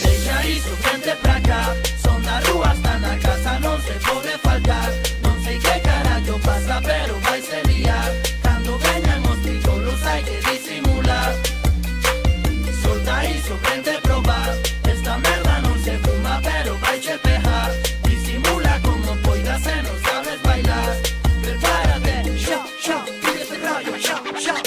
Ella hizo frente pra cá, son da rúa hasta na casa, non se pode faltar. Non sei que carallo pasa, pero vai se liar. Cando veñan os títulos hai que disimular. Solta iso, frente probar. Esta merda non se fuma, pero vai che pejar. Disimula como poidas e non sabes bailar. Prepárate, shop, shop, pide este rollo, shop, shop.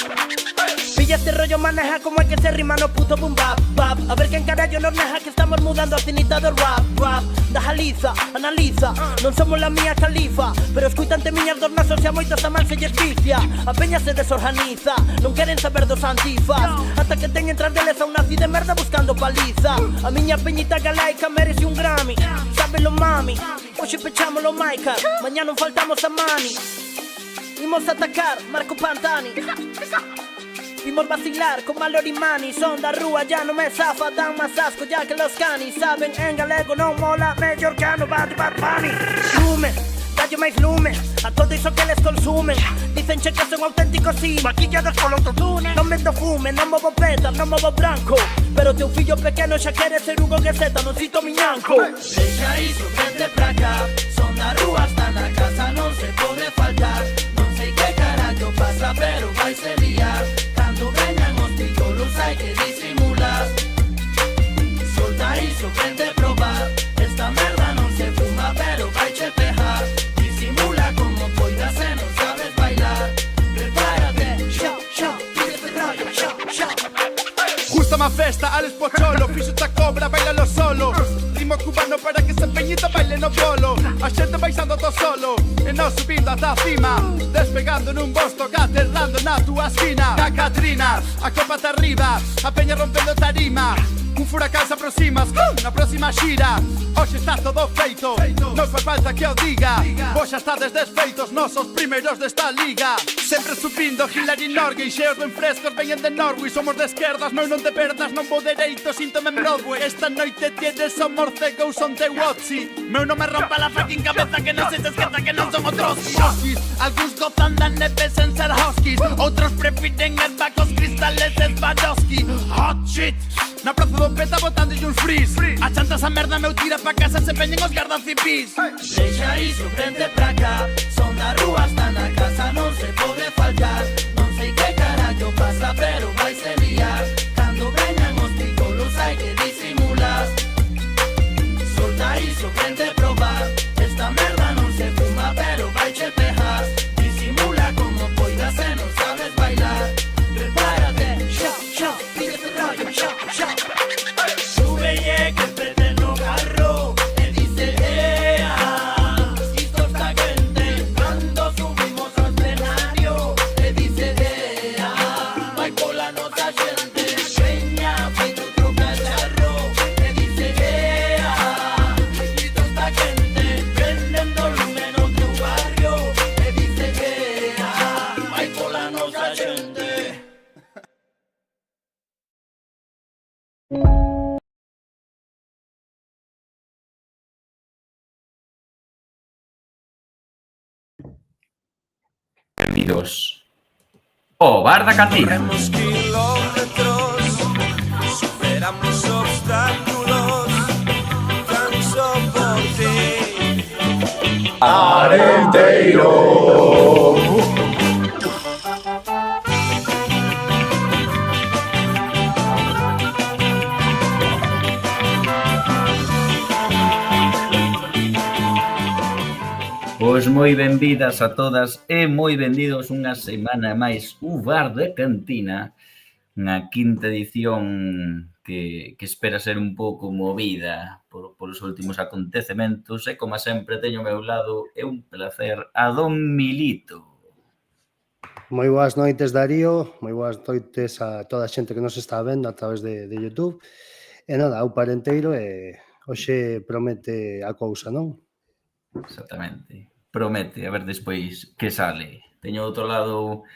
Pilla este rollo, maneja como hay que se rima no puto boom bap, bap. A ver quen carallo nos neja que estamos mudando a cinita do rap, rap. Da jaliza, analiza, non somos la mía califa, pero escuitante miñas dos nasos e a moitos a mal se lles vicia. A peña se desorganiza, non queren saber dos antifas, ata que teñen tras deles a un nazi de merda buscando paliza. A miña peñita galaica merece un Grammy, sábelo mami, hoxe pechamos lo Maica, mañá non faltamos a mani. Imos a atacar, Marco Pantani. Vimos vacilar con Mallory Mani. Son da rúa, ya no me zafa, dan más asco ya que los canis. Saben en galego non mola, mellor que no Bad Bunny. Lume, dalle máis lume a todo iso que les consumen. Dicen che que son auténticos sí, maquillados con autotune. Non vendo fume, non movo peta, non movo branco, pero teu fillo pequeno xa quere ser Hugo Gueseta, non cito miñanco. Deixa iso, vete pra cá, son da rúa hasta na casa, non se pode faltar. Non sei que carallo pasa, pero vai se liar. Cando veñan os títulos hai que disimular. Solta iso, vente probar. Esta merda non se fuma, pero vai che pejar. Disimula como poidas e non sabes bailar. Prepárate, shop, shop, pide este rollo, shop, shop. Justo má festa, Alex Pocholo, fixo ta cobra, bailalo solo. Ritmo cubano para que se peñita baile no bolo. A xente baixando to solo, e non subindo ata a cima. Despegando nun bosto, aterrando na túa esquina. A Catrina, a copa ta arriba, a peña rompendo tarima. Un furacán se aproxima, na próxima xira. Hoxe está todo feito, non fai falta que o diga. Vos xa estades desfeitos, nós os primeiros desta liga. Sempre subindo, Hillary Norgay, xeos ben frescos, veñen de Norway. Somos de esquerdas, meu non te perdas, non vou dereito, síntome en Broadway. Esta noite tienes o morcego, son te watsi. Meu non me rompa la fucking cabeza, que non se esqueza que non son otros huskies. Alguns gozan da neve sen ser huskies, outros prefiren herbacos cristales de Swarovski. Hot shit, na praza do peta botando uns freeze. A chanta esa merda meu tira pa casa, se peñen os gardas cipís. Deixa iso, frente pra cá, son da rúa hasta na casa, non se pode faltar. Non sei que carallo pasa, pero vai se liar. Cando veñan os títulos hai que disimular. Solta iso, frente probar. Esta merda non se fuma, pero vai che pejar. Disimula como poidas e non sabes bailar. Prepárate, shop, shop, pide este rollo, shop, shop. Súbelle que prende no carro e dice ea. Isto está quente cando subimos ao escenario e dice ea. Vai pola nosa xente, peña, feito outro cacharro e dice ea. Isto está quente, prendendo lume no teu barrio e dice ea. Vai pola nosa xente. Benvidos ao Bar da Cantina. Corremos kilómetros, superamos obstáculos, tan só por ti. Arenteiro. Pois moi benvidas a todas e moi benvidos unha semana máis o Bar da Cantina, na quinta edición que espera ser un pouco movida polos últimos acontecementos e, como sempre, teño ao meu lado, é un placer a Don Milito. Moi boas noites, Darío, moi boas noites a toda a xente que nos está vendo a través de YouTube. E nada, o parenteiro e hoxe promete a cousa, non? Exactamente. Promete, a ver despois que sale. Teño ao outro lado,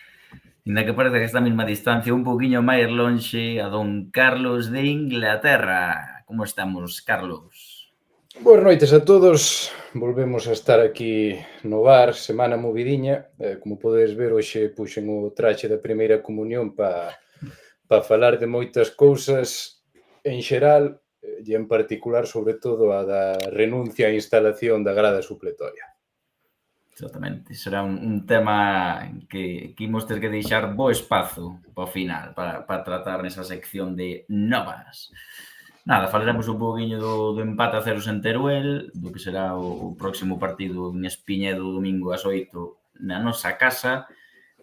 ainda que parece que está a mesma distancia, un poquinho máis lonxe, a don Carlos de Inglaterra. Como estamos, Carlos? Boas noites a todos. Volvemos a estar aquí no bar, semana movidiña. Como podedes ver, hoxe puxen o traxe da primeira comunión para falar de moitas cousas en xeral e en particular, sobre todo, a da renuncia á instalación da grada supletoria. Exactamente, será un tema que imos ter que deixar bo espazo para o final, para tratar nesa sección de novas. Nada, falaremos un poquinho do empate a ceros en Teruel, do que será o próximo partido en Espiñedo domingo ás 8 na nosa casa,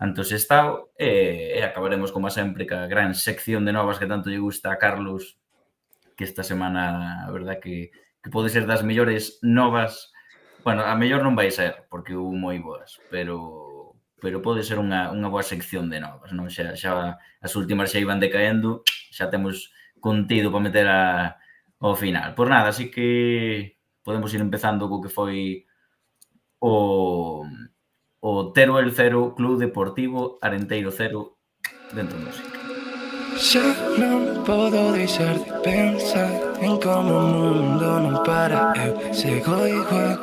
ante o Sestao, e acabaremos, como sempre, ca gran sección de novas que tanto lle gusta a Carlos, que esta semana, a verdad, que pode ser das mellores novas. Bueno, a mellor non vai ser, porque hubo moi boas, pero pode ser unha boa sección de novas, non? Xa as últimas xa iban decaendo, xa temos contido para meter ao final. Por nada, así que podemos ir empezando co que foi o Teruel 0, Club Deportivo Arenteiro 0, dentro do música. Xa non podo deixar de pensar en como o mundo non para, eu sigo igual.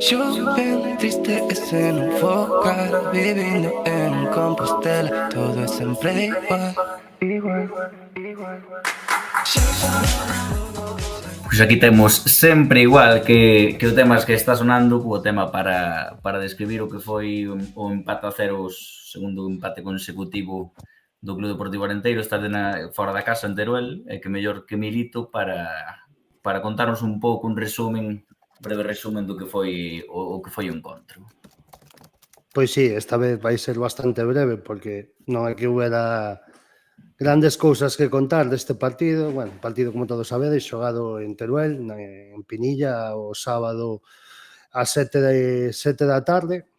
Xuven triste e sen un focar, vivindo en Compostela, todo é sempre igual. Pois aquí temos sempre igual que o tema que está sonando, o tema para describir o que foi o empate a ceros, segundo empate consecutivo do Club Deportivo Arenteiro, está fora da casa en Teruel, e que mellor que Milito para contarnos un pouco un breve resumen do que foi o encontro. Pois sí, esta vez vai ser bastante breve porque non é que houbera grandes cousas que contar deste partido. Bueno, partido, como todos sabedes, xogado en Teruel, en Pinilla, o sábado ás 7 da tarde.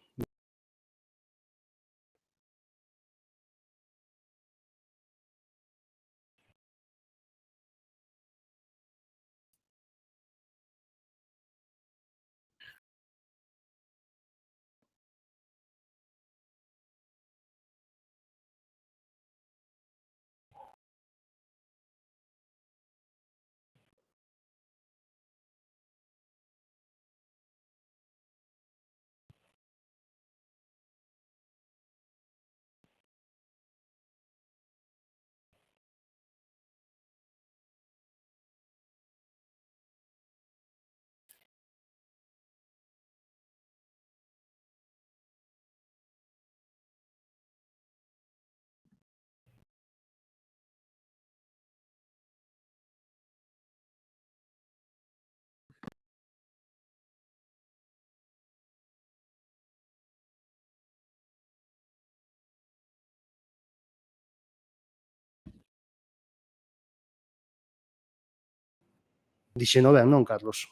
Dixeno ben, non, Carlos?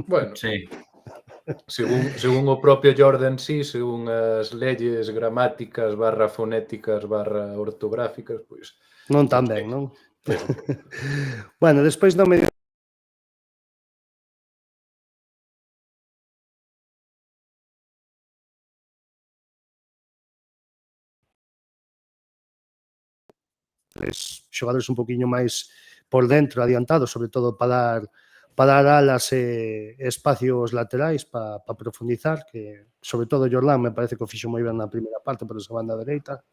Bueno, Sí. según o propio Jordan, sí, según as leyes gramáticas / fonéticas / ortográficas, pois Non tan ben, non? Bueno, despois do medio xogadores un poquinho máis por dentro, adiantados, sobre todo para dar alas e espacios laterais para profundizar, que sobre todo Jordan me parece que o fixo moi ben na primeira parte por esa banda dereita.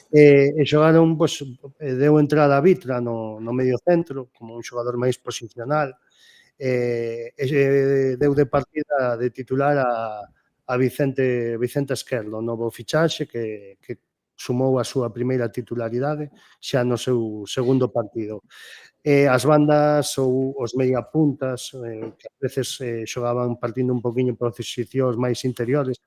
E xogaron, pois, deu entrada a Vitra no medio centro, como un xogador máis posicional, e deu de partida de titular a Vicente Esquerdo, novo fichaxe que sumou a súa primeira titularidade xa no seu segundo partido. As bandas ou os mediapuntas, que a veces xogaban partindo un poquinho por posicións máis interiores,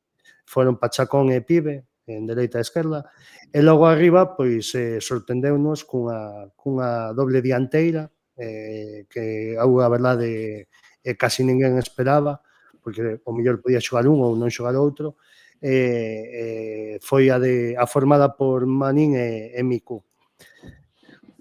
foron Pachacón e Pibe, en dereita e esquerda, e logo arriba, pois, sorprendeunos cunha doble dianteira, que a verdade casi ninguén esperaba, porque o mellor podía xogar un ou non xogar outro, foi a formada por Manín e Miku.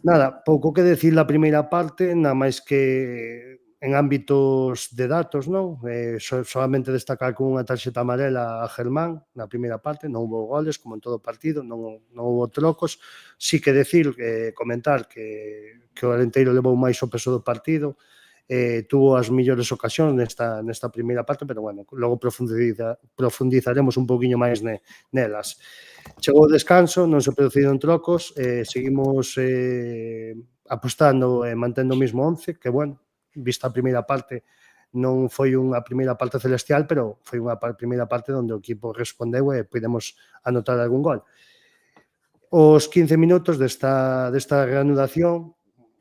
Nada, pouco que decir da primeira parte, nada máis que en ámbitos de datos, non? Solamente destacar con unha tarxeta amarela a Germán na primeira parte, non houve goles, como en todo partido, non houve trocos. Sí que decir, comentar que o Arenteiro levou máis o peso do partido, tuvo as mellores ocasións nesta primeira parte, pero bueno, logo profundizaremos un poquinho máis nelas. Chegou o descanso, non se produciron trocos, seguimos apostando e mantendo o mismo 11, que bueno, vista a primeira parte, non foi unha primeira parte celestial, pero foi unha primeira parte onde o equipo respondeu e podemos anotar algún gol. Os 15 minutos desta reanudación,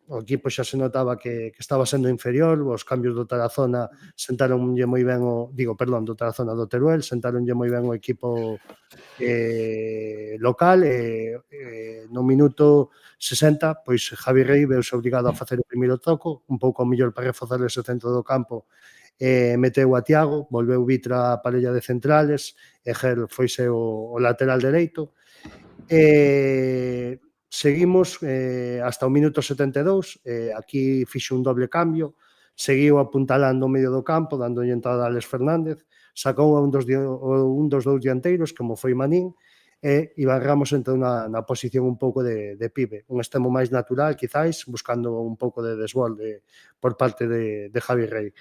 o equipo xa se notaba que estaba sendo inferior, os cambios do Tarazona sentaronlle moi ben do Tarazona do Teruel, sentaronlle moi ben o equipo local no minuto 60, pois Javi Rey veuse obrigado a facer o primeiro troco, un pouco mellor para reforzar ese centro do campo, meteu a Tiago, volveu Vitra a parella de centrales, e Gel foise o lateral dereito. Seguimos hasta o minuto 72, aquí fixo un doble cambio, seguiu apuntalando o medio do campo, dándolle entrada a Alex Fernández, sacou a un dos dous dianteiros, como foi Manín, e Iván Ramos entrou na posición un pouco de pibe, un extremo máis natural, quizáis, buscando un pouco de desborde por parte de Javi Rey.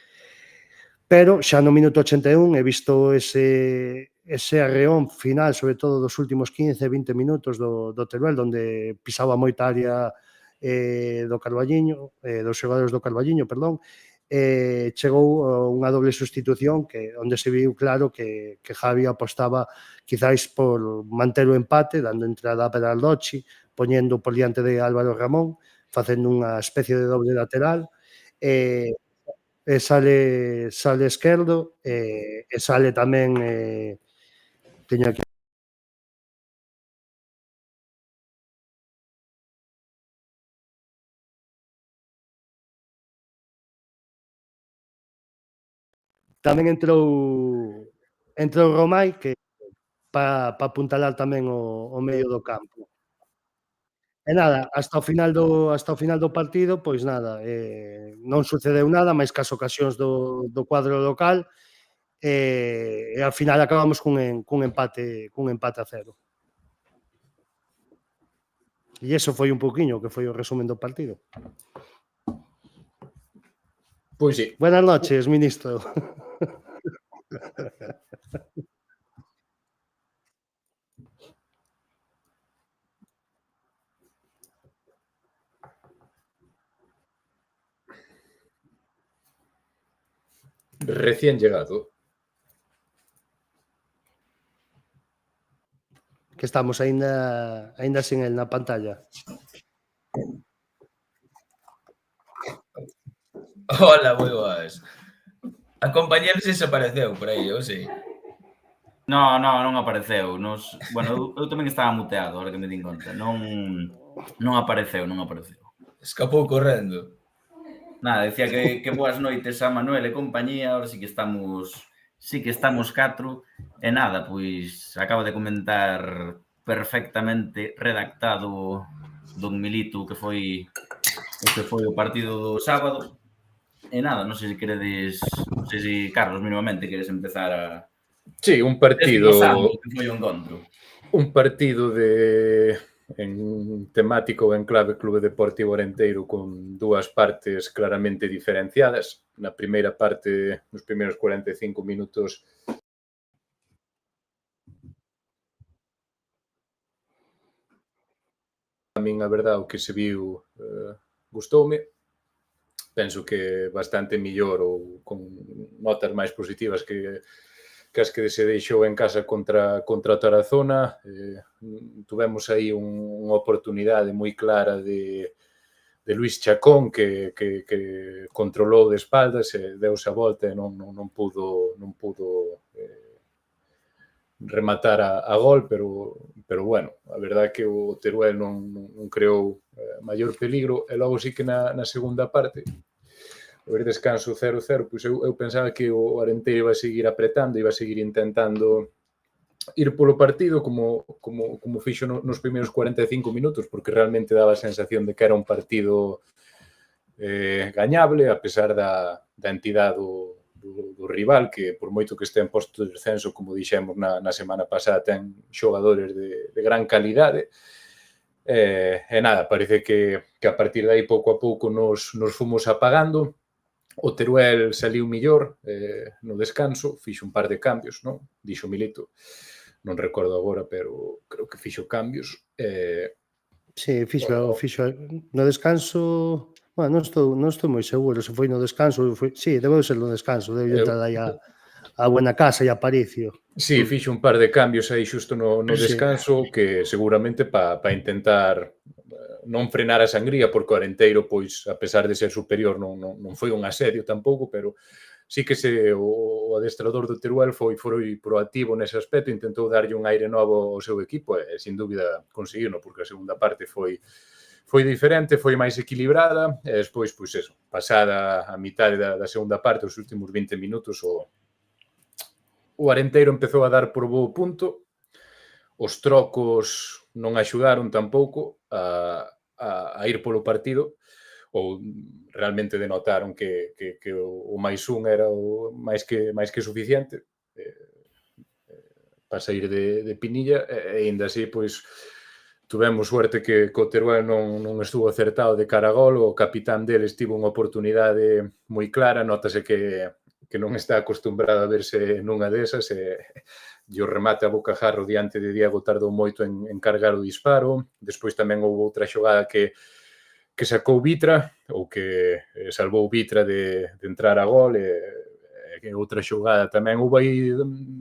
Pero xa no minuto 81 he visto ese arreón final, sobre todo dos últimos 15-20 minutos do Teruel, onde pisaba moita área do Carballiño, dos xogadores do Carballiño, perdón, chegou unha doble sustitución onde se viu claro que Javi apostaba quizáis por manter o empate, dando entrada a Peraldochi, poñendo por diante de Álvaro Ramón, facendo unha especie de doble lateral, sale Esquerdo, e sale tamén teño aquí tamén entrou Romai, que para apuntalar tamén o medio do campo. E nada, hasta o final do partido, pois nada, non sucedeu nada máis que as ocasións do cuadro local, e ao final acabamos cun empate a 0. E iso foi un pouquiño que foi o resumen do partido. Pois sí. Buenas noches, ministro. Recién llegado. Que estamos aínda sin el na pantalla. Hola, moi boas. A compañera se desapareceu por aí, eu sei. Non apareceu. Bueno, eu tamén estaba muteado, agora que me din conta. Non apareceu. Escapou correndo. Nada, decía que boas noites a Manuel e compañía, ahora sí que estamos 4, e nada, pois acaba de comentar perfectamente redactado don Milito que foi o partido do sábado. E nada, non sei se queredes, non sei se Carlos minimamente queres empezar a... Sí, un partido que foi o encontro. Un partido en temático en clave Clube Deportivo Orenteiro con dúas partes claramente diferenciadas. Na primeira parte, nos primeiros 45 minutos, a min a verdade o que se viu gustoume. Penso que bastante millor ou con notas máis positivas que as que se deixou en casa contra o Tarazona. Tuvemos aí unha oportunidade moi clara de Luis Chacón que controlou de espaldas e deuse a volta e non pudo rematar a gol, pero bueno, a verdade é que o Teruel non creou maior peligro, e logo sí que na segunda parte, o descanso 0-0, pois eu pensaba que o Arenteiro iba a seguir apretando, iba a seguir intentando ir polo partido como fixo nos primeiros 45 minutos, porque realmente daba a sensación de que era un partido gañable, a pesar da entidade do rival, que por moito que este en posto de descenso, como dixemos na semana pasada, ten xogadores de gran calidade. E nada, parece que a partir de aí pouco a pouco nos fomos apagando. O Teruel saliu millor no descanso, fixo un par de cambios, non? Dixo Milito, non recordo agora, pero creo que fixo cambios. Sí, fixo no descanso, bueno, non estou moi seguro se foi no descanso, sí, debeu ser no descanso, debeu entrar aí a Buena Casa e a Aparicio. Sí, fixo un par de cambios aí xusto no Sí. descanso que seguramente pa intentar non frenar a sangría, porque o Arenteiro, pois, a pesar de ser superior, non foi un asedio tampouco, pero sí que o adestrador do Teruel foi proactivo nese aspecto, intentou darlle un aire novo ao seu equipo e, sin dúbida, conseguiu, porque a segunda parte foi diferente, foi máis equilibrada, e despois, pois eso, pasada a mitad da segunda parte, os últimos 20 minutos, o Arenteiro empezou a dar por bo punto, os trocos non axudaron tampouco a ir polo partido, ou realmente denotaron que o máis un era o máis que suficiente para sair de Pinilla, e ainda así, pois, tuvemos suerte que o Teruel non estuvo acertado de cara a gol, o capitán deles tivo unha oportunidade moi clara, notase que non está acostumbrado a verse nunha desas, e o remate a bocajarro diante de Diego tardou moito en cargar o disparo. Despois tamén houve outra xogada que sacou Vitra, ou que salvou Vitra de entrar a gol, e outra xogada tamén. Houve aí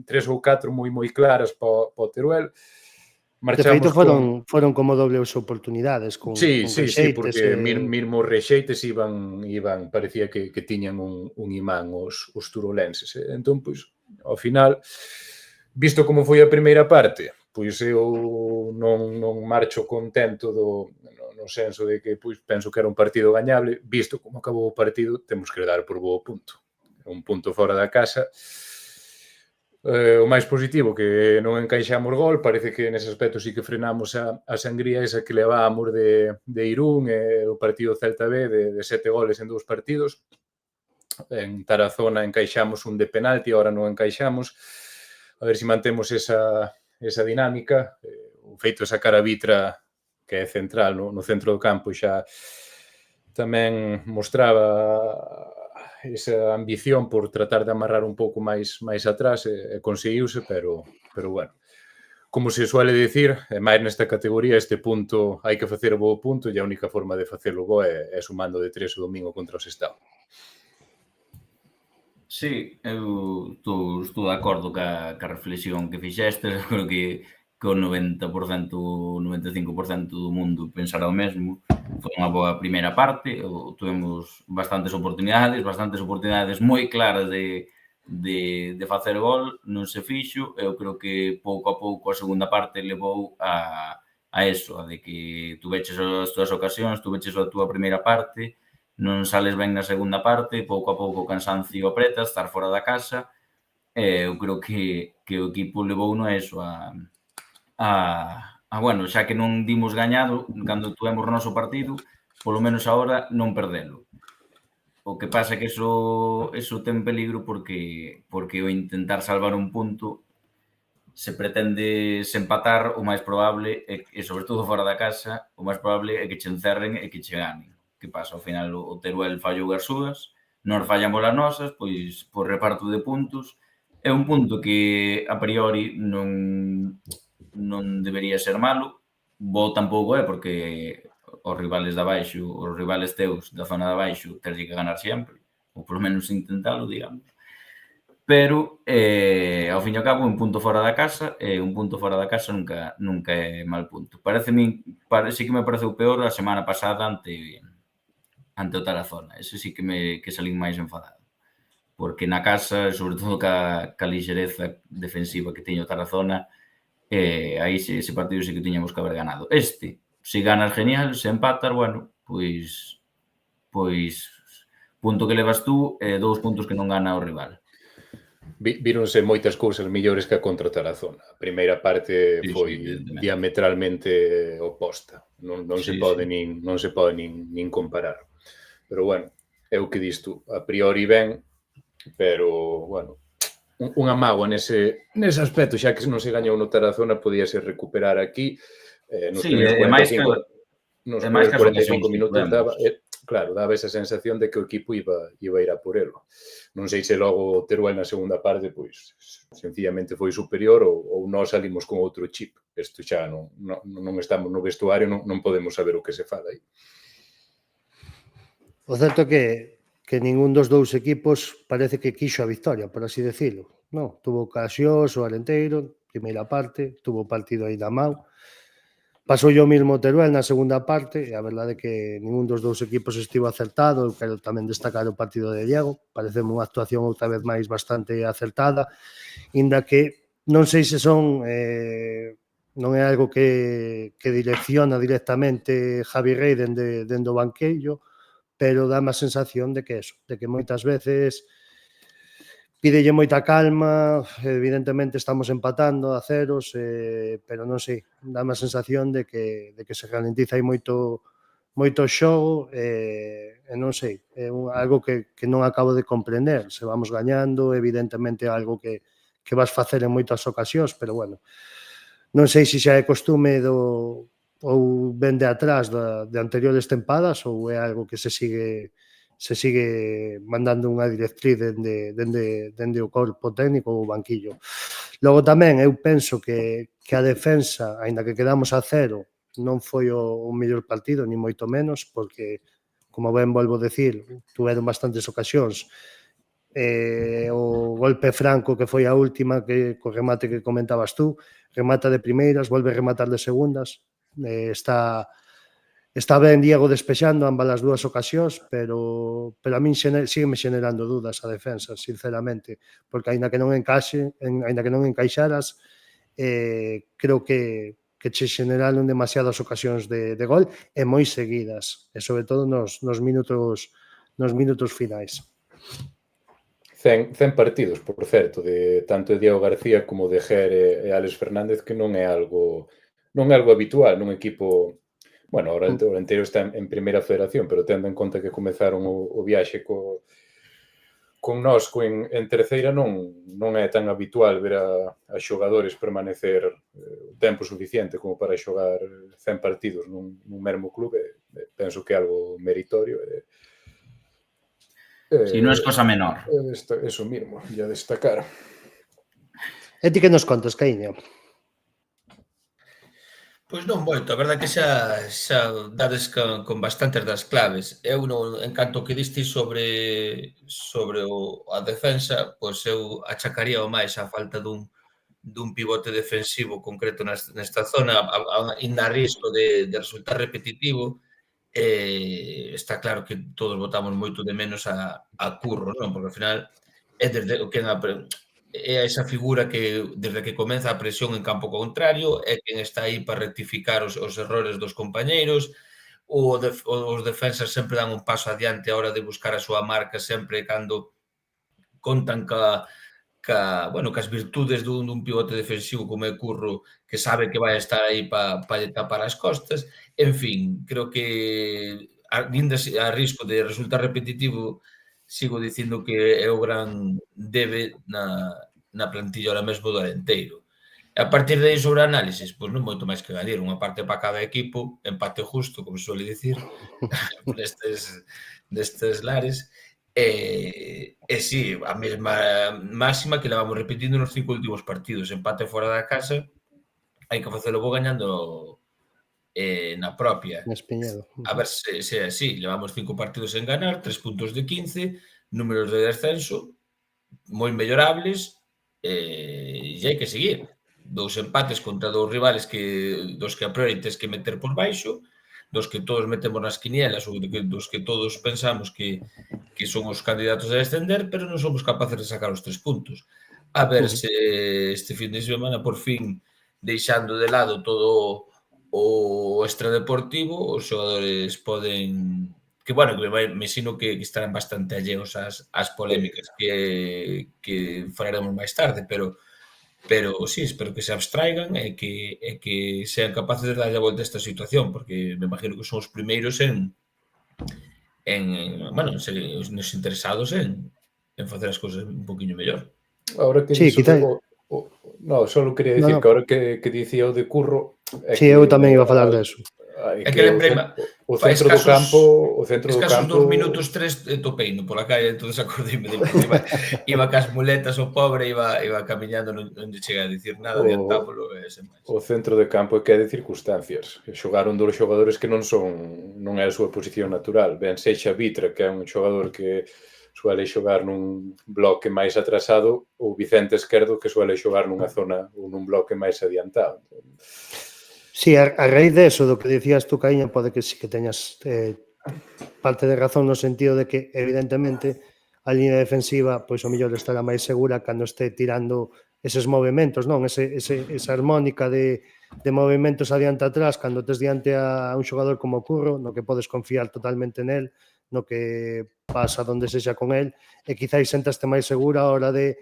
3 ou 4 moi claras para o Teruel. De feito, foron como dobles oportunidades con Rexeites. Sí, porque mesmo Rexeites iban, parecía que tiñan un imán os turolenses. Entón, pois, ao final, visto como foi a primeira parte, pois eu non marcho contento no senso de que pois penso que era un partido gañable. Visto como acabou o partido, temos que dar por bo punto. Un punto fora da casa. O máis positivo que non encaixamos gol, parece que nese aspecto sí que frenamos a sangría esa que levábamos de Irún, o partido Celta B de 7 goles en 2 partidos. En Tarazona encaixamos un de penalti, agora non encaixamos. A ver se mantemos esa dinámica. O feito de sacar a Vitra, que é central no centro do campo, xa tamén mostraba esa ambición por tratar de amarrar un pouco máis atrás, e conseguiuse, pero bueno, como se suele dicir, máis nesta categoría, este punto hai que facer o bo punto, e a única forma de facelo bo é sumando de 3 o domingo contra o Sestao. Sí, eu estou de acordo ca reflexión que fixeste. Creo que o 90%, 95% do mundo pensará o mesmo. Foi unha boa primeira parte, tuvemos bastantes oportunidades moi claras de facer gol, non se fixo. Eu creo que pouco a pouco a segunda parte levou a eso, a de que tuveches as túas ocasións, tuveches a túa primeira parte, non sales ben na segunda parte, pouco a pouco o cansancio apreta, estar fora da casa. Eu creo que o equipo levou a eso, bueno, xa que non dimos gañado cando tuvemos o noso partido, polo menos agora non perdelo. O que pasa é que eso ten peligro porque o intentar salvar un punto, se pretende empatar, o máis probable, e sobre todo fora da casa, o máis probable é que che encerren e que che ganen. Que pasa? Ao final o Teruel fallou as súas, nós fallamos as nosas, pois por reparto de puntos. É un punto que a priori non debería ser malo. Bo tampouco é, porque os rivales de abaixo, os rivales teus da zona de abaixo, terlle que ganar sempre, ou polo menos intentalo, digamos. Pero, ao fin e ao cabo, un punto fora da casa, e un punto fora da casa nunca é mal punto. Sí que me pareceu peor a semana pasada ante o Tarazona. Ese sí que salín máis enfadado. Porque na casa, sobre todo ca lixereza defensiva que teño o Tarazona, aí ese partido sí que tiñamos que haber ganado. Se ganas genial, se empatas, bueno, pois punto que levas tú, 2 puntos que non gana o rival. Víronse moitas cousas mellores que a contra o Tarazona. A primeira parte foi diametralmente oposta. Non se pode nin comparar. Pero, bueno, é o que dis tú. A priori ben, pero, bueno, unha mágoa nese aspecto, xa que non se gañou no Tarazona, podíase recuperar aquí. Nos primeiros 45 minutos daba. claro, daba esa sensación de que o equipo iba a ir a por elo. Non sei se logo o Teruel na segunda parte, pois, sencillamente foi superior ou nós salimos con outro chip. Isto xa non estamos no vestuario, non podemos saber o que se fala aí. O certo é que ningún dos dous equipos parece que quixo a victoria, por así decirlo. Non, tuvo ocasións o Arenteiro, primeira parte, tuvo partido aí da mau. Pasou o mismo Teruel na segunda parte, e a verdade é que ningún dos dous equipos estivo acertado. Eu quero tamén destacar o partido de Diego, pareceme unha actuación outra vez máis bastante acertada, inda que non sei se son non é algo que direcciona directamente Javi Rey dende o banquillo, pero dá má sensación de que eso, de que moitas veces pídelle moita calma, evidentemente estamos empatando a ceros, pero non sei, dá má sensación de que se ralentiza aí moito xogo, e non sei, é algo que non acabo de comprender. Se vamos gañando, evidentemente é algo que vas facer en moitas ocasións, pero bueno, non sei se xa é costume ou ven de atrás de anteriores tempadas ou é algo que se sigue mandando unha directriz dende o corpo técnico ou o banquillo. Logo tamén eu penso que a defensa, aínda que quedamos a cero, non foi o mellor partido, ni moito menos, porque, como ben volvo a decir, tuveron bastantes ocasións. O golpe franco que foi a última, que co remate que comentabas tú, remata de primeiras, volve a rematar de segundas, está ben Diego despexando ambas as dúas ocasións, pero a min sígueme xenerando dudas a defensa, sinceramente, porque aínda que non encaixaras, creo que che xeneraron demasiadas ocasións de gol e moi seguidas, e sobre todo nos minutos finais. 100 partidos, por certo, de tanto de Diego García como de Ger e Alex Fernández, que non é algo habitual nun equipo. Bueno, o Arenteiro está en primeira federación, pero tendo en conta que comezaron o viaxe con nós en terceira, non é tan habitual ver a xogadores permanecer o tempo suficiente como para xogar 100 partidos nun mesmo clube. Penso que é algo meritorio. Si non é cosa menor. Eso mismo, e a destacar. E ti que nos contas, Caíña? Pois non moito, a verdade que xa dades con bastantes das claves. Eu, en canto que diste sobre a defensa, pois eu achacaría o máis a falta dun pivote defensivo concreto nesta zona, ainda a risco de resultar repetitivo. Está claro que todos botamos moito de menos a Curro, non? Porque ao final é desde o que é esa figura que desde que comeza a presión en campo contrario é quen está aí para rectificar os errores dos compañeiros. Os defensas sempre dan un paso adiante a hora de buscar a súa marca, sempre cando contan cas virtudes dun pivote defensivo como é Curro, que sabe que vai estar aí para tapar as costas. En fin, creo que a risco de resultar repetitivo, sigo dicindo que é o gran debe na plantilla ahora mesmo do Arenteiro. A partir de aí, sobre análisis, pois non moito máis que gadir. Unha parte para cada equipo, empate justo, como se suele dicir, destes lares. E si, a mesma máxima que levamos repetindo nos 5 últimos partidos. Empate fora da casa, hai que facelo bo gañando na propia. A ver se é así. Levamos 5 partidos en ganar, 3 puntos de 15, números de descenso moi mellorables, e hai que seguir. 2 empates contra 2 rivales dos que a priori tes que meter por baixo, dos que todos metemos nas quinielas ou dos que todos pensamos que son os candidatos a descender, pero non somos capaces de sacar os 3 puntos. A ver se este fin de semana, por fin, deixando de lado todo o extradeportivo, os xogadores poden... Que, bueno, que me imagino que estarán bastante alleos ás polémicas que falaremos máis tarde, pero sí, espero que se abstraigan e que sean capaces de darlle a volta a esta situación, porque me imagino que son os primeiros nos interesados en facer as cousas un poquinho mellor. Ahora que só quería dicir que ahora que dicía o de Curro... Sí, eu tamén iba a falar deso. É que lembrei o centro do campo, escasos 2 minutos 3 topeino pola calle, entonces acordeime de iba cas muletas o pobre, iba camiñando, non chega a dicir nada, adiantámolo e sen máis. O centro de campo é que é de circunstancias. Xogaron dos xogadores que non é a súa posición natural. Ben sexa Vitra, que é un xogador que suele xogar nun bloque máis atrasado, ou Vicente Esquerdo, que suele xogar nunha zona ou nun bloque máis adiantado. Sí, a raíz de eso, do que dicías tú, Caíña, pode que sí que teñas parte de razón no sentido de que, evidentemente, a línea defensiva, pois o mellor estará máis segura cando este tirando eses movimentos, non? Esa armónica de movimentos adiante atrás, cando tes diante a un xogador como Curro, no que podes confiar totalmente nel, no que pasa donde sexa con el, e quizáis sentaste máis segura a hora de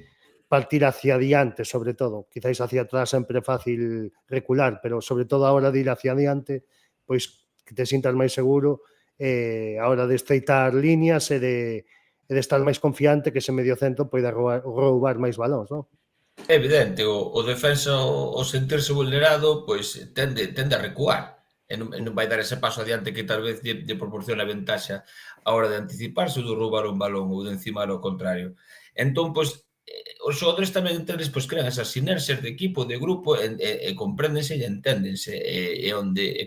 partir hacia adiante, sobre todo. Quizáis hacia atrás sempre é fácil recular, pero sobre todo a hora de ir hacia adiante, pois que te sintas máis seguro a hora de estreitar líneas e de estar máis confiante que ese medio centro poida roubar máis balóns, non? É evidente, o defensa ao sentirse vulnerado, pois tende a recuar e non vai dar ese paso adiante que tal vez lle proporciona ventaxa a hora de anticiparse ou de roubar un balón ou de encimar ao contrario. Entón, pois, os xogadores tamén entendes, pois crean esas sinerxias de equipo, de grupo, e compréndense e enténdense, e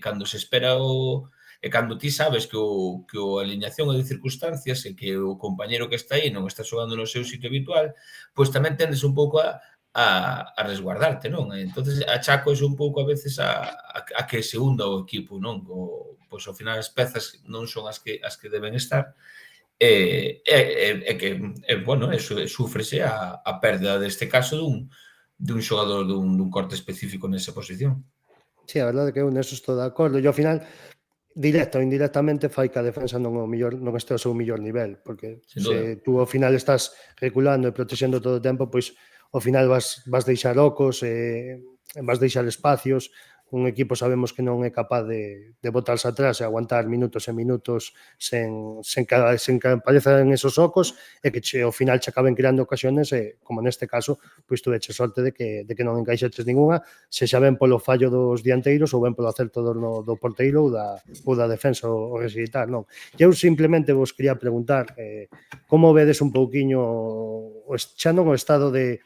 cando se espera e cando ti sabes que a aliñación é de circunstancias e que o compañeiro que está aí non está xogando no seu sitio habitual, pois tamén tendes un pouco a resguardarte, non? Entonces achaco eso un pouco a veces a que se hunda o equipo, non? Pois ao final as pezas non son as que deben estar, bueno, eso sufrese a perda deste caso dun xogador dun corte específico nesa posición. Sí, a verdade é que eu neso estou de acordo. E ao final, directa ou indirectamente, fai que a defensa non este ao seu mellor nivel, porque se tú ao final estás reculando e protexendo todo o tempo, pois ao final vas deixar ocos, vas deixar espacios. Un equipo sabemos que non é capaz de botarse atrás e aguantar minutos e minutos sen que aparezan esos ocos e que ao final che acaben creando ocasiones e, como neste caso, pois tu eches sorte de que non encaixaches ninguna, se xa ben polo fallo dos dianteiros ou ben polo acerto do porteiro ou da defensa o residitar, non? E eu simplemente vos quería preguntar como vedes un pouquiño xa non o estado de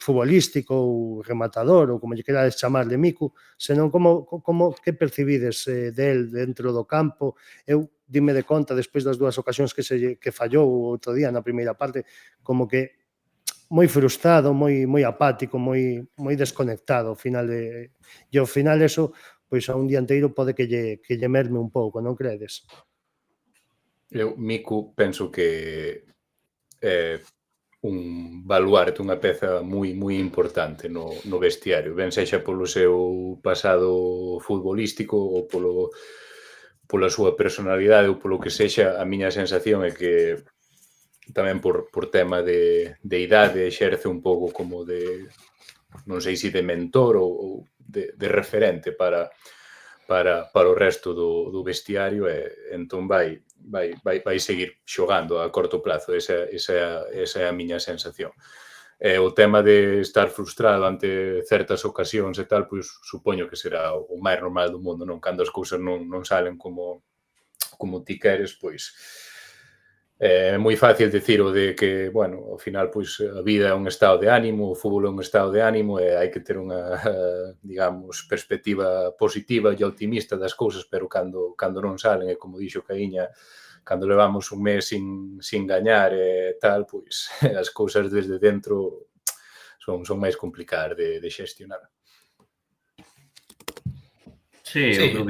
futbolístico ou rematador ou como lle querades chamar de Miku, senón que percibides del dentro do campo. Eu dime de conta, despois das dúas ocasións que fallou outro día na primeira parte, como que moi frustrado, moi apático, moi desconectado ao final e ao final eso, pois a un dianteiro pode que lle merme un pouco, non credes? Eu, Miku, penso que un baluarte, unha peza moi importante no vestiario, ben sexa polo seu pasado futbolístico ou pola súa personalidade ou polo que sexa. A miña sensación é que tamén por tema de idade exerce un pouco como de, non sei se de mentor ou de referente para o resto do vestiario, e entón vai seguir xogando a corto plazo. Esa é a miña sensación. O tema de estar frustrado ante certas ocasións e tal, pois supoño que será o máis normal do mundo, non? Cando as cousas non salen como ti queres, pois é moi fácil dicir o de que, bueno, ao final, pois a vida é un estado de ánimo, o fútbol é un estado de ánimo e hai que ter unha, digamos, perspectiva positiva e optimista das cousas, pero cando non salen, e como dixo Caíña, cando levamos un mes sin gañar e tal, pois as cousas desde dentro son máis complicadas de xestionar. Sí, eu creo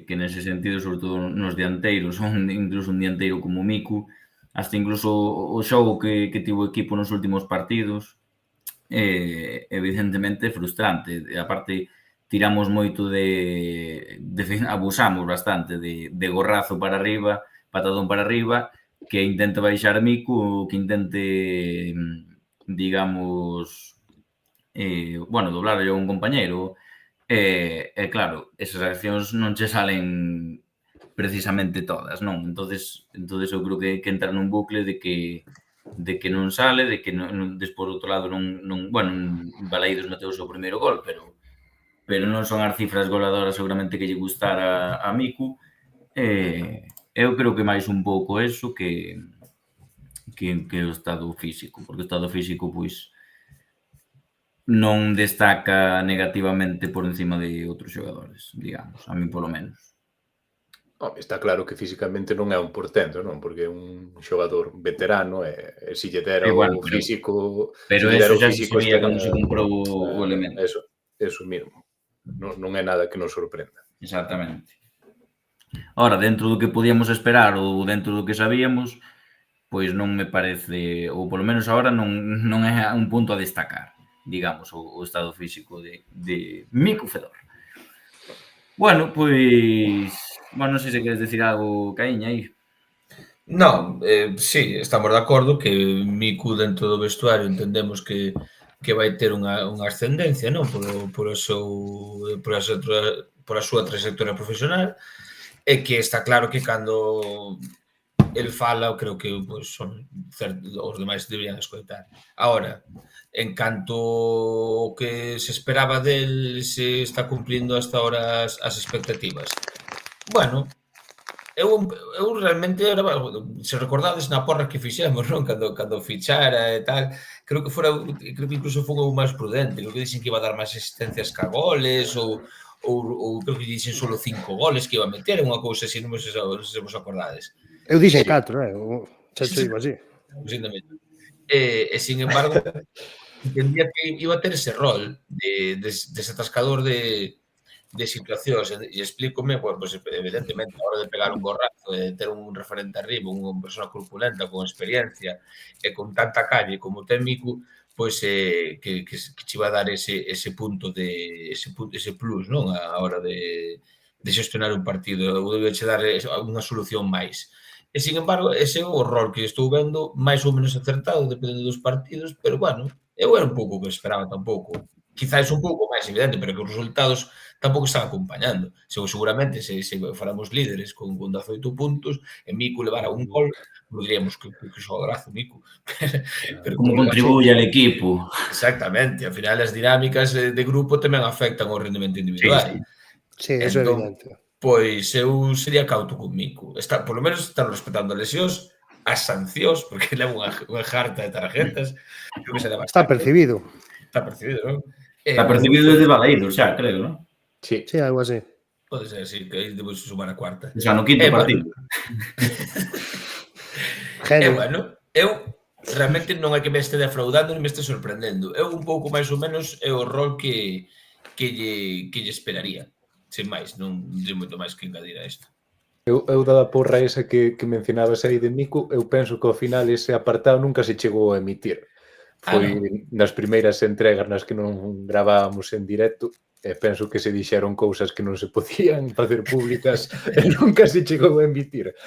que nese sentido, sobre todo nos dianteiros, incluso un dianteiro como Miku, hasta incluso o xogo que tivo o equipo nos últimos partidos, evidentemente frustrante. E aparte, tiramos moito abusamos bastante de gorrazo para arriba, patadón para arriba, que intente baixar Miku, que intente, digamos, doblar a un compañeiro. E claro, esas accións non che salen precisamente todas, non? Entonces eu creo que entra nun bucle de que non sale, de que despois do outro lado non Balaídos meteu o seu primeiro gol, pero pero non son as cifras goladoras seguramente que lle gustara a Miku. Eu creo que máis un pouco eso que o estado físico, porque o estado físico, pois, non destaca negativamente por encima de outros xogadores, digamos, a mí polo menos. Está claro que físicamente non é un portento, non? Porque é un xogador veterano e se lle dera bueno, o físico... Pero se lle dera eso o xa se físico sabía estaría- cando se comprou o elemento. Eso mesmo. Non é nada que nos sorprenda. Exactamente. Ahora, dentro do que podíamos esperar ou dentro do que sabíamos, pois non me parece, ou polo menos agora non é un punto a destacar, digamos, o estado físico de Miku Fedor. Bueno, pois, non sei se queres decir algo, Caíña, aí. Non, sí, estamos de acordo que Miku dentro do vestuario entendemos que vai ter unha ascendencia, non? Por a súa trayectoria profesional, e que está claro que cando el fala, eu creo que pues, os demais deberían escoitar. Agora, en canto o que se esperaba del se está cumplindo hasta ahora as expectativas. Bueno, eu realmente, se recordades na porra que fixemos, non? Cando fichara e tal, creo que incluso foi o máis prudente, creo que dixen que iba a dar máis asistencias que a goles, ou creo que dixen solo 5 goles que iba a meter, unha cousa así, non sei se vos acordades. Eu dixen 4, xa te digo así. E, sin embargo, entendía que iba a ter ese rol de desatascador de situacións, e explícome, pues, evidentemente, a hora de pegar un gorrazo, de ter un referente arriba, unha persona corpulenta, con experiencia, e con tanta calle como ten Miku, pois que che iba a dar ese punto ese plus, non? A hora de xestionar un partido, ou debe che dar unha solución máis. E, sin embargo, ese é o rol que estou vendo máis ou menos acertado, dependendo dos partidos, pero, bueno, eu era un pouco que esperaba tampouco. Quizás un pouco máis evidente, pero que os resultados tampouco están acompañando. Seguramente, se faramos líderes con 18 puntos, e Miku levara un gol, diríamos que xogadorazo Miku. Pero como contribuye al equipo. Exactamente, ao final as dinámicas de grupo tamén afectan o rendimento individual. Sí, eso é evidente. Pois eu sería cauto con Miku. Por lo menos están respetando as lesións, as sancións, porque leva unha jarta de tarjetas. Está percibido. Está percibido, non? Está percibido desde Balaídos, xa, creo, non? Sí, algo así. Pode ser, sí, que aí debes sumar a cuarta. O sea, no quinto partido. Bueno, eu realmente non é que me este defraudando nem me este sorprendendo. Eu un pouco máis ou menos é o rol que lle esperaría. Sen máis, non ten moito máis que engadir a isto. Eu dada porra esa que mencionabas aí de Miku, eu penso que ao final ese apartado nunca se chegou a emitir. Foi nas primeiras entregas nas que non gravábamos en directo, e penso que se dixeron cousas que non se podían facer públicas e nunca se chegou a emitir.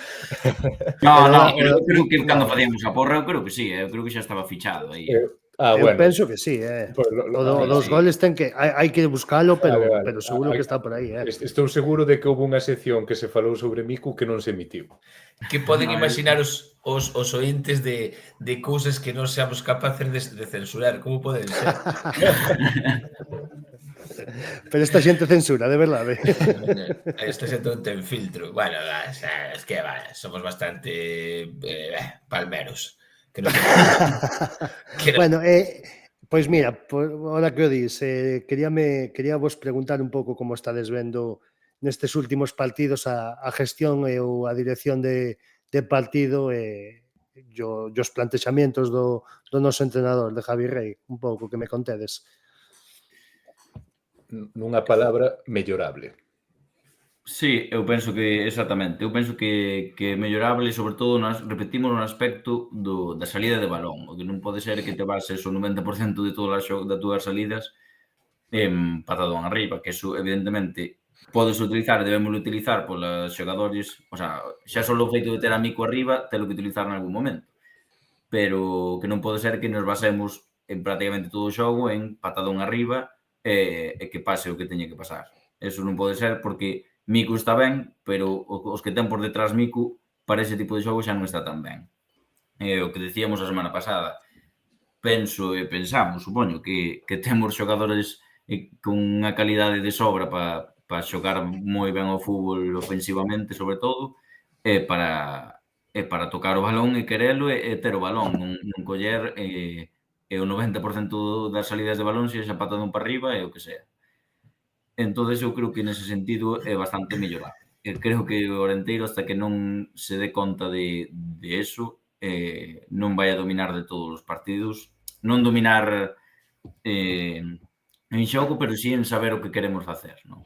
No, eu creo que cando facíamos a porra, eu creo que sí, eu creo que xa estaba fichado aí. Eu penso que sí, Los goles ten que hai que buscalo, pero seguro que está por aí, Estou seguro de que houve unha sección que se falou sobre Miku que non se emitiu. Que poden imaginar os ointes de cousas que non seamos capaces de censurar, como poden ser? Pero esta xente censura, de verdade. Esta xente non ten filtro. Bueno, es que somos bastante palmeros. Bueno, pois mira, ahora que o dis, quería vos preguntar un pouco como estades vendo nestes últimos partidos a gestión e a dirección de partido e os plantexamientos do noso entrenador, de Javi Rey, un pouco que me contedes. Nunha palabra, mellorable. Sí, eu penso que, exactamente, eu penso que é mellorable, sobre todo, repetimos no aspecto da salida de balón, o que non pode ser que te bases o 90% de todas as túas salidas en patadón arriba, que eso, evidentemente, podes utilizar, debemos utilizar polas xogadores, o sea, xa só o feito de ter a Miku arriba, telo que utilizar en algún momento, pero que non pode ser que nos basemos en prácticamente todo o xogo en patadón arriba e que pase o que teña que pasar. Eso non pode ser porque Miku está ben, pero os que ten por detrás Miku para ese tipo de xogo xa non está tan ben. O que decíamos a semana pasada, penso e pensamos, supoño, que temos xogadores con unha calidade de sobra para xogar moi ben ao fútbol ofensivamente, sobre todo, e para tocar o balón e querelo e ter o balón, non coller e o 90% das salidas de balón sexa patadón para arriba e o que sea. Entonces eu creo que nese sentido é bastante mellorable. E creo que o Orenteiro, hasta que non se dé conta de eso, non vai a dominar de todos os partidos. Non dominar en xogo, pero sí en saber o que queremos facer, non?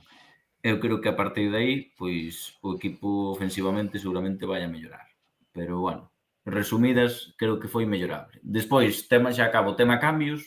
Eu creo que a partir de aí, pois, o equipo ofensivamente seguramente vai a mellorar. Pero, bueno, resumidas, creo que foi mellorable. Despois, xa acabo, tema cambios.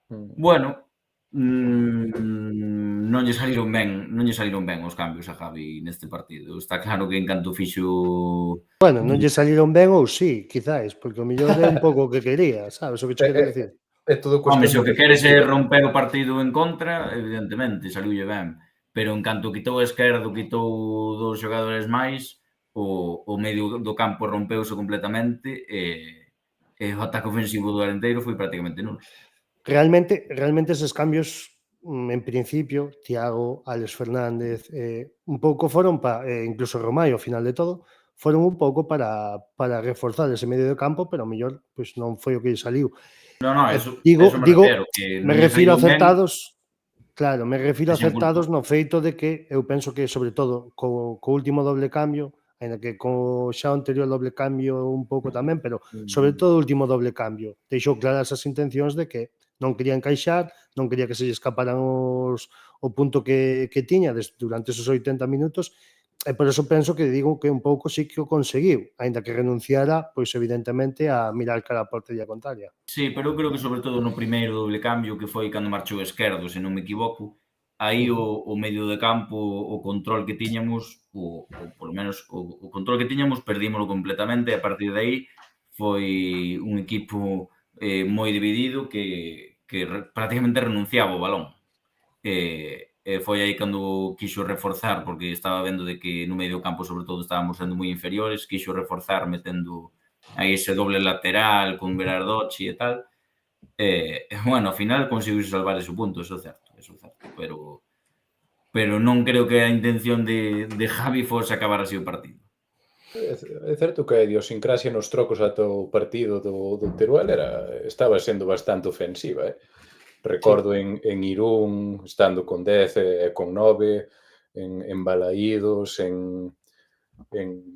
Bueno, non lle saíron ben os cambios a Javi neste partido. Está claro que en canto fixo... Bueno, non lle saliron ben ou sí, quizáis, porque o mellor é un pouco o que quería, sabes o que che quero dicir? É todo Home, cuestión se o de que queres é perspectiva. romper o partido en contra, evidentemente, saliulle ben. Pero en canto quitou a esquerdo, quitou 2 xogadores máis, o medio do campo rompeuse completamente e o ataque ofensivo do Arenteiro foi prácticamente nulo. Realmente eses cambios, en principio, Thiago, Alex Fernández, un pouco foron incluso Romai, ao final de todo, foron un pouco para reforzar ese medio de campo, pero ao mellor pois non foi o que lle saliu. Eso Digo, me refiero, que me non lle refiro a saíron ben. acertados, claro, me refiro a Ese é o acertados no feito de que eu penso que, sobre todo, co último doble cambio, aínda que co xa o anterior doble cambio un pouco tamén, pero sobre todo o último doble cambio, deixou claras as intencións de que non quería encaixar, non quería que se lle escaparan o punto que tiña durante esos 80 minutos, e por eso penso que digo que un pouco sí que o conseguiu, aínda que renunciara, pois evidentemente, a mirar cara a portería contraria. Sí, pero eu creo que sobre todo no primeiro doble cambio, que foi cando marchou esquerdo, se non me equivoco, aí o medio de campo, o control que tiñamos, ou polo menos o control que tiñamos, perdímolo completamente, e a partir de aí foi un equipo moi dividido que prácticamente renunciaba ao balón. E foi aí cando quixo reforzar, porque estaba vendo de que no medio campo, sobre todo, estábamos sendo moi inferiores, quixo reforzar metendo aí ese doble lateral con Berardochi e tal. Bueno, ao final conseguiu salvar ese punto, eso é certo, pero non creo que a intención de Javi fose acabar así o partido. É certo que a idiosincrasia nos trocos ata o partido do Teruel estaba sendo bastante ofensiva, Recordo en Irún, estando con 10 e con 9, en Balaídos, en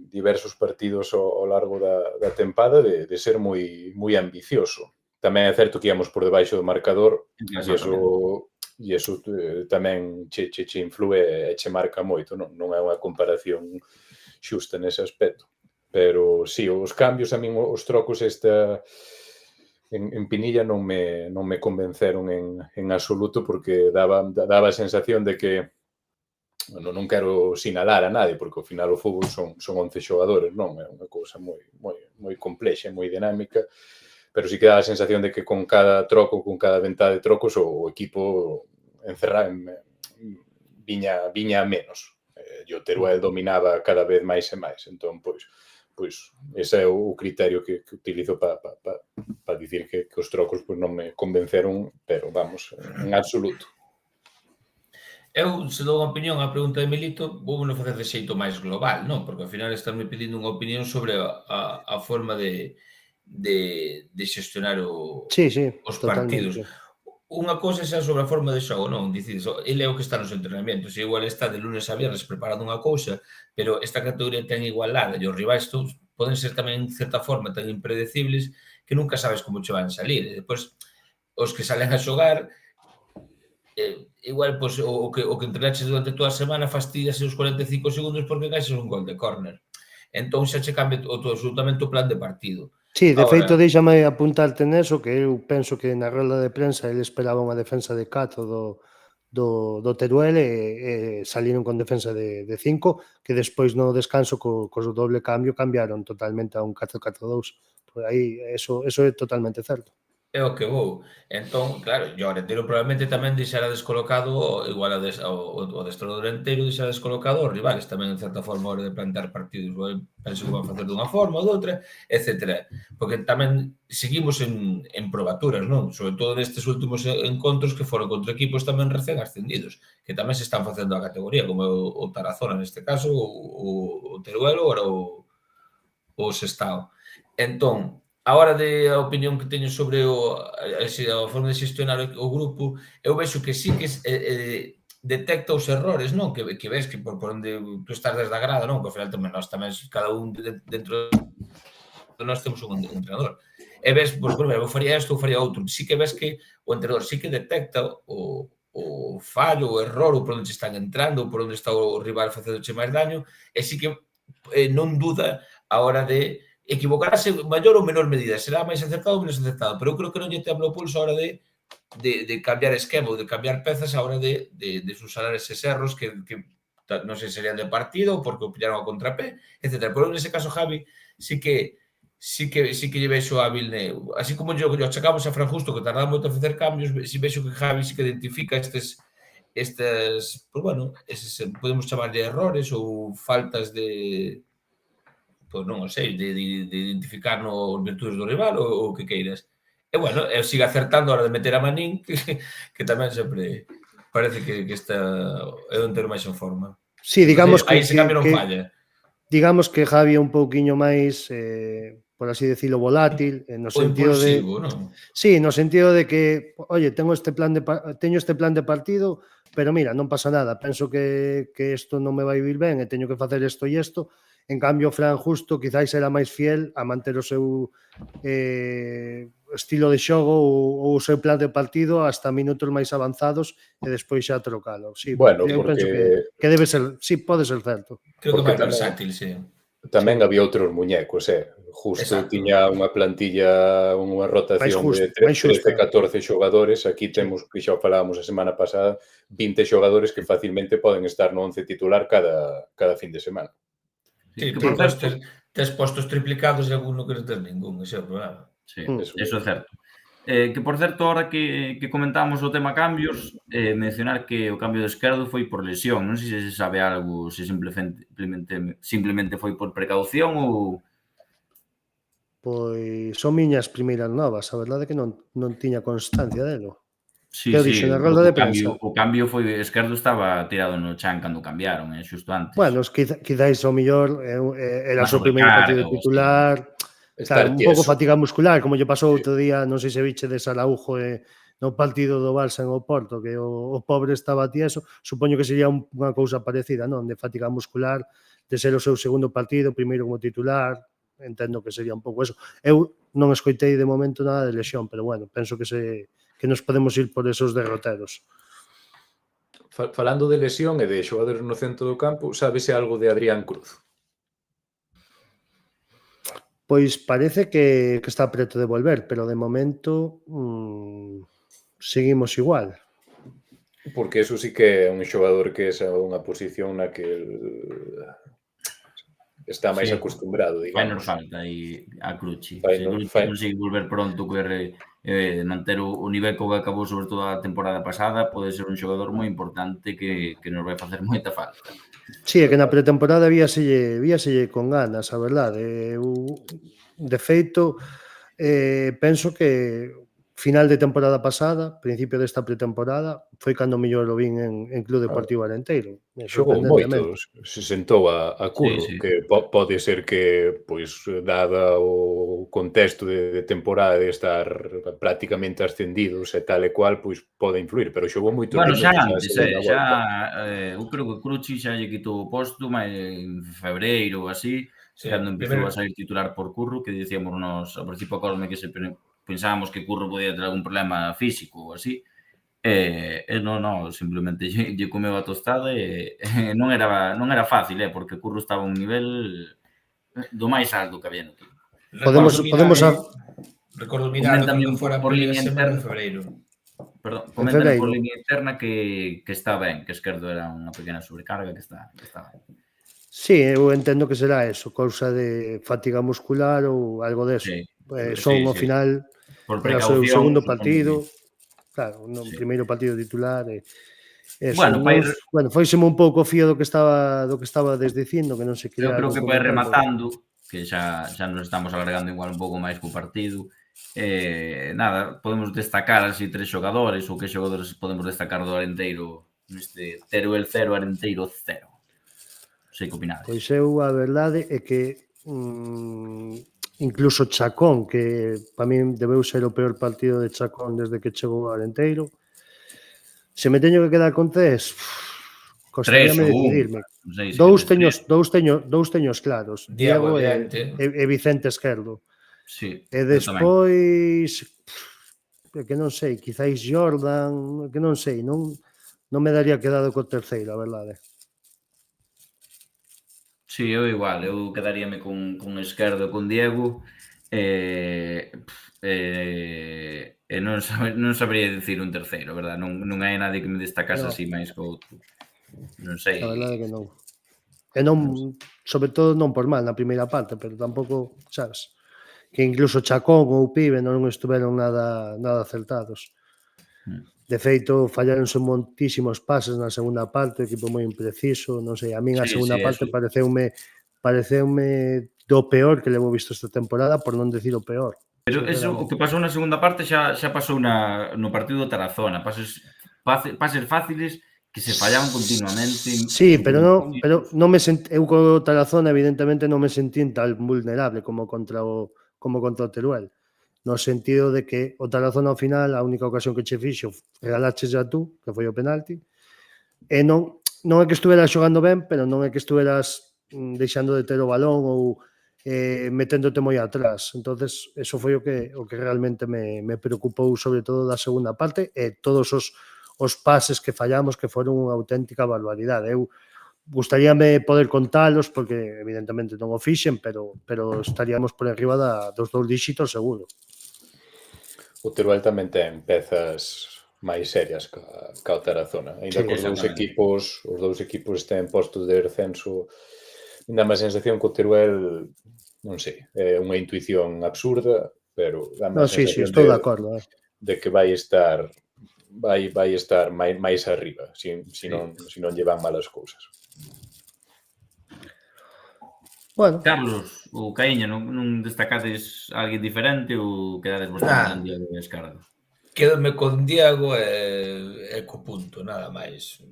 diversos partidos ao largo da tempada de ser moi ambicioso. Tamén é certo que íamos por debaixo do marcador e iso tamén che influe e che marca moito, non é unha comparación xusta nese aspecto. Pero sí, os cambios, a min os trocos en Pinilla non me convenceron en absoluto, porque daba a sensación de que non quero sinalar a nadie, porque ao final o fútbol son 11 xogadores, non? É unha cousa moi complexa, moi dinámica, pero sí que dá a sensación de que con cada troco, con cada ventá de trocos, o equipo viña a menos. E o Teruel dominaba cada vez máis e máis. Entón, pois ese é o criterio que utilizo para dicir que os trocos non me convenceron, pero vamos, en absoluto. Eu, se dou unha opinión á pregunta de Milito, vou non facer de xeito máis global, non? Porque ao final están me pedindo unha opinión sobre a forma de xestionar os partidos. Unha cousa xa sobre a forma de xogo, non? Dicir, ele é o que está nos entrenamentos, e igual está de lunes a viernes preparando unha cousa, pero esta categoría ten igualdade, e os rivais poden ser tamén, de certa forma, tan impredecibles que nunca sabes como che van salir. E depois, os que salen a xogar, igual, pois, o que entrenaches durante toda a semana fastidias os 45 segundos porque encaixas un gol de córner. Entón, xa che cambia absolutamente o plan de partido. Sí, de feito, deixame apuntarte neso, que eu penso que na rolda de prensa ele esperaba unha defensa de 4 do Teruel e saliron con defensa de 5, que despois no descanso co doble cambio cambiaron totalmente a un 4-4-2. Por aí, eso é totalmente certo. É o que vou. Entón, claro, e o Arenteiro probablemente tamén deixará descolocado, igual o adestrador Arenteiro deixará descolocado os rivales tamén, en certa forma, a hora de plantar partidos. Penso que van facer dunha forma ou doutra, etc. Porque tamén seguimos en probaturas, non? Sobre todo nestes últimos encontros que foron contra equipos tamén recén ascendidos, que tamén se están facendo a categoría, como o Tarazona neste caso, o Teruel ou o Sestao. Entón, a hora de a opinión que teño sobre a forma de xestionar o grupo, eu vexo que sí que detecta os errores, non? Que ves que por onde tú estás desde a grada, non? Que ao final tamén nós tamén, cada un dentro de nós temos un entrenador. E ves, pois, bueno, eu faría isto, eu faría outro. Sí que ves que o entrenador sí que detecta o fallo, o error, ou por onde están entrando, ou por onde está o rival facéndoche máis daño, e sí que non duda a hora de equivocarse en maior ou menor medida, será máis acertado ou menos acertado, pero eu creo que non lle tembla o pulso a hora de cambiar esquema ou de cambiar pezas a hora de subsanar eses erros que non sei se serían de partido ou porque o pillaron a contrapé, etc. Pero nese caso, Javi, sí que lle vexo hábil, así como yo achacamos a Fran Justo que tardaba moito a facer cambios, si vexo que Javi sí que identifica estes, pues bueno, eses, podemos chamarlle errores ou faltas de, pois non o sei, de identificar nos virtudes do rival ou o que queiras. E, bueno, siga acertando a hora de meter a Manín, que tamén sempre parece que está é o entero máis en forma. Sí, digamos que... Aí ese cambio non falla. Digamos que Javi é un pouquiño máis, por así decirlo, volátil, no sentido de... non? Sí, no sentido de que, oye, teño este plan de partido, pero mira, non pasa nada, penso que isto non me vai vir ben e teño que facer isto e isto. En cambio, Fran Justo quizáis era máis fiel a manter o seu estilo de xogo ou o seu plan de partido hasta minutos máis avanzados e despois xa trocalo. Sí, Bueno, eu penso que debe ser, sí, pode ser certo. Creo que máis versátil, sí. Tamén había outros muñecos, Justo tiña unha plantilla, unha rotación de 13-14 xogadores. Aquí temos, que xa falábamos a semana pasada, 20 xogadores que facilmente poden estar no 11 titular cada fin de semana. Sí, que por certo, tes postos triplicados e algún non queres ter ningún, ese é o problema. Sí, eso é certo. Que, por certo, ahora que comentamos o tema cambios, mencionar que o cambio de esquerdo foi por lesión. Non sei se sabe algo, se simplemente foi por precaución ou... Pois son miñas primeiras novas, a verdade é que non tiña constancia delo. Sí, o cambio foi, Esquerdo estaba tirado no chan cando cambiaron, xusto antes. Bueno, quizáis o mellor era o seu primeiro partido titular, claro, un pouco fatiga muscular, como lle pasou outro día, non sei se viche de Araujo no partido do Barça en Oporto, que o pobre estaba tieso, supoño que sería unha cousa parecida, non? De fatiga muscular, de ser o seu segundo partido, primeiro como titular, entendo que sería un pouco eso. Eu non escoitei de momento nada de lesión, pero bueno, penso que nos podemos ir por esos derroteros. Falando de lesión e de xogadores no centro do campo, sábese algo de Adrián Cruz? Pois parece que está preto de volver, pero de momento seguimos igual. Porque eso sí que é un xogador que é unha posición na que está máis acostumbrado, digamos. Fai nos falta aí a Cruci. Se Cruci consigue volver pronto, manter o nivel co que acabou, sobre todo a temporada pasada, pode ser un xogador moi importante que nos vai facer moita falta. Sí, é que na pretemporada víaselle con ganas, a verdade. De feito, penso que final de temporada pasada, principio desta pretemporada, foi cando mellor o vin en Club Deportivo Arenteiro. Xogou moito, se sentou a Curro, que pode ser que, pois, dada o contexto de temporada de estar prácticamente ascendidos e tal e cual, pois pode influir, pero xogou moito. Bueno, xa antes, eu creo que Cruci xa lle quitou o posto en febreiro ou así, cando empezou a sair titular por Curro, que dicíamos nos, ao principio acordome que se pensábamos que Curro podía ter algún problema físico ou así, non, simplemente lle comeu a tostada e non era fácil, porque Curro estaba a un nivel do máis alto que había no equipo. Recordo mirar cando fora por línea interna en febreiro. Perdón, comentan por línea interna que está ben, que Esquerdo era unha pequena sobrecarga, que está ben. Sí, eu entendo que será eso, cousa de fatiga muscular ou algo deso. Son, ao final, por Era o seu precaución. segundo partido, claro, no Sí. primeiro partido titular, eso, Bueno, para ir, bueno, foiseme un pouco o fío do que estabades dicindo, que non se eu creo crearon que para ir comentando. rematando, que xa nos estamos alargando igual un pouco máis co partido, nada, podemos destacar así 3 xogadores, ou que xogadores podemos destacar do Arenteiro neste Teruel 0, Arenteiro 0. Non sei que opinades. Pois eu a verdade é que incluso Chacón, que para min debeu ser o peor partido de Chacón desde que chegou ao Arenteiro, se me teño que quedar con 3, costaríame 3 ou 1, decidirme. non sei se Dous teños claros, Diego Diego evidente. e Vicente Esquerdo. Sí, E eu tamén. despois, é que non sei, quizáis Jordan, que non sei, non me daría quedado co terceiro, a verdade. Sí, eu igual, eu quedaríame con Esquerdo e con Diego, non sabría dicir un terceiro, verdad? Non hai nadie que me destacase No. así máis que outro. Non sei. A verdade que non. E non, sobre todo non por mal na primeira parte, pero tampouco, sabes, que incluso Chacón ou Pibe non estuveron nada acertados. De feito, fallaronse moitísimos pases na segunda parte, o equipo moi impreciso, non sei, a min a Sí, segunda sí, parte eso. pareceume do peor que levo visto esta temporada, por non decir o peor. Pero eso, o que pasou na segunda parte xa pasou no partido do Tarazona. Pases fáciles que se fallaban continuamente. Sí, pero non me eu co Tarazona evidentemente non me sentín tan vulnerable como contra o Teruel, no sentido de que o Tarazona ao final a única ocasión que che fixo regalaches a tú, que foi o penalti, e non é que estuveras xogando ben, pero non é que estuveras deixando de ter o balón ou meténdote moi atrás. Entonces, eso foi o que realmente me preocupou, sobre todo da segunda parte, e todos os pases que fallamos, que foron unha auténtica barbaridade. Eu gustaríame poder contalos, porque evidentemente non o fixen, pero estaríamos por arriba dos 2 díxitos seguro. O Teruel tamén ten pezas máis serias ca o Tarazona. Ainda que os dous equipos estén postos de descenso, ainda máis sensación que o Teruel, non sei, é unha intuición absurda, pero dá máis sensación estou de acordo, de que vai estar máis arriba, se non lle van mal as cousas. Bueno, Carlos, ou Caíña, non destacades a alguén diferente ou quedades bastante en Diego e Escardo? Quédome con Diego e co punto, nada máis.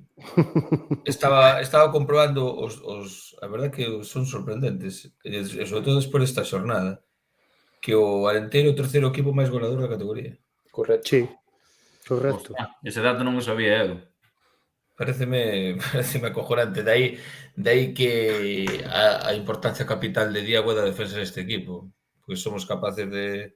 Estaba comprobando a verdade que son sorprendentes, e sobre todo despois desta xornada, que o Arenteiro é o terceiro equipo máis goleador da categoría. Correcto. sí, correcto. Hostia, ese dato non o sabía eu. Pareceme acojonante. De aí que a importancia capital de Diego da defensa deste equipo. Pois somos capaces de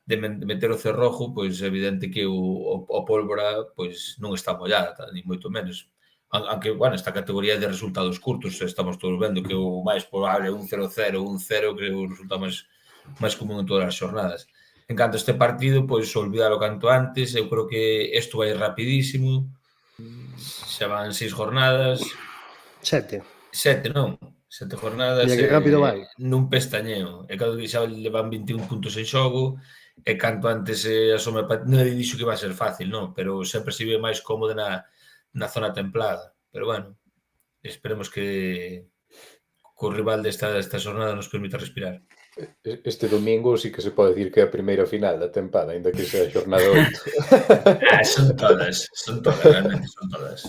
meter o cerrojo, pois é evidente que o pólvora pois non está mollada, ni moito menos. Aunque, bueno, esta categoría de resultados curtos, estamos todos vendo que o máis probable é un 0-0, un 0, que é o resultado máis común en todas as xornadas. En canto a este partido, pois olvidalo canto antes, eu creo que isto vai rapidísimo. Xa van 6 jornadas. 7 non. 7 jornadas. Mira que rápido vai. Nun pestañeo. E cando xa levan 21 puntos en xogo, e canto antes asome... Non dixo que va a ser fácil, non, pero sempre se vive máis cómodo na zona templada. Pero bueno, esperemos que o rival desta xornada nos permita respirar. Este domingo sí que se pode dicir que é a primeira final da tempada, ainda que sea a xornada 8. Son todas, realmente son todas.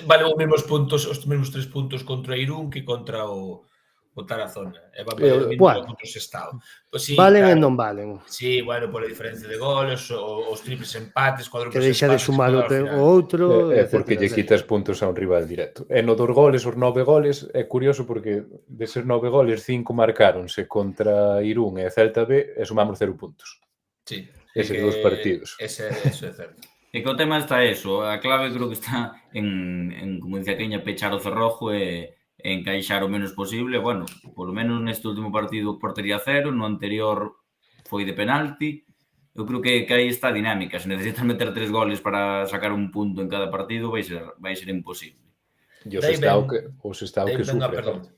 Valen os mesmos puntos, os mesmos 3 puntos contra Irún que contra o Tarazona. E van valer o mismo contra o Sestao. Pues sí, valen claro. e non valen. Sí, bueno, por a diferencia de goles, os triples empates, Que deixa de sumar o outro, É porque lle quitas puntos a un rival directo. E no dos goles, os 9 goles, é curioso porque deses 9 goles, 5 marcáronse contra Irún e Celta B e sumamos 0 puntos. Sí. Eses dous partidos. Eso é certo. E que o tema está eso, a clave creo que está en como dicía Caíña, pechar o cerrojo e encaixar o menos posible. Bueno, polo menos neste último partido portería cero, no anterior foi de penalti. Eu creo que aí está a dinámica. Se necesitas meter 3 goles para sacar un punto en cada partido, vai ser imposible. E o Sestao que sufre.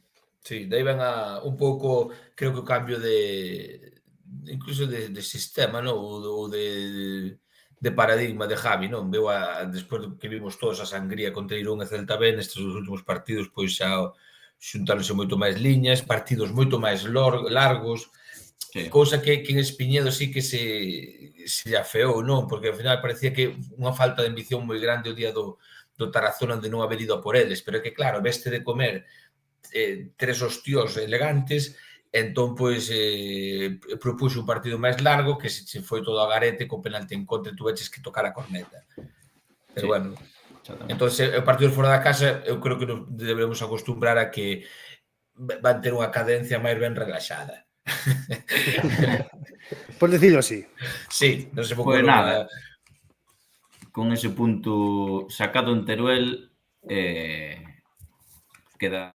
Sí, daí ven un pouco, creo que o cambio de incluso de sistema, non? Ou de paradigma de Javi, non? Veu despois que vimos todos a sangría contra Irún e Celta B, nestes últimos partidos, pois xa xuntáronse moito máis liñas, partidos moito máis largos, Sí. cousa que en Espiñedo sí que se afeou, non? Porque ao final parecía que unha falta de ambición moi grande o día do Tarazona de non haber ido a por eles, pero é que claro, veste de comer tres hostios elegantes, entón pois propuxo un partido máis largo que se foi todo a garete co penalti en contra e tuveches que tocar a corneta. Pero Sí, bueno, exactamente. entón o partido fora da casa eu creo que nos debemos acostumbrar a que van ter unha cadencia máis ben relaxada. Por decirlo así. Sí, non se me Pois ocorre nada, con ese punto sacado en Teruel, queda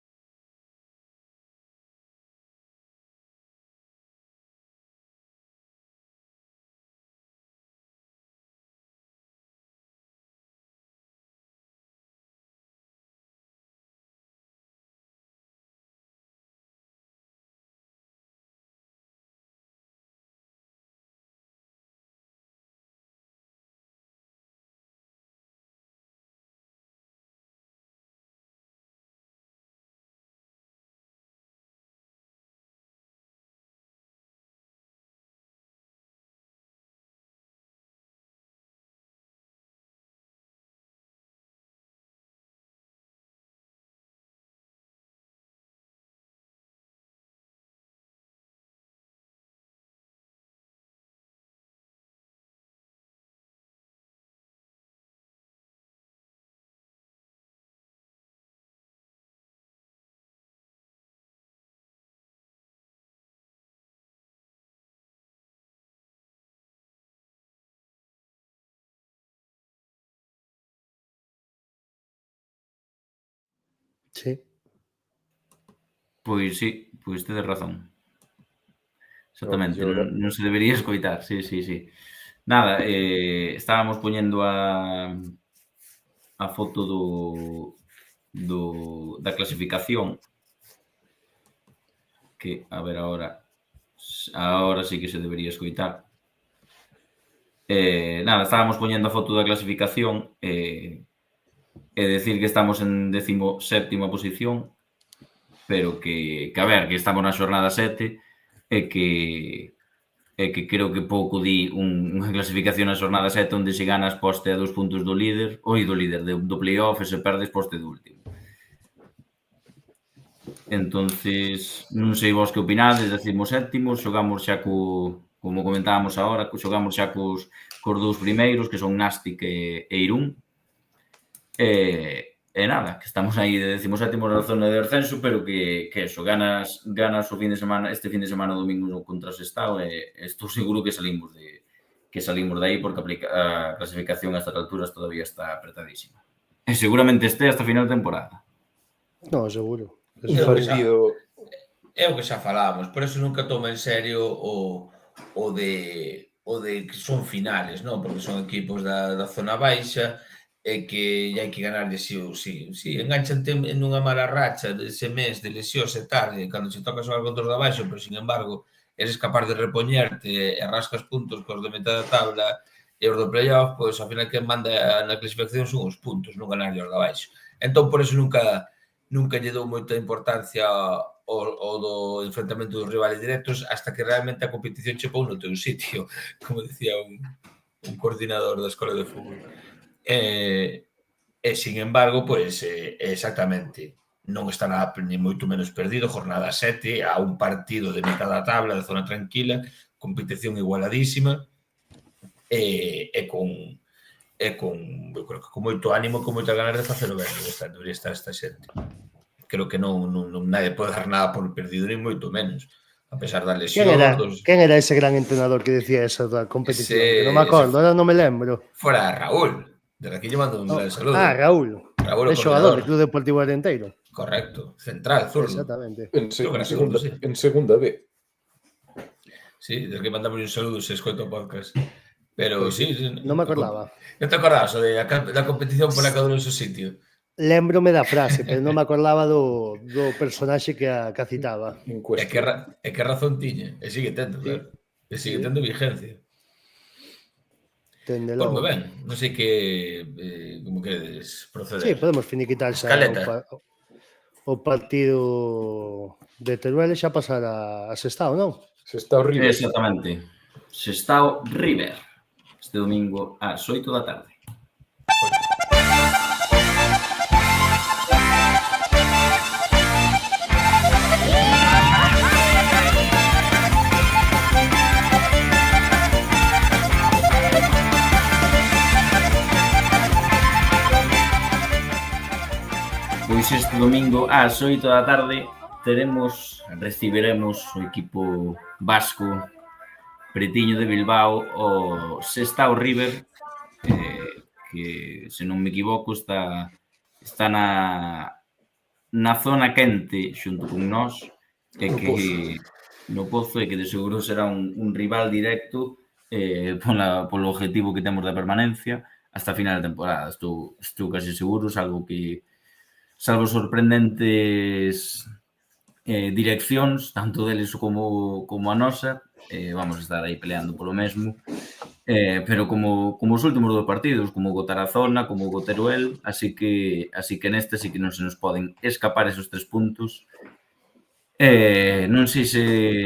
Sí. Pois sí, pois tedes razón. Exactamente, mellor. non se debería escoitar, sí. Nada, estábamos poñendo a foto da clasificación, que, a ver, agora sí que se debería escoitar. Nada, estábamos poñendo a foto da clasificación e decir que estamos en 17ª posición, pero que a ver, que estamos na xornada 7 e que creo que pouco di unha clasificación na xornada 7 onde se ganas poste a 2 puntos do líder do playoff e se perdes poste do último. Entonces, non sei vos que opinades, 17º, xogamos xa como comentábamos agora, xogamos xa cos dous primeiros, que son Nastic e Irún. E nada, que estamos aí de 17º na zona de descenso, pero que eso, ganas o fin de semana, este fin de semana domingo contra o Sestao, e estou seguro que salimos de aí, porque a clasificación a estas alturas todavía está apretadísima. E seguramente este hasta final de temporada. No, seguro. Un partido... É o que xa falábamos, por eso nunca toma en serio o de que son finales, non? Porque son equipos da zona baixa e que hai que ganarlle sí ou sí. Sí, enganchante nunha mala racha dese mes de lesións e tarde, cando se toca xogar contra os da baixo, pero, sin embargo, eres capaz de repoñerte e rascas puntos cos de metade da tabla e os do playoff, pois, ao final, quen manda na clasificación son os puntos, non ganarlle os da baixo. Entón, por eso nunca lle dou moita importancia ao do enfrentamento dos rivales directos hasta que realmente a competición che pon no teu sitio, como decía un coordinador da escola de fútbol. E, sin embargo, pois, exactamente, non está nada ni moito menos perdido, jornada 7, a un partido de mitad da tabla, de zona tranquila, competición igualadísima, e con eu creo que con moito ánimo, con moitas ganas de facelo ben, debería estar esta xente. Creo que non nadie pode dar nada por perdido, ni moito menos, a pesar da lesión. Quen era ese gran entrenador que decía eso da competición? Que non me acordo, ahora non me lembro. Fora Raúl, desde aquí lle mando un gran saludo. Raúl, é xogador do Club Deportivo Arenteiro. Correcto, central, zurdo. Exactamente. En segunda B. Sí, desde que mandamos un saludo se escoita o podcast. Pero sí, non me acordaba. Non te acordabas da competición pola cada un en seu sitio? Lémbrome da frase, pero non me acordaba do personaxe que a citaba. E que razón tiña, e sigue tendo, claro. Que sigue tendo vigencia. Dende Pois moi logo. ben, non sei que como queredes Sí, proceder. podemos finiquitar xa Escaleta. o partido de Teruel e xa pasar a Sestao, non? Se está o River. Exactamente. Sestao River. Este domingo ás 8 da tarde. Pois este domingo ás 8 da tarde recibiremos o equipo vasco pretiño de Bilbao, o Sestao River, que, se non me equivoco, está na zona quente xunto con nós, e No que Pozo. no Pozo, e que de seguro será un rival directo polo objetivo que temos da permanencia hasta a final da temporada. Estou casi seguro, salvo sorprendentes direccións, tanto deles como a nosa, vamos a estar aí peleando polo mesmo, pero como os últimos dos partidos, como o Tarazona, como o Teruel, así que neste sí que non se nos poden escapar esos 3 puntos. Non sei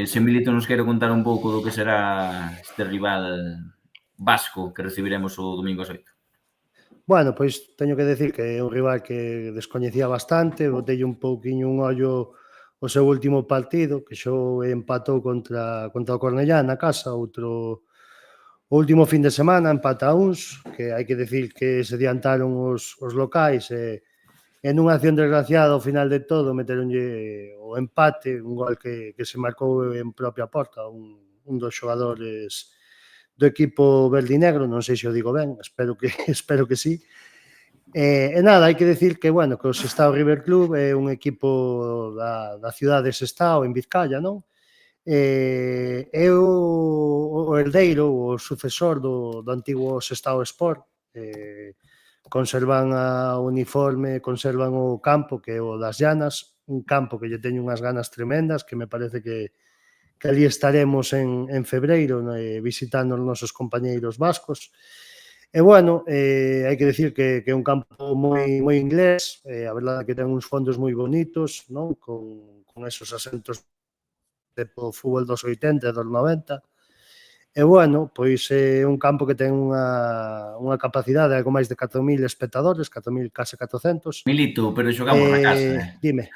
se Milito nos quere contar un pouco do que será este rival vasco que recibiremos o domingo ás 8. Bueno, pois teño que decir que é un rival que descoñecía bastante, botelle un pouquiño un ollo o seu último partido, que xo empatou contra o Cornellá na casa, o último fin de semana, empata a uns, que hai que decir que se adiantaron os locais e nunha acción desgraciada ao final de todo meteronlle o empate, un gol que se marcou en propia porta, un dos xogadores do equipo verdinegro, non sei se o digo ben, espero que sí. E nada, hai que decir que, bueno, que o Sestao River Club é un equipo da cidade de Sestao, en Vizcaya, non? É o herdeiro, o sucesor do antigo Sestao Sport. Conservan a uniforme, conservan o campo, que é o das Llanas, un campo que lle teño unhas ganas tremendas, que me parece que ali estaremos en febreiro visitando os nosos compañeiros vascos. E, bueno, hai que decir que é un campo moi inglés, a verdade que ten uns fondos moi bonitos, non? Con esos asentos de fútbol dos 80 e dos 90. E, bueno, pois é un campo que ten unha capacidade de algo máis de 4.000 espectadores, 4.000, case 400. Milito, pero xogamos na casa, Dime.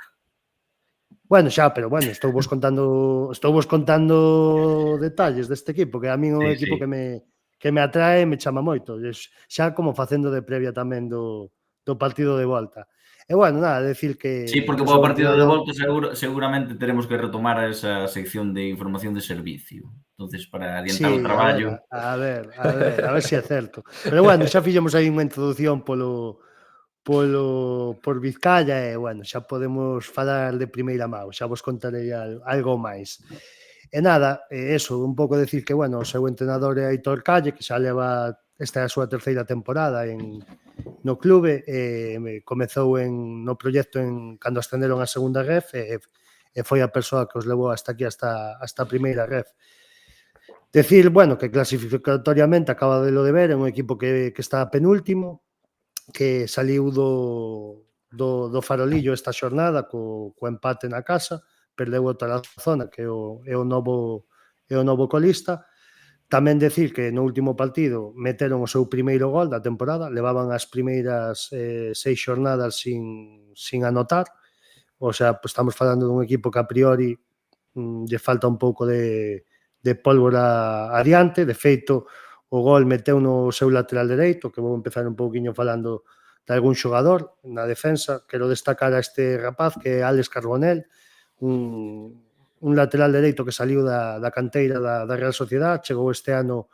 Bueno, xa, pero bueno, estou vos contando detalles deste equipo, que a min é un equipo Sí. que me atrae e me chama moito, xa como facendo de previa tamén do partido de volta. E, bueno, nada, decir que Sí, porque son para o partido de entrenador. volta seguramente teremos que retomar esa sección de información de servicio. Entonces, para adiantar o Sí, traballo... a ver se é certo. Pero, bueno, xa fixemos aí unha introdución por Vizcaya e, bueno, xa podemos falar de primeira mão, xa vos contarei algo máis. E nada, eso, un pouco decir que, bueno, o seu entrenador é Aitor Calle, que xa leva, esta é a súa terceira temporada no clube, comezou no proxecto cando ascenderon a segunda ref e foi a persoa que os levou hasta aquí, hasta a primeira ref. Decir, bueno, que clasificatoriamente acaba de lo de ver, é un equipo que está penúltimo, que saliu do farolillo esta xornada co empate na casa, perdeu o Tarazona, que é o novo colista. Tamén decir que no último partido meteron o seu primeiro gol da temporada, levaban as primeiras 6 xornadas sin anotar, o sea, pues estamos falando dun equipo que a priori lle falta un pouco de pólvora adiante. De feito, o gol meteu no seu lateral dereito, que vou empezar un pouquiño falando de algún xogador na defensa. Quero destacar a este rapaz, que é Alex Carbonell, un lateral dereito que saliu da canteira da Real Sociedade, chegou este ano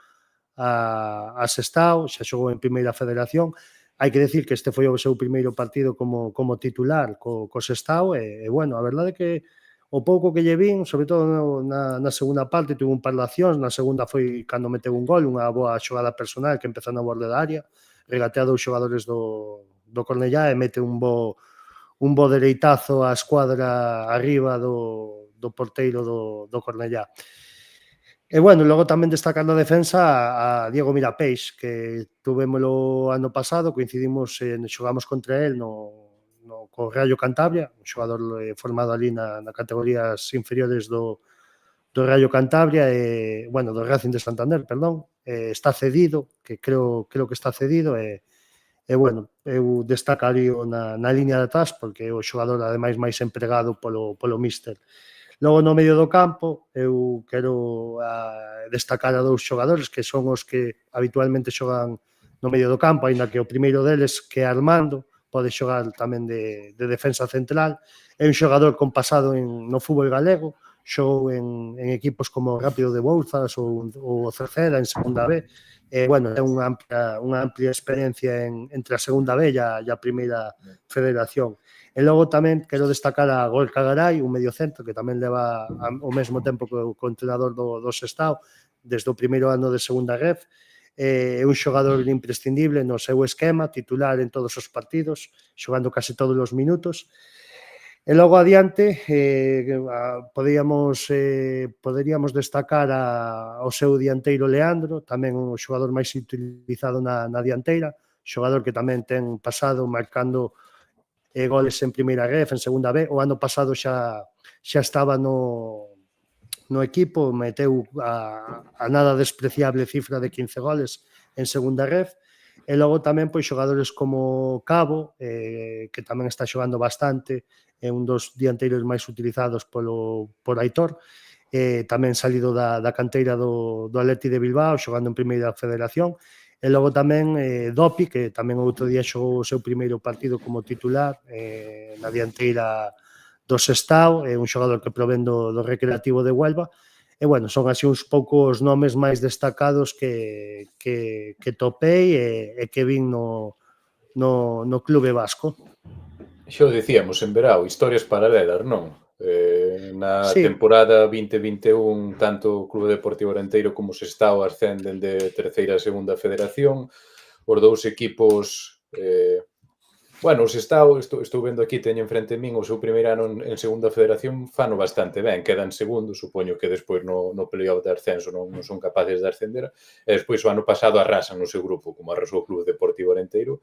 a Sestao, xa xogou en Primeira Federación. Hai que decir que este foi o seu primeiro partido como titular co Sestao e, bueno, a verdade é que o pouco que lle vin, sobre todo na segunda parte, tuve un par de accións. Na segunda foi cando meteu un gol, unha boa xogada personal que empezou na borde da área, regatea dous xogadores do Cornellá e mete un bo dereitazo á escuadra arriba do porteiro do Cornellá. E, bueno, logo tamén destacar na defensa a Diego Mirapeix, que tuvémolo ano pasado, coincidimos, xogamos contra él co Rayo Cantabria, un xogador formado ali na categorías inferiores do Rayo Cantabria, bueno, do Racing de Santander, perdón, está cedido, que creo que está cedido, bueno, eu destacaría na liña de atrás, porque é o xogador, ademais, máis empregado polo míster. Logo, no medio do campo, eu quero destacar a dous xogadores que son os que habitualmente xogan no medio do campo, aínda que o primeiro deles, que é Armando, pode xogar tamén de defensa central. É un xogador con pasado no fútbol galego, xogou en equipos como Rápido de Bouzas ou o Cerceda en segunda B. Bueno, é unha amplia experiencia entre a segunda B e a primeira federación. E logo tamén quero destacar a Gorka Garay, un mediocentro que tamén leva ao mesmo tempo que o entrenador do Sestao, desde o primeiro ano de segunda ref. É un xogador imprescindible no seu esquema, titular en todos os partidos, xogando casi todos os minutos. E logo adiante poderíamos destacar ao seu dianteiro Leandro, tamén o xogador máis utilizado na dianteira, xogador que tamén ten pasado marcando goles en primeira ref, en segunda B. O ano pasado xa estaba no equipo, meteu a nada despreciable cifra de 15 goles en segunda ref. E logo tamén xogadores como Cabo, que tamén está xogando bastante, é un dos dianteiros máis utilizados por Aitor, tamén salido da canteira do Atleti de Bilbao, xogando en primeira federación. E logo tamén Dopi, que tamén outro día xogou o seu primeiro partido como titular na dianteira do Sestao, é un xogador que provén do Recreativo de Huelva. E, bueno, son así uns poucos nomes máis destacados que topei e que vin no clube vasco. Xa o dicíamos en verao, historias paralelas, non? Na temporada 2021, tanto o Clube Deportivo Orenteiro como o Sestao ascenden de terceira a segunda federación. Os dous equipos... Bueno, o Sestao, estou vendo aquí, teño enfrente de min, o seu primeiro ano en segunda federación fano bastante ben, quedan segundo, supoño que despois no playoff de ascenso non son capaces de ascender, e despois o ano pasado arrasan no seu grupo, como arrasou o Clube Deportivo Orenteiro.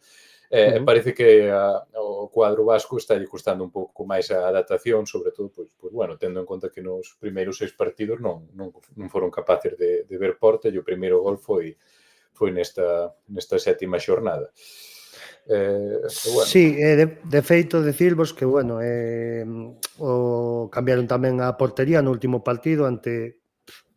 Parece que o cuadro vasco está lle custando un pouco máis a adaptación, sobre todo, bueno, tendo en conta que nos primeiros 6 partidos non foron capaces de ver porta, e o primeiro gol foi nesta sétima xornada. Sí, de feito, decirvos que, bueno, cambiaron tamén a portería no último partido ante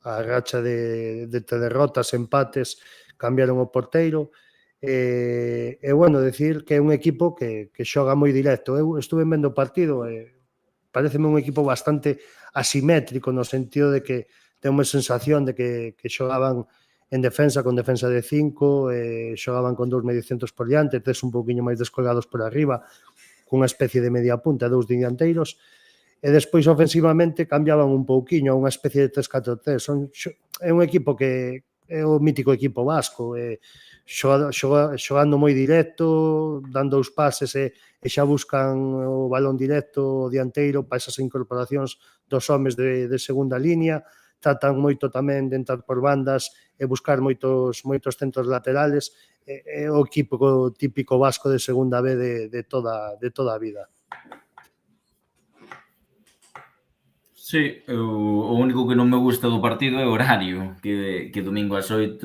a racha de derrotas, empates, cambiaron o porteiro. E, bueno, decir que é un equipo que xoga moi directo. Eu estuve vendo o partido e pareceme un equipo bastante asimétrico, no sentido de que ten unha sensación de que xogaban en defensa, con defensa de 5, xogaban con 2 mediocentros por diante, 3 un pouquiño máis descolgados por arriba, cunha especie de media punta, 2 dianteiros, e despois ofensivamente cambiaban un pouquiño a unha especie de 3-4-3. É un equipo que é o mítico equipo vasco, xogando moi directo, dando os pases e xa buscan o balón directo o dianteiro para esas incorporacións dos homes de segunda línea. Tratan moito tamén de entrar por bandas e buscar moitos centros laterales. É o equipo típico vasco de segunda B de toda a vida. Sí, o único que non me gusta do partido é o horario, que domingo ás 8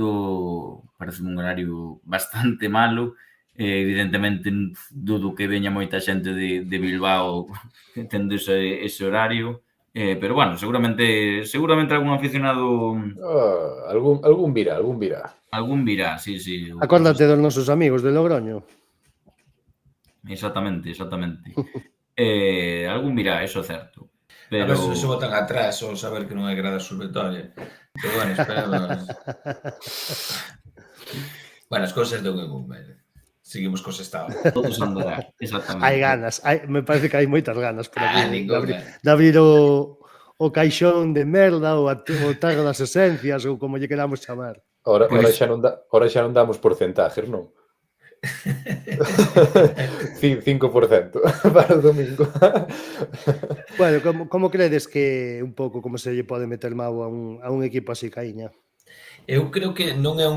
parece un horario bastante malo. Evidentemente, dudo que veña moita xente de Bilbao tendo ese horario. Pero, bueno, seguramente algún aficionado... Algún virá. Algún virá, sí. Acórdate dos nosos amigos de Logroño. Exactamente. Algún virá, eso é certo. A ver se botan atrás ou saber que non hai grada supletoria. Pero, bueno, esperamos... Bueno, as cousas de un seguimos cos Estados. Todos andará, exactamente. Hai ganas, me parece que hai moitas ganas por aquí de abrir o caixón de merda ou o tarro das esencias ou como lle queramos chamar. Ora xa non damos porcentajes, non? 5% para o domingo. Bueno, como credes que un pouco como se lle pode meter mau a un equipo así, Caíña? Eu creo que non é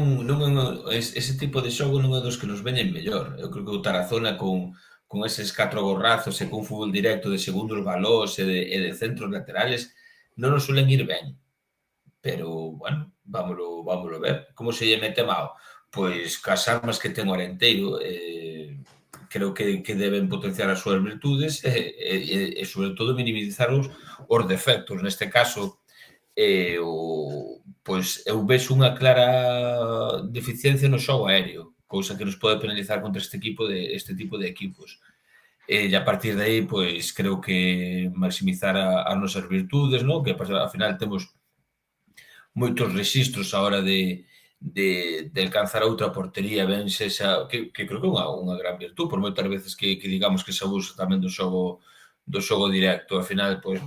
ese tipo de xogo non é dos que nos veñen mellor. Eu creo que o Tarazona con eses 4 gorrazos e con fútbol directo de segundos balós e de centros laterales non nos suelen ir ben. Pero, bueno, vámolo ver. Como se lle mete mal? Pois cas armas que ten o Arenteiro, creo que deben potenciar as súas virtudes e sobre todo, minimizar os defectos. Neste caso, pois eu vexo unha clara deficiencia no xogo aéreo, cousa que nos pode penalizar contra este tipo de equipos. E a partir de aí, pois, creo que maximizar as nosas virtudes, non? Que ao final temos moitos rexistros a hora de alcanzar a outra portería, ben sexa, que creo que é unha gran virtud, por moitas veces que digamos que se abusa tamén do xogo directo. Ao final, pois,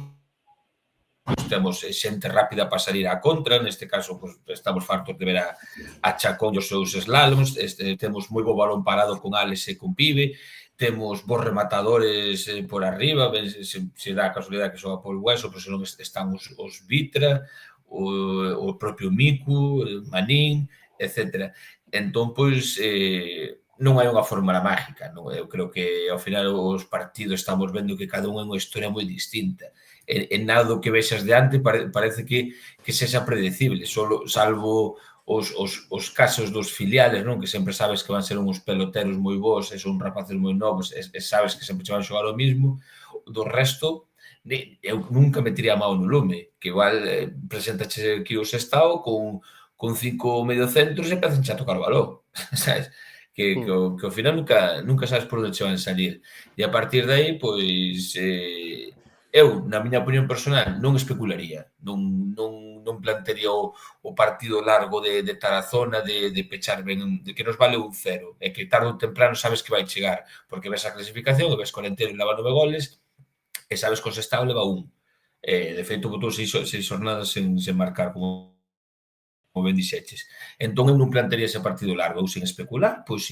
temos xente rápida para salir á contra, neste caso, pois, estamos fartos de ver a Chacón e os seus slaloms, temos moi bo balón parado con Alex e con Pibe, temos bons rematadores por arriba, ben se dá a casualidade que xoga por Hueso, pois non están os Vitra, o propio Miku, Manín, etc. Entón, pois, non hai unha fórmula mágica, non? Eu creo que ao final os partidos estamos vendo que cada un é unha historia moi distinta. En nada do que vexas de antes parece que sexa predecible, salvo os casos dos filiales, non? Que sempre sabes que van ser uns peloteros moi bons e son rapaces moi novos e sabes que sempre che van xogar o mismo. Do resto, eu nunca metería a mão no lume, que igual presentache aquí o Sestao con 5 mediocentros e empezan a tocar o balón, sabes? Que ao final nunca sabes por onde che van salir. E a partir de aí, pois, eu, na miña opinión personal, non especularía, non plantearía o partido largo de Tarazona, de pechar ben, de que nos vale 1-0, e que tarde ou temprano sabes que vai chegar, porque ves a clasificación, e ves que o Arenteiro leva 9 goles, e sabes que o Sestao leva 1. De feito, botou 6 jornadas sen marcar, como ben dixeches. Entón, eu non plantearía ese partido largo, eu sin especular, pois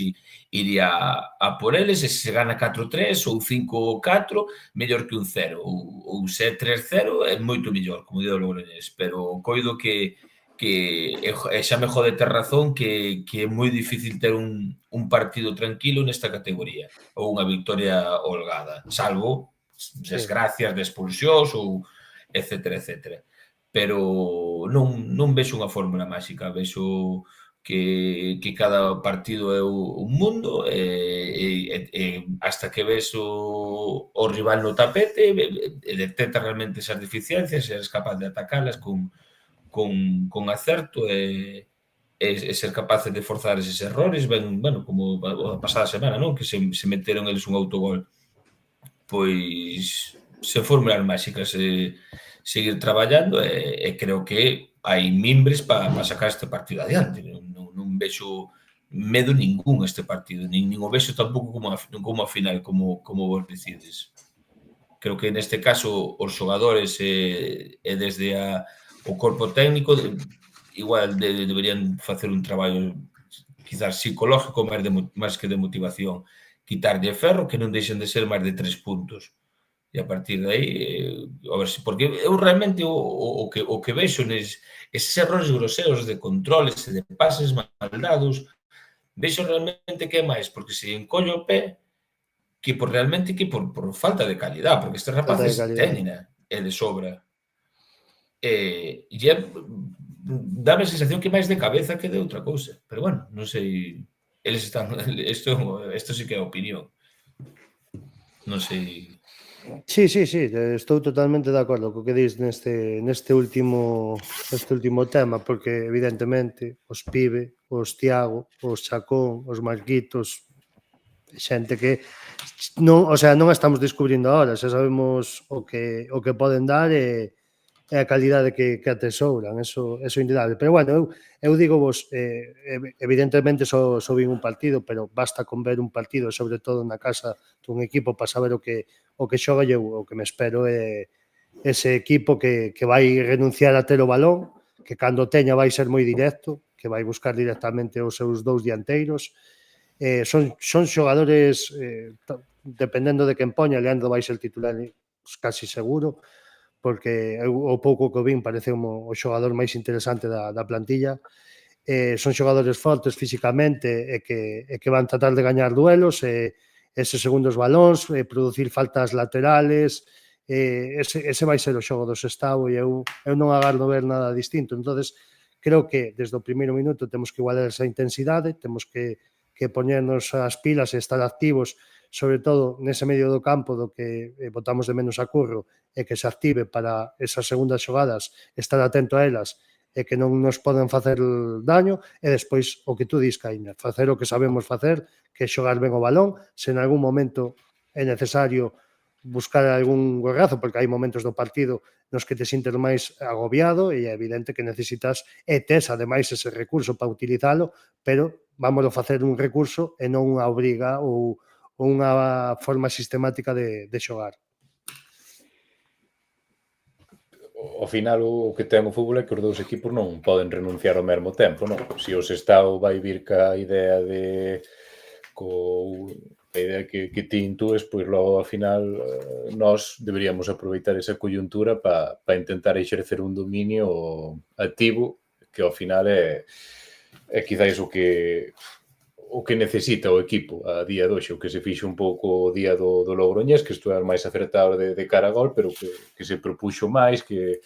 iría a por eles, e se gana 4-3 ou 5-4, mellor que 1-0, ou se é 3-0, é moito mellor, como digo o Logroñés, pero coido que xa me jode ter razón que é moi difícil ter un partido tranquilo nesta categoría, ou unha victoria holgada, salvo desgracias de expulsións ou etcétera. Pero non vexo unha fórmula máxica, vexo que cada partido é un mundo e hasta que ves o rival no tapete e detecta realmente esas deficiencias e eres capaz de atacalas con acerto e ser capaces de forzar eses errores, ben, bueno, como a pasada semana, non? Que se meteron eles un autogol. Pois, sen fórmulas máxicas, seguir traballando e creo que hai mimbres para sacar este partido adiante. Non vexo medo ningún este partido, nin o vexo tampouco como a final, como vos decides. Creo que neste caso os xogadores e desde o corpo técnico igual deberían facer un traballo quizás psicológico máis que de motivación, quitarlle ferro, que non deixen de ser máis de 3 puntos. E a partir de aí, a ver se, porque eu realmente o que vexo eses errores groseros de controles e de pases mal dados, vexo realmente que é máis porque se encollo o pé que realmente por falta de calidad, porque estes rapaces teñen de sobra. E dame a sensación que máis de cabeza que de outra cousa. Pero bueno, non sei, eles están, isto sí que é a opinión. Non sei. Sí, estou totalmente de acordo co que dis neste último tema, porque evidentemente os Pibe, os Tiago, os Chacón, os Marquitos, xente que non estamos descubrindo agora, xa sabemos o que poden dar e a calidade que atesouran, eso é indudable. Pero bueno, eu digo vos, evidentemente só vin un partido, pero basta con ver un partido, sobre todo na casa dun equipo, para saber o que xoga. O que me espero é ese equipo que vai renunciar a ter o balón, que cando teña vai ser moi directo, que vai buscar directamente os seus dous dianteiros Son xogadores, dependendo de quen poña, Leandro vai ser titular casi seguro, porque o pouco que o vin pareceu o xogador máis interesante da plantilla. Son xogadores fortes físicamente e que van tratar de gañar duelos, eses segundos balóns, producir faltas laterales, ese vai ser o xogo do Sestao e eu non agardo ver nada distinto. Entonces, creo que desde o primeiro minuto temos que igualar esa intensidade, temos que poñernos as pilas e estar activos, sobre todo nese medio do campo do que botamos de menos a Curro e que se active para esas segundas xogadas, estar atento a elas e que non nos poden facer daño, e despois o que tú dis, Caíña, facer o que sabemos facer, que é xogar ben o balón, se en algún momento é necesario buscar algún gorrazo, porque hai momentos do partido nos que te sintes máis agobiado e é evidente que necesitas e tes ademais ese recurso para utilizalo, pero vámoslo facer un recurso e non unha obriga ou unha forma sistemática de xogar. Ao final o que ten o fútbol é que os dous equipos non poden renunciar ao mesmo tempo, non? Se o Sestao vai vir ca idea de a idea que ti intúes, pois logo ao final nós deberíamos aproveitar esa coyuntura para intentar exercer un dominio activo, que ao final é quizáis o que necesita o equipo a día de hoxe, o que se fixe un pouco o día do Logroñés, que estuvo máis acertado de cara a gol, pero que se propuxo máis, que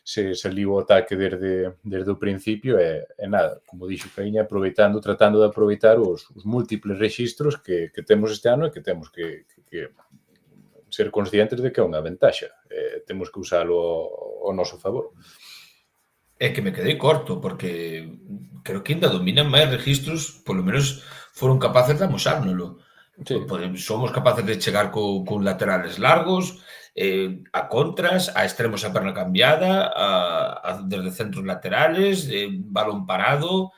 se saliu o ataque desde o principio e nada, como dixo Caíña, tratando de aproveitar os múltiples rexistros que temos este ano e que temos que ser conscientes de que é unha ventaxa. Temos que usalo ao noso favor. É que me quedei corto, porque creo que ainda dominan máis registros, polo menos foron capaces de amosárnoslo. Sí. Somos capaces de chegar con laterales largos, a contras, a extremos a perna cambiada, desde centros laterales, balón parado,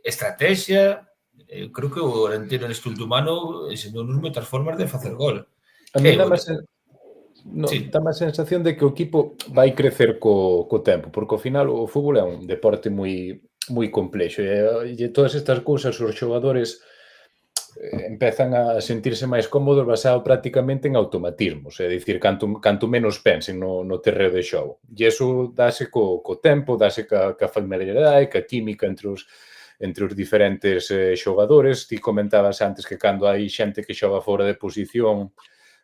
estrategia. Creo que o Orentino neste último ano enseñou-nos moitas formas de facer gol. A mí dá-me a sensación de que o equipo vai crecer co tempo, porque ao final o fútbol é un deporte moi complexo e todas estas cousas os xogadores empezan a sentirse máis cómodos basado prácticamente en automatismos, é dicir, canto menos pensen no terreo de xogo. E iso dáse co tempo, dáse ca familiaridade, ca química entre os diferentes xogadores. Ti comentabas antes que cando hai xente que xoga fora de posición,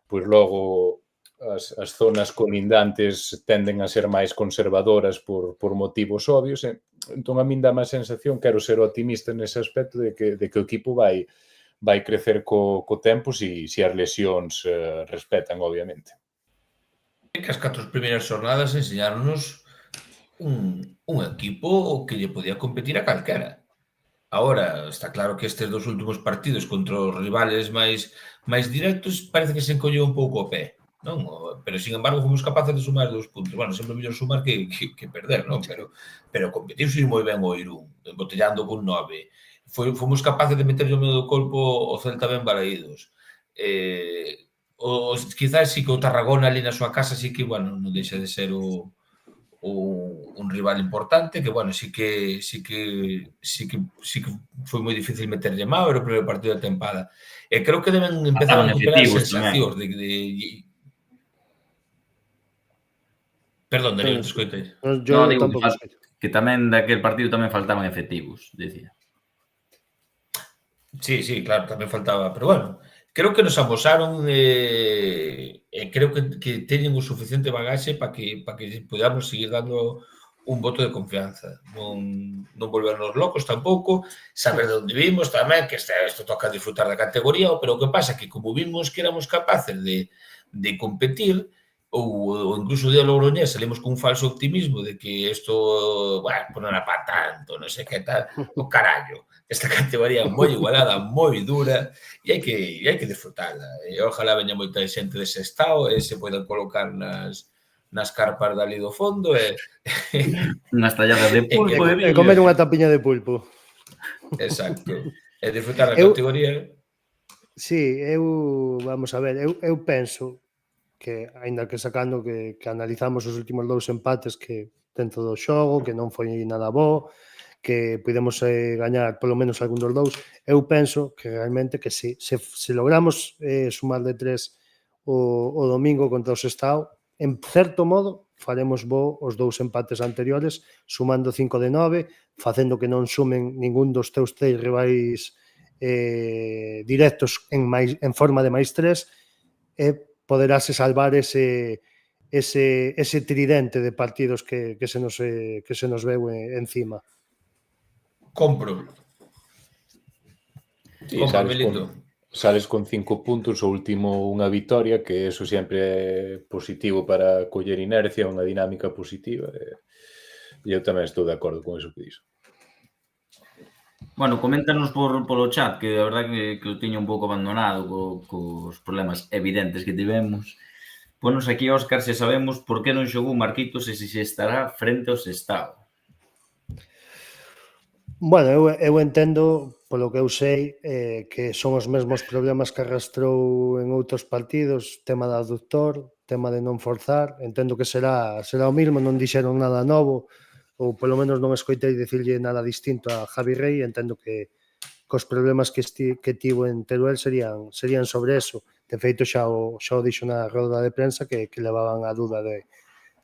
pois logo as zonas colindantes tenden a ser máis conservadoras por motivos obvios. Entón, a min dá má sensación, quero ser optimista nese aspecto, de que o equipo vai crecer co tempo se as lesións respetan, obviamente. Que as 4 primeiras xornadas enseñáronos un equipo que lle podía competir a calquera. Agora, está claro que estes dos últimos partidos contra os rivales máis directos parece que se encolleu un pouco o pé, non? Pero, sin embargo, fomos capaces de sumar 2 puntos. Bueno, sempre mellor sumar que perder, non? Pero competiuse moi ben o Irún, embotellando con 9. Fomos capaces de meterlle o medio do corpo o Celta ben balaídos. Quizás sí que o Tarragona ali na súa casa sí que, bueno, non deixa de ser un rival importante, que, bueno, sí que foi moi difícil meterlle má, era o primeiro partido da tempada. E creo que deben empezar a recuperar sensacións de... Perdón, Daniel, te escoitei. Non, digo que tamén daquel partido tamén faltaban efectivos, dicía. Sí, claro, tamén faltaba, pero bueno, creo que nos amosaron e creo que teñen o suficiente bagaxe para que podamos seguir dando un voto de confianza. Non volvernos locos tampouco, saber de onde vimos tamén, que isto toca disfrutar da categoría, pero o que pasa é que como vimos que éramos capaces de competir, ou incluso o día do Logroñés salimos con un falso optimismo de que isto, bueno, non era para tanto, non sei que tal, o carallo. Esta categoría é moi igualada, moi dura, e hai que disfrutarla. E ojalá veña moita xente de Sestao e se poidan colocar nas carpas dali do fondo e... Unhas talladas de pulpo. E comer unha tapiña de pulpo. Exacto. E disfrutar da categoría. Sí, vamos a ver, eu penso que, aínda que sacando que analizamos os últimos 2 empates que dentro do xogo, que non foi nada bo, que podemos gañar polo menos algún dos dous. Eu penso que realmente que sí, se logramos sumar de 3 o domingo contra o Sestao, en certo modo faremos bo os dous empates anteriores, sumando 5 de 9, facendo que non sumen ningún dos teus 3 rivais directos en forma de máis 3, e poderase salvar ese tridente de partidos que se nos veu encima. Compro. Sí, Compro, Melito. sales con 5 puntos, o último unha vitoria, que eso sempre é positivo para coller inercia, unha dinámica positiva. E eu tamén estou de acordo con eso que dixo. Bueno, coméntanos polo chat, que a verdad que o tiño un pouco abandonado cos problemas evidentes que tivemos. Ponos aquí, Óscar, se sabemos por que non xogou Marquitos e se estará frente ao Sestao. Bueno, eu entendo, polo que eu sei, que son os mesmos problemas que arrastrou en outros partidos, tema de aductor, tema de non forzar, entendo que será o mismo, non dixeron nada novo, ou polo menos non escoitei dicirlle nada distinto a Javi Rey, entendo que os problemas que tivo en Teruel serían sobre eso. De feito, xa o dixo na roda de prensa que levaban a dúda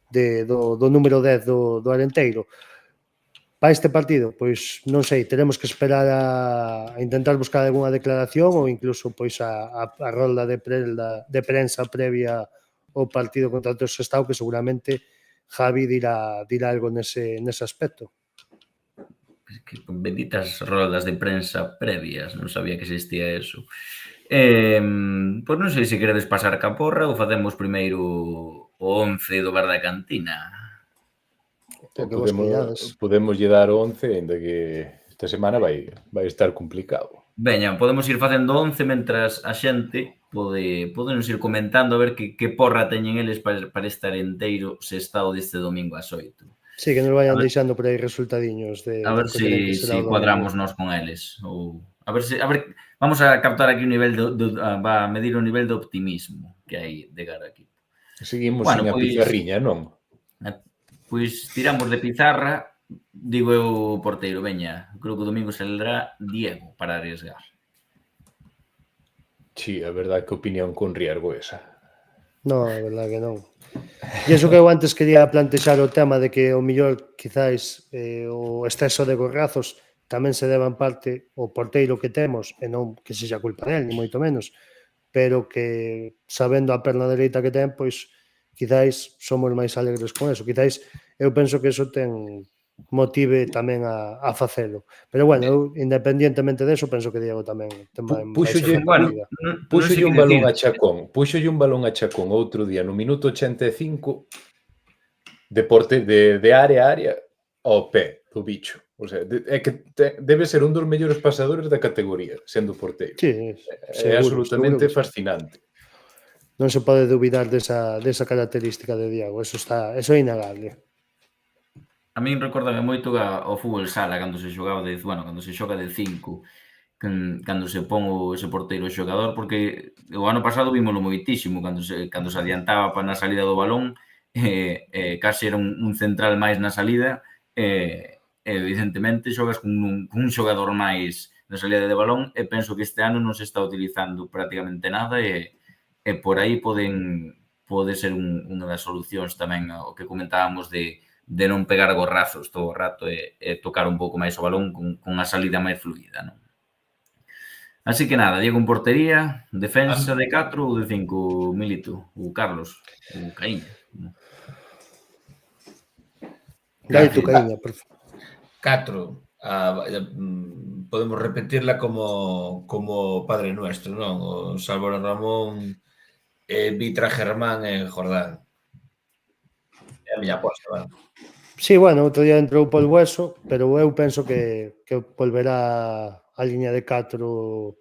do número 10 do Arenteiro. Para este partido, pois non sei, teremos que esperar a intentar buscar algunha declaración ou incluso pois a rolda de prensa previa ao partido contra o Sestao, que seguramente Javi dirá algo nese aspecto. Que benditas rodas de prensa previas, non sabía que existía eso. Pois non sei se queredes pasar ca porra ou facemos primeiro o 11 do bar da cantina. Podemos lle dar o 11, ainda que esta semana vai estar complicado. Veña, podemos ir facendo 11 mentras a xente podenos ir comentando a ver que porra teñen eles para estar enteiro Sestao deste domingo ás 8. Sí, que nos vayan deixando por aí resultadiños a ver se cuadramos nós con eles. Ou a ver, vamos a captar aquí un nivel va a medir o nivel de optimismo que hai de cara aquí. Seguimos sin a pizarriña, non? Pois tiramos de pizarra, digo eu porteiro, veña, creo que o domingo saldrá Diego para arriesgar. Sí, a verdade que opinión con riesgo esa. Non, a verdade que non. E iso que eu antes quería plantexar o tema de que o millor quizáis o exceso de gorrazos tamén se deba en parte ao porteiro que temos, e non que sexa culpa del, ni moito menos, pero que sabendo a perna dereita que ten, pois quizáis somos máis alegres con eso. Quizáis eu penso que eso motive tamén a facelo. Pero bueno, eu independientemente deso, penso que Diego tamén Púxolle un balón a Chacón outro día no minuto 85 de área a área ao pé do bicho. O sea, é que debe ser un dos mellores pasadores da categoría, sendo porteiro. Sí, é absolutamente fascinante. Non se pode dubidar desa característica de Diego, eso é innegable. A min recórdame moito ao fútbol sala, cando se xogaba cando se xoga de 5, cando se pon ese porteiro xogador, porque o ano pasado vímoslo moitísimo, cando se adiantaba na salida do balón, case era un central máis na salida, evidentemente xogas con un xogador máis na salida de balón, e penso que este ano non se está utilizando prácticamente nada, e por aí pode ser unha das solucións tamén o que comentábamos de non pegar gorrazos todo o rato e tocar un pouco máis o balón con a salida máis fluida, non? Así que nada, Diego en portería, defensa de 4 ou de 5, Milito, ou Carlos, ou Caíña. Dai tú, Caíña, por favor. 4. Podemos repetirla como Padre Nuestro, non? O Álvaro Ramón, Vitra, Germán e Jordán. É a miña aposta, vale? Sí, bueno, outro día entrou Pol Hueso, pero eu penso que volverá a liña de 4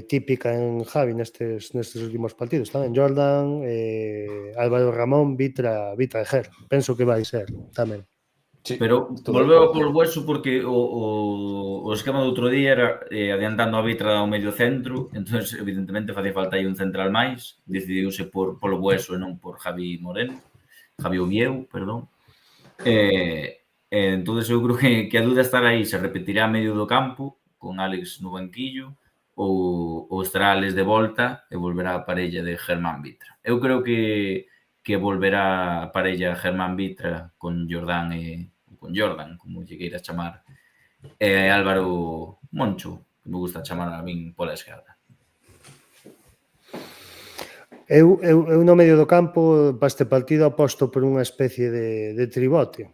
típica en Javi nestes últimos partidos tamén. Jordan, Álvaro Ramón, Vitra e Ger. Penso que vai ser tamén. Sí, pero volveu Pol Hueso porque o esquema do outro día era adiantando a Vitra ao medio centro, entón evidentemente facía falta aí un central máis, decidiuse por Pol Hueso e non por Javi Oviedo, perdón. Entonces eu creo que a dúda estará aí, se repetirá a medio do campo, con Álex no banquillo, ou estará Álex de volta e volverá a parella de Germán Vitra. Eu creo que volverá a parella Germán Vitra con Jordán con Jordan, como lle queiras chamar, e Álvaro Moncho, que me gusta chamar a min pola esquerda. Eu no medio do campo para este partido aposto por unha especie de tribote.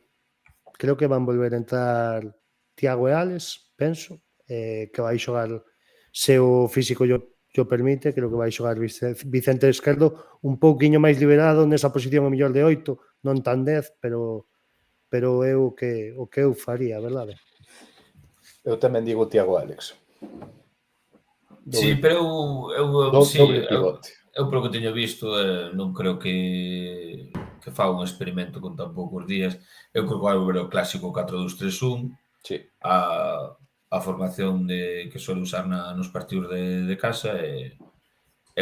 Creo que van volver a entrar Tiago e Álex, penso, que vai xogar, se o físico yo permite, creo que vai xogar Vicente Esquerdo un pouquiño máis liberado nesa posición a mellor de 8, non tan 10, pero é o que eu faría, verdade? Eu tamén digo Tiago Álex. Sí, pero Doble pivote. eu polo que teño visto non creo que faga un experimento con tan poucos días. Eu creo que vai volver o clásico 4-2-3-1, Sí. a formación que suele usar nos partidos de casa e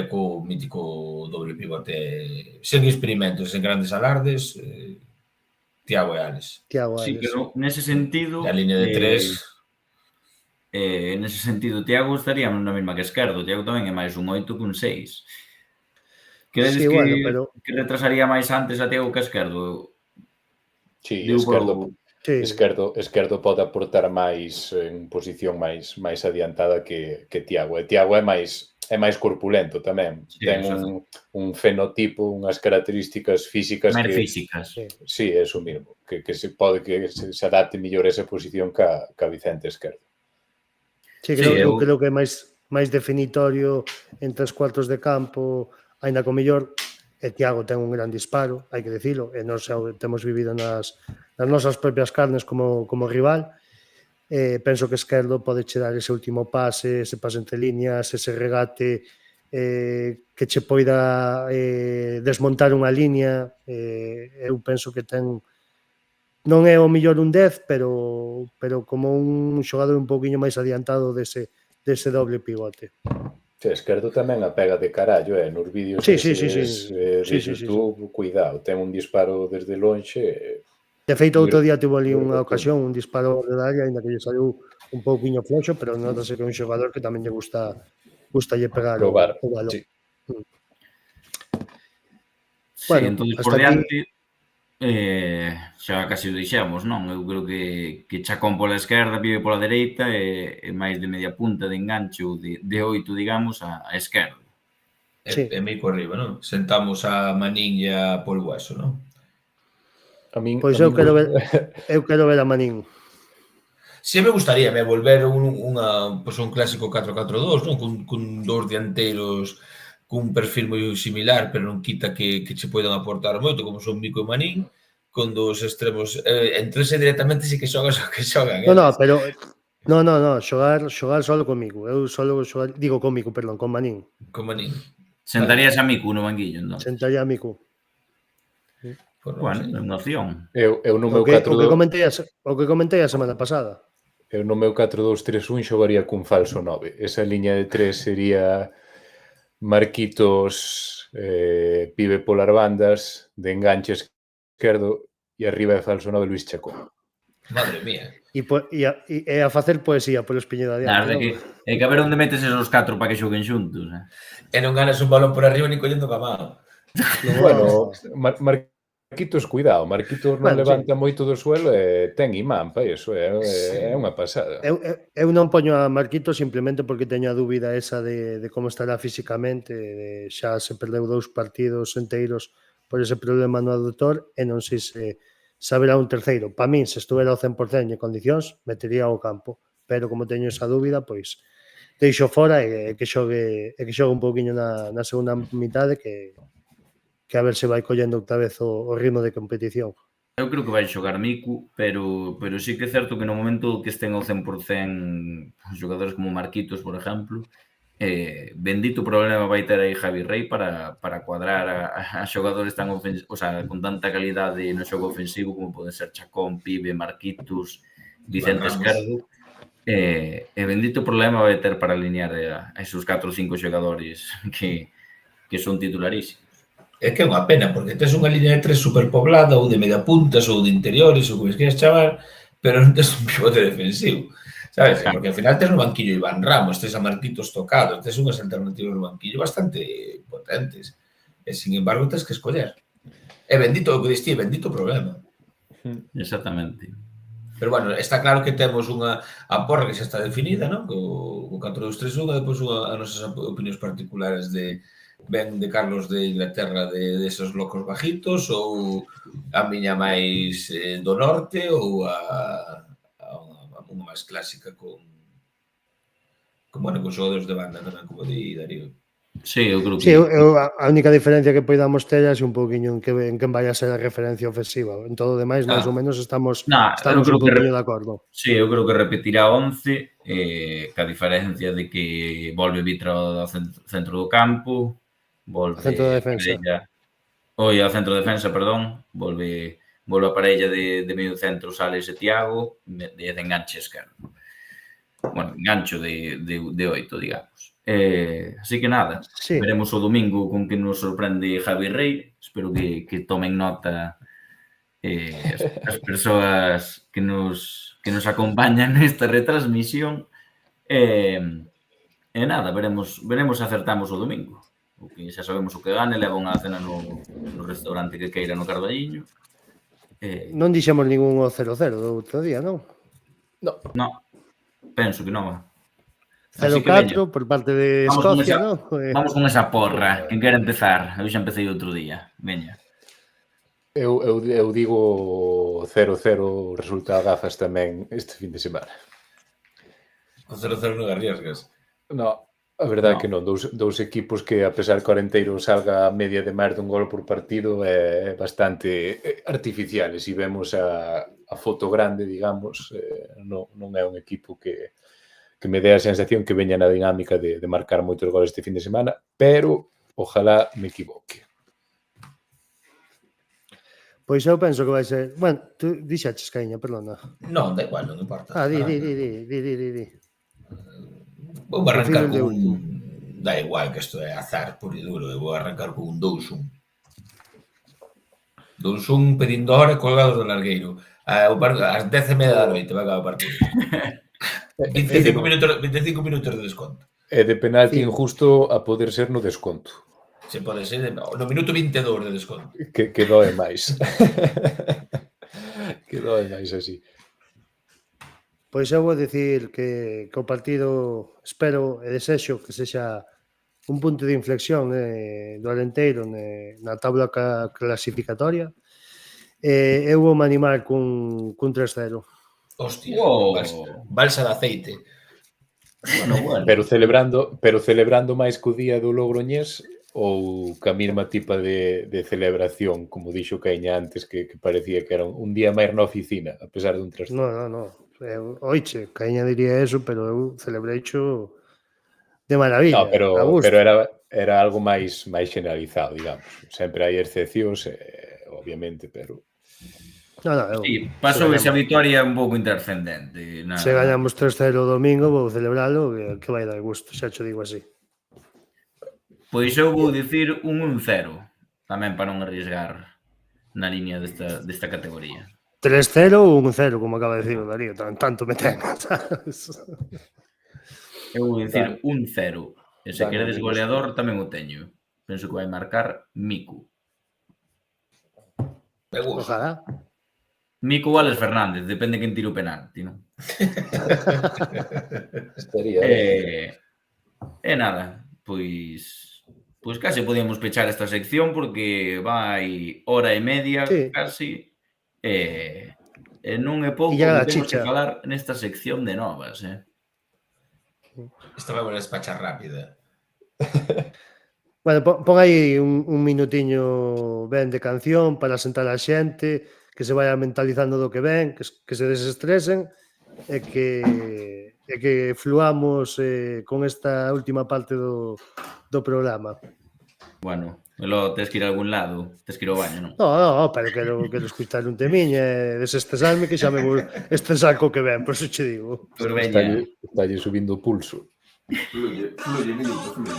co mítico doble pivote. Sen experimentos, sen grandes alardes, Tiago e Álex. Sí, pero nese sentido... A línea de 3... nese sentido, Tiago estaría na mesma que Esquerdo. Tiago tamén é máis un 8 que un 6. Credes que retrasaría máis antes a Tiago que a Esquerdo? Sí, Esquerdo pode aportar máis en posición máis adiantada que Tiago. E Tiago é máis corpulento tamén. Ten un fenotipo, unhas características físicas máis físicas. Sí, é iso mesmo. Que se se adapte mellor a esa posición que a Vicente Esquerdo. Sí, creo que é máis definitorio en 3 cuartos de campo, aínda co mellor, e Tiago ten un gran disparo, hai que dicilo, e nós temos vivido nas nosas propias carnes como rival. Penso que Esquerdo pode che dar ese último pase, ese pase entre líneas, ese regate que che poida desmontar unha línea. Eu penso que ten, non é o mellor un 10, pero como un xogador un pouquiño máis adiantado dese doble pivote. Esquerdo tamén a pega de carallo, nos vídeos de YouTube, cuidado, ten un disparo desde lonxe. De feito, outro día tuvo ali unha ocasión, un disparo de área, ainda que lle saiu un pouquiño floxo, pero notase que é un xogador que tamén lle gusta lle pegar o balón. Sí, entón, por diante, xa casi o deixamos, non? Eu creo que Chacón pola esquerda, Pibe pola dereita e máis de media punta de engancho de 8, digamos, a esquerda. E Mico arriba, non? Sentamos a Manín e a Pol Hueso, non? Pois eu quero ver a Manín. Si me gustaría volver un clásico 4-4-2, non? Con dous dianteiros cun perfil moi similar, pero non quita que che poidan aportar moito, como son Mico e Manín, con dos extremos. Entrese directamente si que xogas o que xogan. Pero... No, xogar solo comigo. Eu solo xogar... Digo comigo, perdón, con Manín. Con Manín. Sentarías a Mico no banquillo, entón? Sentaría a Mico. Bueno, é unha opción. Eu no meu 4-2... O que comentei a semana pasada. Eu no meu 4-2-3-1 xogaría cun falso 9. Esa liña de 3 sería Marquitos, Pibe polas bandas, de enganche esquerdo e arriba de falso 9 Luis Chacón. Madre mía. E a facer poesía polo espiño da diante. É que a ver onde metes esos 4 para que xoguen xuntos. E non ganas un balón por arriba ni collendo ca mano. Bueno, Marquitos, cuidado, Marquitos non levanta moito do suelo e ten imán para iso, é unha pasada. Eu non poño a Marquitos simplemente porque teño a dúbida esa de como estará físicamente, xa se perdeu 2 partidos enteiros por ese problema no aductor e non sei se haberá un terceiro. Para min, se estuvera ao 100% en condicións, metería ao campo, pero como teño esa dúbida, pois deixo fora e que xogue un pouquiño na segunda mitade que a ver se vai collendo outra vez o ritmo de competición. Eu creo que vai xogar Mico, pero sí que é certo que no momento que estén ao 100% xogadores como Marquitos, por exemplo, bendito problema vai ter aí Javi Rey para cuadrar a xogadores tan con tanta calidade no xogo ofensivo como poden ser Chacón, Pibe, Marquitos, Vicente Esquerdo. E bendito problema vai ter para alinear a esos 4 ou 5 xogadores que son titularísimos. É que é unha pena, porque tes unha línea de tres superpoblada ou de media puntas ou de interiores ou como es queres chamar, pero non tes un pivote defensivo, sabes? Porque ao final tes no banquillo Iván Ramos, tes a Marquitos Tocado, tes unhas alternativas no banquillo bastante potentes. E, sin embargo, tes que escoller. É bendito o que diste, bendito o problema. Exactamente. Pero, bueno, está claro que temos unha porra que xa está definida, non? O 4-2-3-1, e depois as nosas opinións particulares de ben de Carlos de Inglaterra de esos locos bajitos ou a miña máis do norte ou a unha máis clásica con xogadores de banda tamén, como di Darío. Sí, eu creo Sí, que... a única diferencia que poidamos ter é un pouquiño en quen vai a ser a referencia ofensiva. En todo o demais, máis ou menos, estamos un pouquiño de acordo. Sí, eu creo que repetirá 11, ca diferencia de que volve Vitra ao centro do campo, volve centro de defensa. Ao centro de defensa, perdón, volve a parella de medio centro Sales e Tiago, de enganche esquerdo. Bueno, engancho de 8, digamos. Así que nada, sí. Veremos o domingo con que nos sorprende Javi Rey. Espero que tomen nota as persoas que nos acompañan nesta retransmisión. Nada, veremos se acertamos o domingo. O que xa sabemos o que gane, leva unha cena no restaurante que queira no Carballiño. Non dixemos ningún 0-0 do outro día, non? No, penso que non. 0-4 por parte de Escocia, non? Vamos con esa porra. Quen quere empezar? Eu xa empecé outro día. Veña. Eu digo 0-0 resultado gafas tamén este fin de semana. O 0-0 non arriesgas? No, a verdade é que non. Dous equipos que, a pesar que o Arenteiro salga a media de máis dun gol por partido, é bastante artificial. E se vemos a foto grande, digamos, non é un equipo que me dé a sensación que veña na dinámica de marcar moitos goles este fin de semana, pero ojalá me equivoque. Pois eu penso que vai ser... Bueno, tú dixaches, Caíña, perdona. Non, da igual, non importa. Di. Vou arrancar con un... Da igual, que isto é azar puro e duro. Eu vou arrancar con un 2-1. 2-1 pedindo hora colgados do largueiro. Ás 10:30 da noite vai acabar o partido. 25 minutos de desconto. E de penalti injusto a poder ser no desconto. Se pode ser no minuto 22 de desconto. Que doe máis. Que doe máis así. Pois eu vou dicir que o partido espero e desexo que sexa un punto de inflexión do Arenteiro na tabla clasificatoria. Eu vou me animar cun 3-0. Hostia, balsa de aceite. Bueno. Pero celebrando máis que o día do Logroñés ou ca mesma tipa de celebración, como dixo Caíña antes, que parecía que era un día máis na oficina, a pesar dun 3-0. No. Oiche, Caíña diría eso, pero eu celebreicho de maravilla. No, pero era algo máis generalizado, digamos. Sempre hai excepcións, obviamente, pero... Sí, pasou esa vitoria un pouco intercendente. Se gañamos 3-0 o domingo, vou celebralo, que vai dar gusto, xa cho digo así. Pois eu vou dicir un 1-0, tamén para non arriesgar na línea desta categoría. 3-0 ou 1-0, como acaba de dicir o Darío, tanto me ten, sabes? Eu vou dicir 1-0, e se queredes goleador tamén o teño. Penso que vai marcar Miku. Ojalá. Miku ou Alex Fernández, depende quen tire o penalti, non? Nada, pois case podíamos pechar esta sección porque vai hora e media, casi, e non é pouco que temos que falar nesta sección de novas, Esta vai a despachar rápida. Bueno, pon aí un minutiño ben de canción para sentar a xente, que se vaya mentalizando do que ven, que se desestresen e que fluamos con esta última parte do programa. Bueno, logo tens que ir a algún lado, tens que ir ao baño, non? No, pero quero escutar un temiña e desestresarme que xa me vou estresar co que ven, por eso che digo. Pero veña. Dalle subindo o pulso. Fluye, minuto, fluye.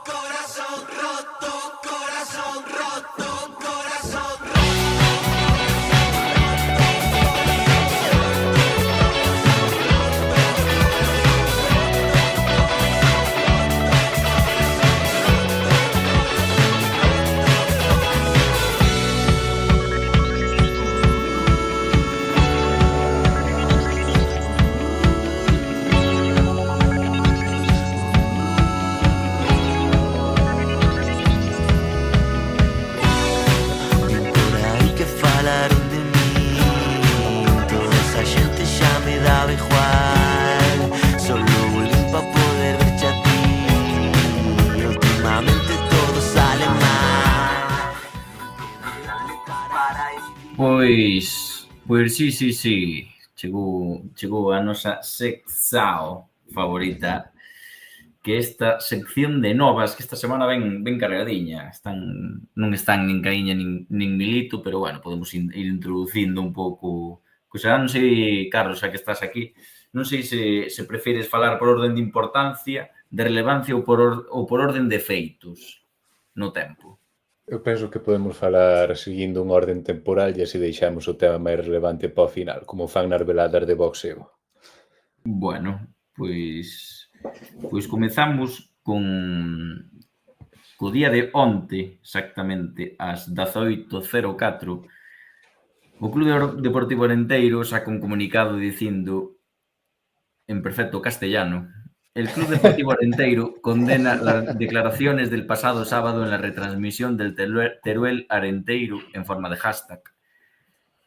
Corazón roto, Pois sí. Chegou a nosa sección favorita, que esta sección de novas, que esta semana ben cargadiña. Non están nin Caíña nin Milito, pero bueno, podemos ir introducindo un pouco. Pois non sei, Carlos, xa que estás aquí, non sei se prefires falar por orden de importancia, de relevancia ou por orden de feitos no tempo. Eu penso que podemos falar seguindo un orden temporal e así deixamos o tema máis relevante para o final, como fan nas veladas de boxeo. Bueno, pois comezamos co día de onte, exactamente ás 18:04, o Club Deportivo Arenteiro saca un comunicado dicindo, en perfecto castellano: el Club Deportivo Arenteiro condena las declaraciones del pasado sábado en la retransmisión del Teruel Arenteiro en forma de hashtag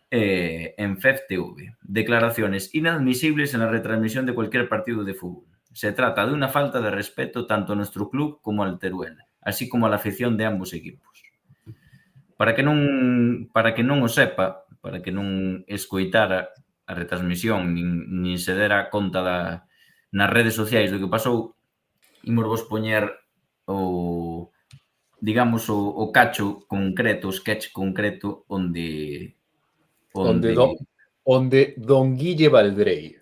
en FEFTV. Declaraciones inadmisibles en la retransmisión de cualquier partido de fútbol. Se trata de una falta de respeto tanto a nuestro club como al Teruel, así como a la afición de ambos equipos. Para que non o sepa, para que non escoitara a retransmisión nin se dera conta nas redes sociais do que pasou, imos vos poñer o cacho concreto, o sketch concreto onde Don Guille Valdrei,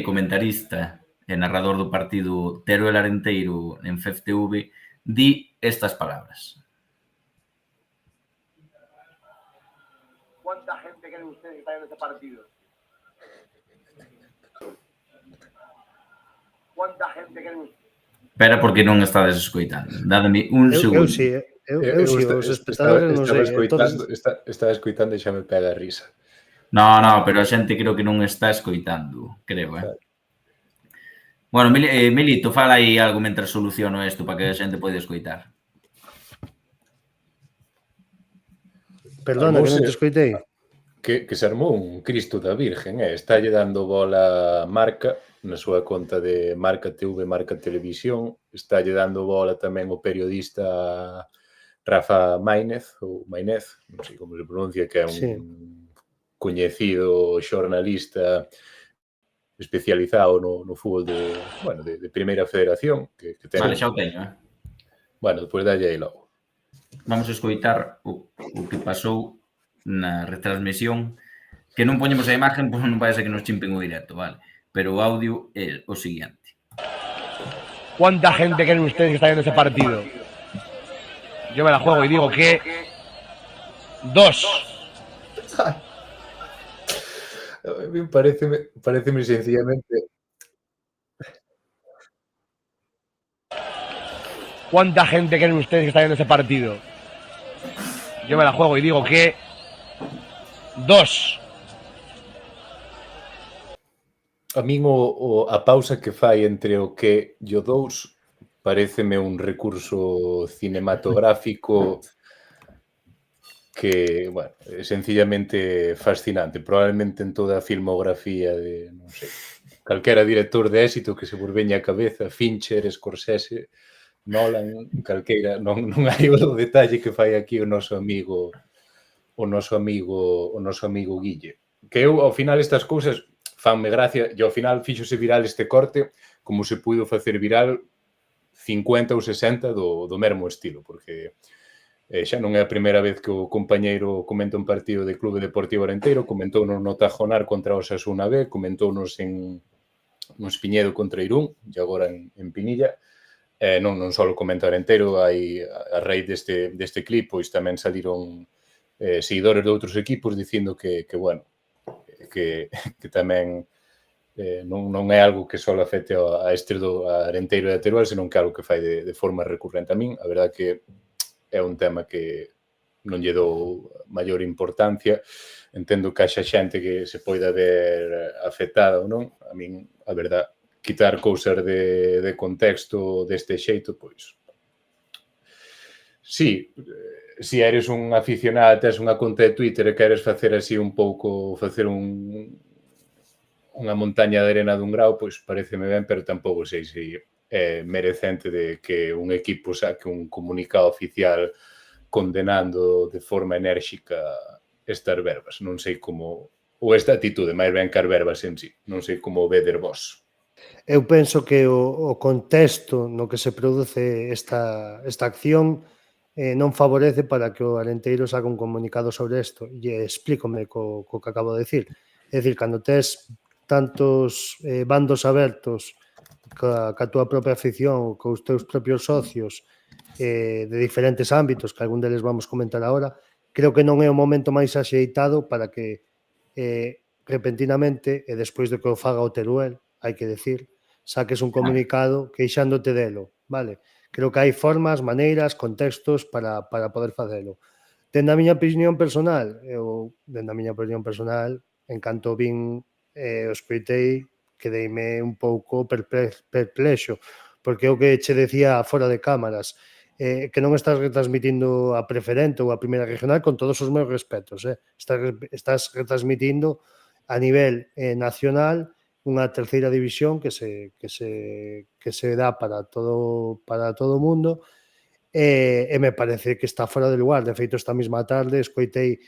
comentarista e narrador do partido Teruel Arenteiro en FEFTV, di estas palabras. ¿Cuánta gente creen ustedes que está en este partido? ¿Cuánta gente creen ustedes? Espera, porque non estades escoitando. Dádeme un segundo. Eu os espectadores non sei. Estaba escoitando e xa me pega a risa. No, pero a xente creo que non está escoitando, creo, Claro. Bueno, Milito, fala aí algo mentre soluciono isto para que a xente pode escoitar. Perdona, que non te escoitei. Que se armou un Cristo da Virgen, Estálle dando bola Marca na súa conta de Marca TV, Marca Televisión, estálle dando bola tamén o periodista Rafa Maínez, ou Maínez, non sei como se pronuncia, que é un coñecido xornalista especializado no fútbol de Primeira Federación. Que ten... Vale, xa o teño, Bueno, despois dalle aí logo. Vamos a escoitar o que pasou na retransmisión, que non poñemos a imagen, pois non parece que nos chimpen o directo, vale? Pero o audio é o siguiente. ¿Cuánta gente creen ustedes que está viendo ese partido? Yo me la juego y digo que 2. A mí pareceme sencillamente... ¿Cuánta gente creen ustedes que está viendo ese partido? Yo me la juego y digo que 2. A min a pausa que fai entre o que e o 2 pareceme un recurso cinematográfico que, bueno, é sencillamente fascinante. Probablemente en toda a filmografía de, non sei, calquera director de éxito que se vos veña a cabeza, Fincher, Scorsese, Nolan, calqueira, non hai o detalle que fai aquí o noso amigo Guille. Que eu, ao final, estas cousas fanme gracia, e ao final fíxose viral este corte como se puido facer viral 50 ou 60 do mesmo estilo, porque xa non é a primeira vez que o compañeiro comenta un partido de Clube Deportivo Arenteiro, comentounos no Tajonar contra o Osasuna B, comentounos en Espiñedo contra Irún, e agora en Pinilla. Non só comenta Arenteiro, hai a raíz deste clip, pois tamén saliron seguidores de outros equipos dicindo que bueno, que tamén non é algo que só afecte a Arenteiro e a Teruel, senón que é algo que fai de forma recurrente. A min, a verdade que é un tema que non lle dou maior importancia. Entendo que haxa xente que se poida ver afectada ou non. A min, a verdade, quitar cousas de contexto deste xeito, pois... Si eres un aficionado, tes unha conta de Twitter e queres facer así un pouco, facer unha montaña de arena dun grau, pois pareceme ben, pero tampouco sei se é merecente de que un equipo saque un comunicado oficial condenando de forma enérxica estas verbas. Non sei como... Ou esta actitude, máis ben que as verbas en sí. Non sei como vedes vos. Eu penso que o contexto no que se produce esta acción non favorece para que o Arenteiro saque un comunicado sobre isto. E explícome co que acabo de decir. É dicir, cando tes tantos bandos abertos ca túa propia afición, cos teus propios socios de diferentes ámbitos, que algún deles vamos comentar agora, creo que non é o momento máis axeitado para que repentinamente, e despois de que o faga o Teruel, hai que decir, saques un comunicado queixándote delo, vale? Creo que hai formas, maneiras, contextos para poder facelo. Dende a miña opinión personal, en canto vin o escoitei, quedeime un pouco perplexo, porque o que che decía fora de cámaras, que non estás retransmitindo a preferente ou a primeira regional con todos os meus respetos, estás retransmitindo a nivel nacional unha terceira división que se dá para todo o mundo e me parece que está fora de lugar. De feito, esta mesma tarde escoitei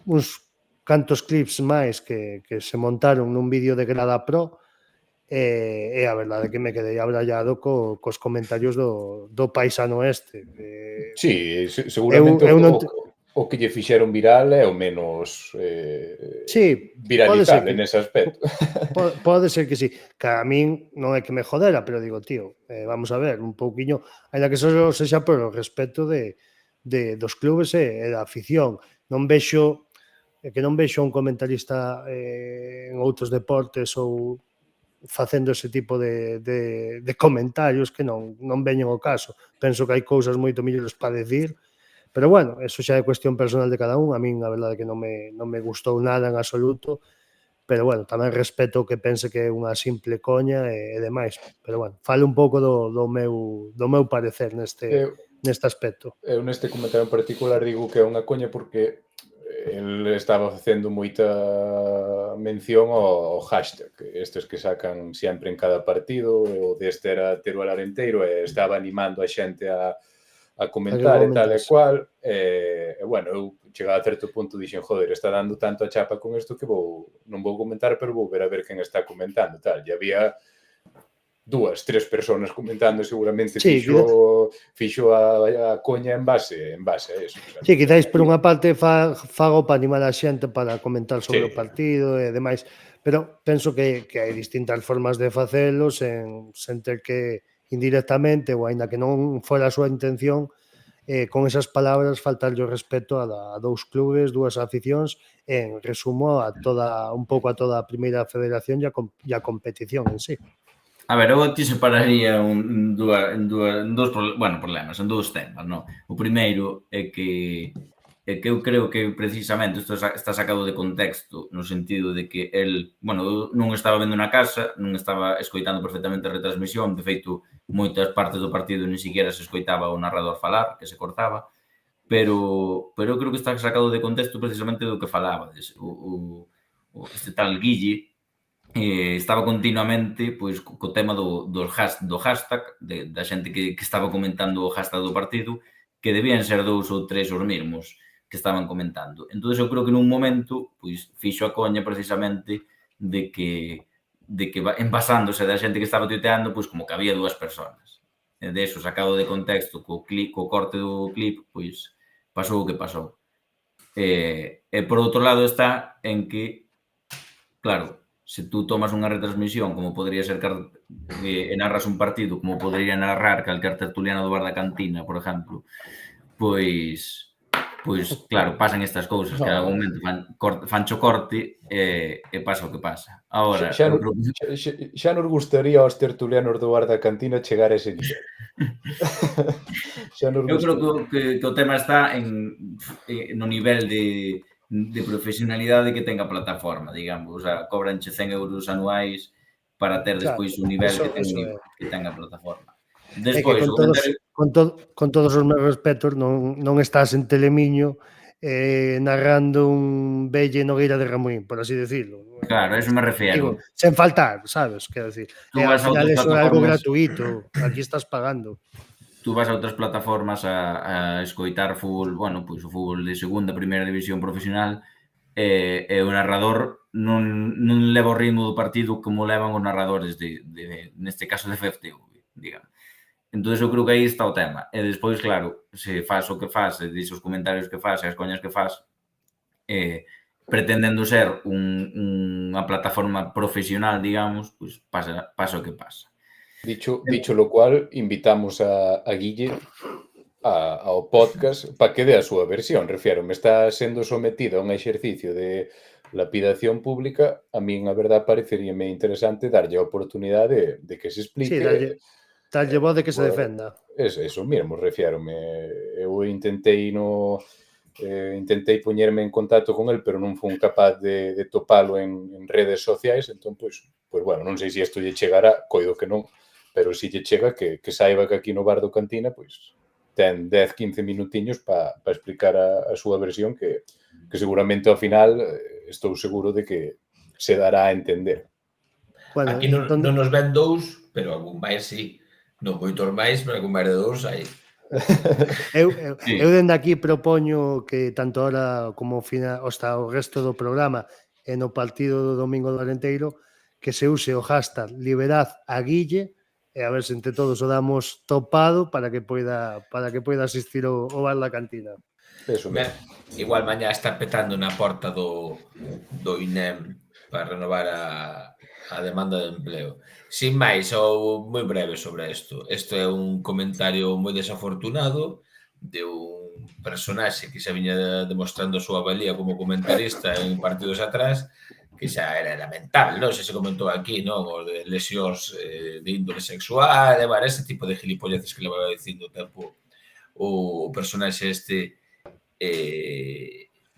uns cantos clips máis que se montaron nun vídeo de Grada Pro e a verdade é que me quedei abrallado cos comentarios do paisano este. Sí, seguramente o que lle fixeron viral é o menos viralizable nese aspecto. Pode ser que sí. Que a min non é que me jodera, pero digo, tío, vamos a ver, un pouquiño, ainda que só sexa por o respeto dos clubes e da afición. Non vexo un comentarista en outros deportes ou facendo ese tipo de comentarios que non veñen ao caso. Penso que hai cousas moito mellores para decir, pero bueno, eso xa é cuestión personal de cada un. A min a verdade é que non me gustou nada en absoluto, pero bueno, tamén respeto que pense que é unha simple coña e demais, pero bueno, falo un pouco do meu parecer neste aspecto. Eu neste comentario en particular digo que é unha coña porque el estaba facendo moita mención ao hashtag, estes que sacan sempre en cada partido, o deste era Teruel Arenteiro, e estaba animando a xente a comentar e tal e cual, e bueno, eu chegado a certo punto dixen, joder, está dando tanto a chapa con isto que non vou comentar, pero vou ver a ver quen está comentando, tal, e había 2, 3 personas comentando, seguramente fixo a coña en base a eso. Sí, quizáis por unha parte fago para animar a xente para comentar sobre o partido e demais, pero penso que hai distintas formas de facelo sen ter que indirectamente, ou aínda que non fora a súa intención, con esas palabras faltarlle o respeto a dous clubes, dúas aficións, en resumo un pouco a toda a primeira federación e a competición en sí. A ver, eu aquí separaría en dous problemas, en dous temas, non? O primeiro é que eu creo que precisamente isto está sacado de contexto no sentido de que el, bueno, non estaba vendo na casa, non estaba escoitando perfectamente a retransmisión, de feito, moitas partes do partido ni siquiera se escoitaba o narrador falar, que se cortaba, pero eu creo que está sacado de contexto precisamente do que falabades. Este tal Guille estaba continuamente pois co tema do hashtag, da xente que estaba comentando o hashtag do partido, que debían ser 2 ou 3 os mesmos que estaban comentando. Entón, eu creo que nun momento pois fixo a coña precisamente de que envasándose da xente que estaba tuiteando, pois como que había 2 personas. De eso, sacado de contexto, co corte do clip, pois pasou o que pasou. E por outro lado está en que, claro, se tú tomas unha retransmisión, como podría ser e narras un partido, como podría narrar calquer tertuliano do bar da cantina, por exemplo, pois claro, pasan estas cousas, que en algún momento fancho corte e pasa o que pasa. Agora, xa nos gustaría aos tertulianos do bar da cantina chegar a ese nivel. Eu creo que o tema está no nivel de profesionalidade que tenga a plataforma, digamos, o sea, cobranche 100 euros anuais para ter despois un nivel que tenga a plataforma. Despois, con todos os meus respetos, non estás en Telemiño narrando un Belle Nogueira de Ramuín, por así decirlo. Claro, a eso me refiero. Digo, sen faltar, sabes? Quero decir, ao final é algo gratuito, aquí estás pagando. Tú tú vas a outras plataformas a escoitar fútbol, bueno, pois o fútbol de segunda, primeira división profesional, e o narrador non leva o ritmo do partido como levan os narradores neste caso de FFTV, digamos. Entón, eu creo que aí está o tema. E despois, claro, se faz o que faz, e dis os comentarios que faz, e as coñas que faz, pretendendo ser unha plataforma profesional, digamos, pois pasa o que pasa. Dicho lo cual, invitamos a Guille ao podcast para que dé a súa versión. Refiero, me está sendo sometido a un exercicio de lapidación pública. A min, a verdad, pareceríame interesante darlle a oportunidade de que se explique. Sí, dalle voz de que se defenda. Eso mesmo, refiérome. Eu intentei poñerme en contacto con el, pero non fui capaz de topalo en redes sociais, entón, pois, bueno, non sei se isto lle chegará, coido que non, pero se lle chega que saiba que aquí no bar do Cantina, pois, ten 10-15 minutiños para explicar a súa versión, que seguramente ao final estou seguro de que se dará a entender. Bueno, aquí non nos ven dous, pero algún máis sí. Non moitos máis, pero algún máis de dous hai. Eu dende aquí propoño que tanto ahora como hasta o resto do programa e no partido do domingo do Arenteiro que se use o hashtag liberad a Guille e a ver se entre todos o damos topado para que poida asistir ao bar da Cantina. Eso mesmo. Igual mañá está petando na porta do INEM para renovar a demanda de empleo. Sin máis, ou moi breve sobre isto. Isto é un comentario moi desafortunado de un personaxe que xa viña demostrando a súa valía como comentarista en partidos atrás, que xa era lamentable, non? Se comentou aquí, non? O de lesións de índole sexual, ese tipo de gilipolleces que le vai dicindo o tempo o personaxe este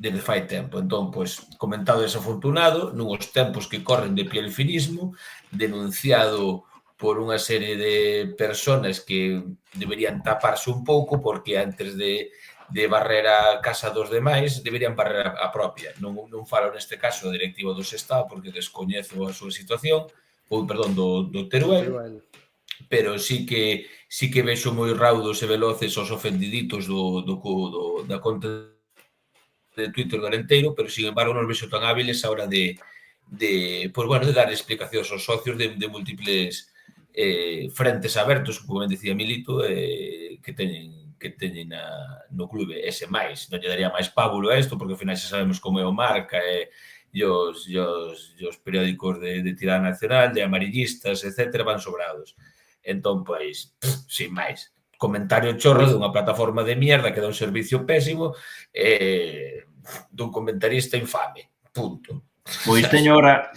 desde fai tempo. Entón, pois, comentado desafortunado, nuns tempos que corren de pielfinismo, denunciado por unha serie de personas que deberían taparse un pouco porque antes de barrer a casa dos demais, deberían barrer a propia. Non falo neste caso do directivo do Sestao porque descoñezo a súa situación, do Teruel, pero sí que vexo moi raudos e veloces os ofendiditos da conta de Twitter do Arenteiro, pero, sin embargo, non vexo tan hábiles a hora de dar explicacións aos socios de múltiples frentes abertos, como ben decía Milito, que teñen no clube. Ese máis, non lle daría máis pábulo a isto, porque ao final xa sabemos como é o Marca e os periódicos de tirada nacional, de amarillistas, etc., van sobrados. Entón, pois, sin máis. Comentario chorro dunha plataforma de mierda que dá un servicio pésimo dun comentarista infame. Punto. Pois teño ahora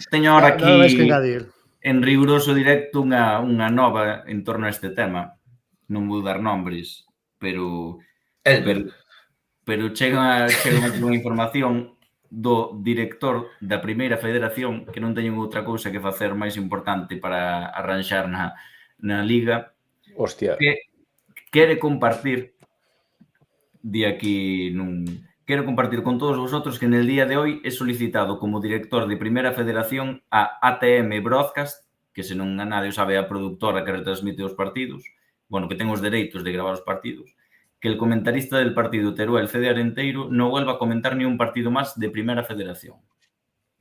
aquí en riguroso directo unha nova en torno a este tema. Non vou dar nombres, pero chega unha información do director da Primeira Federación, que non teñen outra cousa que facer máis importante para arranxar na Liga, que quere compartir quero compartir con todos vosotros que en el día de hoy he solicitado como director de Primera Federación a ATM Broadcast, que se non a nadie sabe a productora que retransmite os partidos, bueno, que ten os dereitos de gravar os partidos, que el comentarista del partido Teruel CD Arenteiro non vuelva a comentar ni un partido máis de Primera Federación.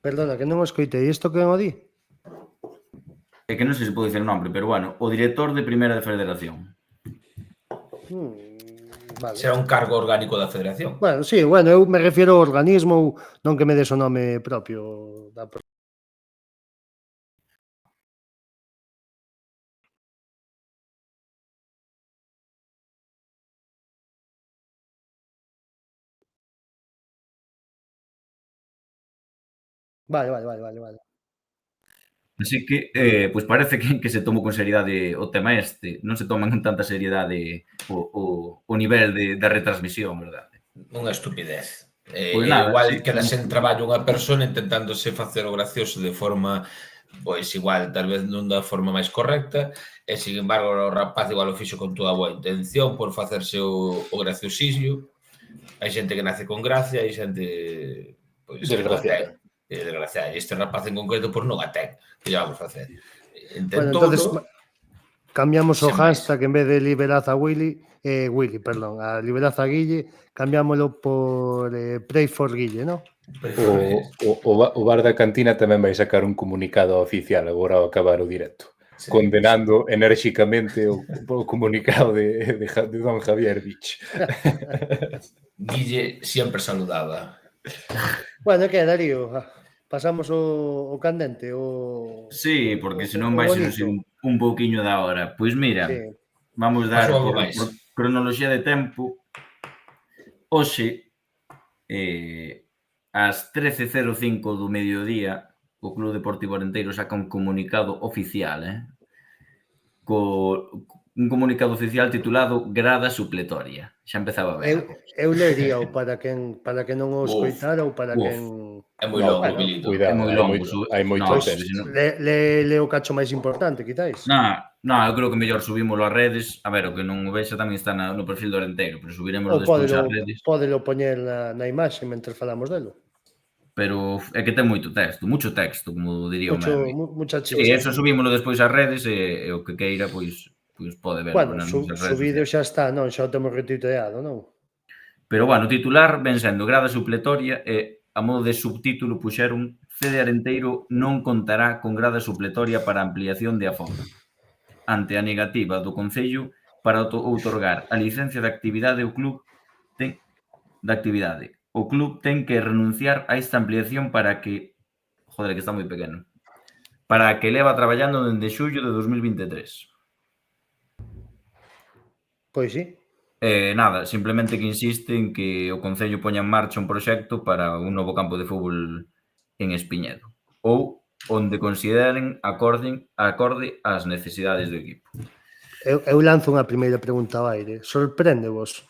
Perdona, que non o escoitei. Isto que o di? É que non sei se pode dicir o nombre, pero bueno, o director de Primera Federación. Vale. Será un cargo orgánico da Federación. Bueno, sí, eu me refiero ao organismo, non que me des o nome propio da Vale. Así que, pois parece que se tomou con seriedade o tema este. Non se toman con tanta seriedade o nivel da retransmisión, verdade? Unha estupidez. Pois nada, igual queda sen traballo unha persona intentándose facer o gracioso de forma, pois igual, tal vez non da forma máis correcta, e, sin embargo, o rapaz igual o fixo con toda a boa intención por facerse o graciosillo. Hai xente que nace con gracia, hai xente desgraciada. E este rapaz en concreto non a ten. Que lle vamos facer? Intentou, cambiamos o Sen máis. hashtag en vez de liberad a a liberad a Guille, cambiámoslo por Pray for Guille, non? O bar da cantina tamén vai sacar un comunicado oficial agora ao acabar o directo, condenando enérxicamente o comunicado de don Javier Vich. Guille sempre saludaba. Bueno, que, Darío? Pasamos o candente, Sí, porque senón o vai ser bonito. un pouquiño da hora. Pois mira, Sí. vamos dar Pasou algo por máis. cronoloxía de tempo. Hoxe, ás 13:05 do mediodía, o Club Deportivo Arenteiro saca un comunicado oficial, un comunicado oficial titulado Grada supletoria. Xa empezaba ben. Eu leríao para quen non o escoitara ou para quen... É moi longo, bueno, Milito. Cuidado, É moi longo. hai moito No, texto. senón- Le o cacho máis importante, quitáis. No, eu creo que mellor subímoslo ás redes. A ver, o que non o vexa tamén está no perfil do Arenteiro, pero subiremoslo Ou despois ás redes. podelo poñer na imaxe mentre falamos delo. Pero é que ten moito texto, mucho texto, como diría o meme. Mucha Sí, chicha. eso subímoslo despois ás redes e o que queira, pois pode verlo Bueno, nas nosas redes subido sociais. xa está, non? Xa o temos retuiteado, non? Pero, bueno, o titular ven sendo grada supletoria e a modo de subtítulo puxeron CD Arenteiro non contará con grada supletoria para ampliación de aforo. Ante a negativa do Concello para outorgar a licencia de actividade o club ten que renunciar a esta ampliación para que... Joder, que está moi pequeno. Para a que leva traballando dende xullo de 2023. Pois sí. Nada, simplemente que insiste en que o Concello poña en marcha un proxecto para un novo campo de fútbol en Espiñedo ou onde consideren acorde ás necesidades do equipo. Eu lanzo unha primeira pregunta ao aire. Sorpréndevos?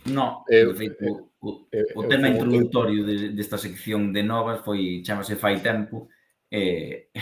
No, Eu- de feito, o eu tema como introductorio desta sección de novas chamase Fai Tempo e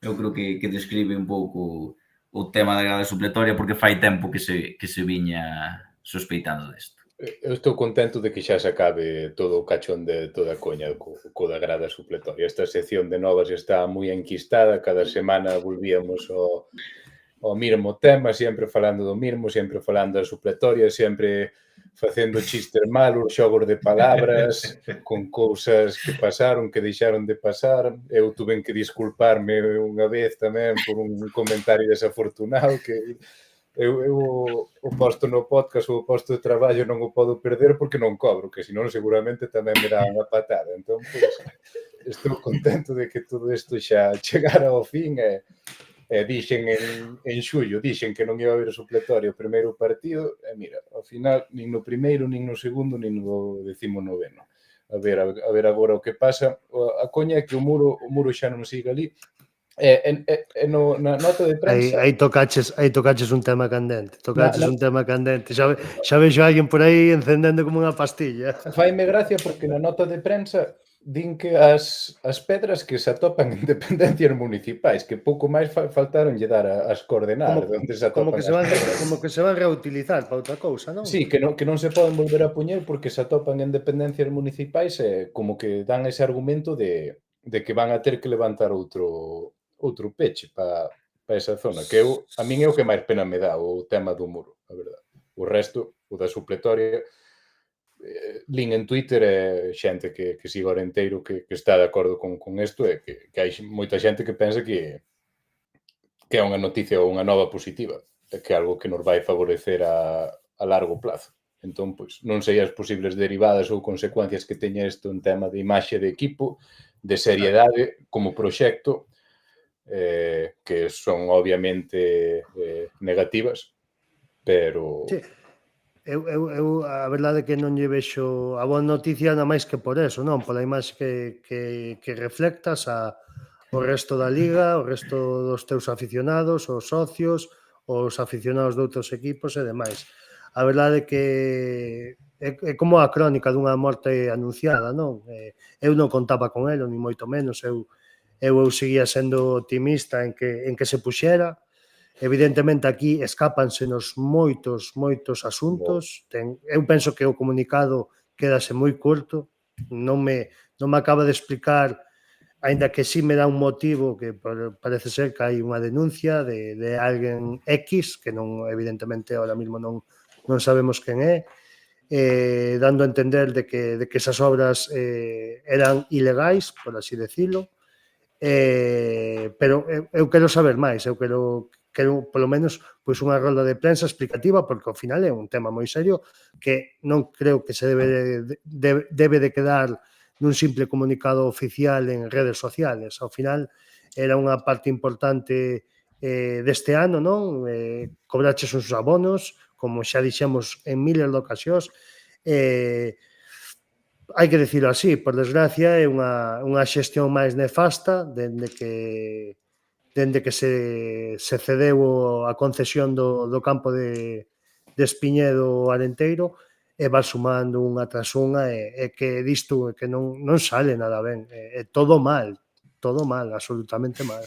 eu creo que describe un pouco o tema da grada supletoria porque fai tempo que se viña sospeitando desto. Eu estou contento de que xa se acabe todo o cachón de toda a coña co da grada supletoria. Esta sección de novas está moi enquistada, cada semana volvíamos ao mesmo tema, sempre falando do mesmo, sempre falando da supletoria, sempre facendo chistes malos, xogos de palabras, con cousas que pasaron, que deixaron de pasar. Eu tuve que disculparme unha vez tamén por un comentario desafortunado que eu o posto no podcast ou o posto de traballo non o podo perder porque non cobro, que senón seguramente tamén me dan unha patada. Entón, pois, estou contento de que todo isto xa chegara ao fin e dixen en xullo, dixen que non iba a haber supletorio o primeiro partido, e mira, ao final, nin no primeiro, nin no segundo, nin no 19º. A ver agora o que pasa. A coña é que o muro xa non siga ali. Na nota de prensa... Aí tocaches un tema candente. Un tema candente. Xa vexo a alguén por aí encendendo como unha pastilla. Faime gracia porque na nota de prensa din que as pedras que se atopan en dependencias municipais, que pouco máis faltaron lle dar as coordenadas de onde se atopan como que se van reutilizar para outra cousa, non? Sí, que non se poden volver a poñer porque se atopan en dependencias municipais e como que dan ese argumento de que van a ter que levantar outro peche para esa zona, que a min é o que máis pena me dá o tema do muro, a verdade. O resto, o da supletoria, lin en Twitter xente que siga o Arenteiro que está de acordo con isto e que hai moita xente que pensa que é unha noticia ou unha nova positiva, que é algo que nos vai favorecer a largo plazo. Entón, pois, non sei as posibles derivadas ou consecuencias que teña isto en tema de imaxe de equipo, de seriedade como proxecto, que son obviamente negativas, pero... Sí. Eu a verdade é que non lle vexo a boa noticia nada máis que por eso, non? Pola imaxe que reflectas o resto da liga, o resto dos teus aficionados, os socios, os aficionados de outros equipos e demais. A verdade é que é como a crónica dunha morte anunciada, non? Eu non contaba con elo, ni moito menos. Eu seguía sendo optimista en que se puxera. Evidentemente aquí escápansenos moitos asuntos. Eu penso que o comunicado quedase moi curto. Non me acaba de explicar aínda que sí me dá un motivo que parece ser que hai unha denuncia de alguén X, que non, evidentemente, ahora mismo non sabemos quen é, dando a entender de que esas obras eran ilegais, por así decirlo, pero eu quero saber máis, eu quero polo menos pois unha rolda de prensa explicativa, porque ao final é un tema moi serio que non creo que se debe de quedar nun simple comunicado oficial en redes sociales. Ao final era unha parte importante deste ano, non? Cobraches uns abonos, como xa dixemos en miles de ocasións, hai que dicilo así, por desgracia é unha xestión máis nefasta dende que se cedeu a concesión do campo de Espiñedo Arenteiro, e va sumando unha tras unha, e que disto que non sale nada ben, é todo mal, absolutamente mal.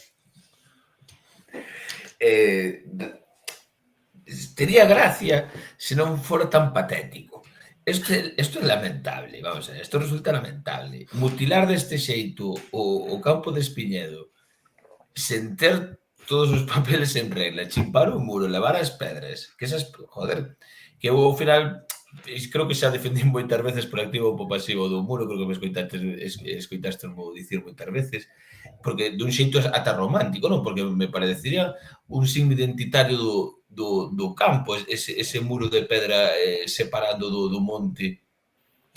Tería gracia se non fora tan patético. Isto é lamentable, vamos a ver, isto resulta lamentable. Mutilar deste xeito o campo de Espiñedo sen ter todos os papeles en regla, chimpar o muro, levar as pedras, que esas, joder, que eu ao final creo que xa defendín moitas veces por activo ou por pasivo do muro, creo que me escoitaste dicir moitas veces, porque dun xeito ata romántico, non? Porque me parecería un signo identitario do campo, ese muro de pedra separando do monte,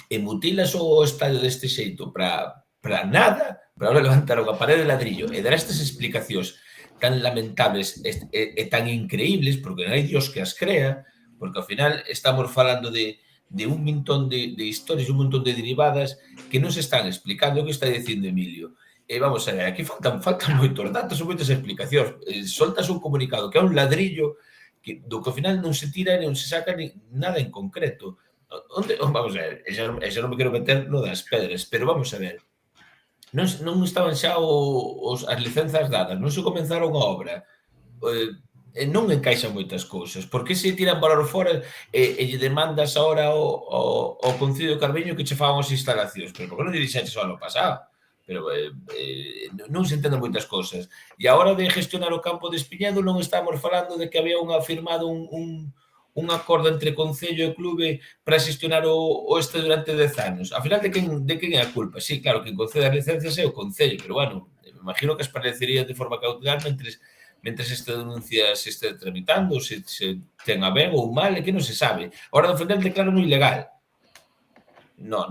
e mutilas o estadio deste xeito para nada, para ahora levantar unha parede de ladrillo e dar estas explicacións tan lamentables e tan increíbles, porque non hai Dios que as crea, porque ao final estamos falando de un montón de historias, un montón de derivadas que non se están explicando o que está dicindo Emilio. E vamos a ver, aquí faltan moitos datos, moitas explicacións. Soltas un comunicado que é un ladrillo do que ao final non se tira non se saca nada en concreto. Vamos a ver, xa non me quero meter no das pedras, pero vamos a ver, non estaban xa as licenzas dadas, non se comenzaron a obra, non encaixan moitas cousas. Por que se tiran valor fora e lle demandas ahora ao Concello de Carballiño que che fagan as instalacións? Pero por que non lle dixeches o ano pasado? Pero non se entenden moitas cousas. E a hora de gestionar o campo de Espiñedo non estamos falando de que había firmado un acordo entre Concello e Clube para xestionar o este durante 10 anos. Ao final, de quen é a culpa? Sí, claro, que concede as licencias é o Concello, pero, bueno, me imagino que as parecería de forma cautelar mentres esta denuncia se este tramitando, se ten a ben ou mal, é que non se sabe. A hora de ofender declaran ilegal. Non,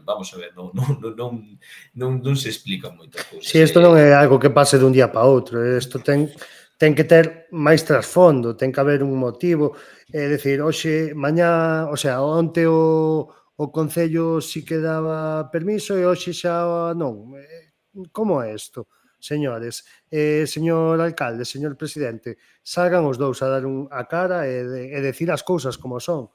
vamos a ver, non se explican moitas cousas. Si, isto non é algo que pase dun día para outro, isto ten que ter máis trasfondo, ten que haber un motivo, é dicir, hoxe, mañá, o sea, onte o Concello si que daba permiso e hoxe xa non. Como é isto, señores? Señor alcalde, señor presidente, salgan os dous a dar a cara e decir as cousas como son.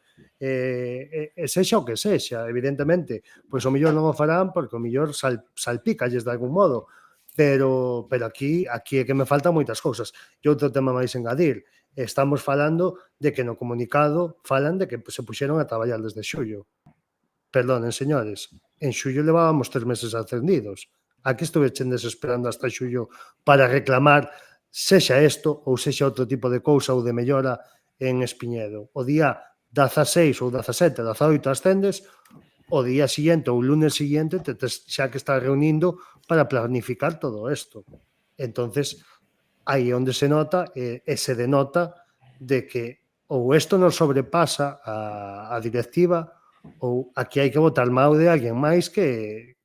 E sexa o que sexa, evidentemente, pois o mellor non o farán porque o mellor salpícalles de algún modo, pero aquí é que me faltan moitas cousas. E outro tema máis engadir, estamos falando de que no comunicado falan de que se puxeron a traballar desde xullo. Perdonen, señores, en xullo levábamos 3 meses ascendidos. Aquí estuvechendes esperando hasta xullo para reclamar sexa isto ou sexa outro tipo de cousa ou de mellora en Espiñedo. O día 16 ou 17, 18 ascendes, o día siguiente ou o lunes siguiente xa que estás reunindo para planificar todo isto. Entonces, aí onde se nota e se denota de que ou isto non sobrepasa a directiva ou aquí hai que botar mão de alguén máis que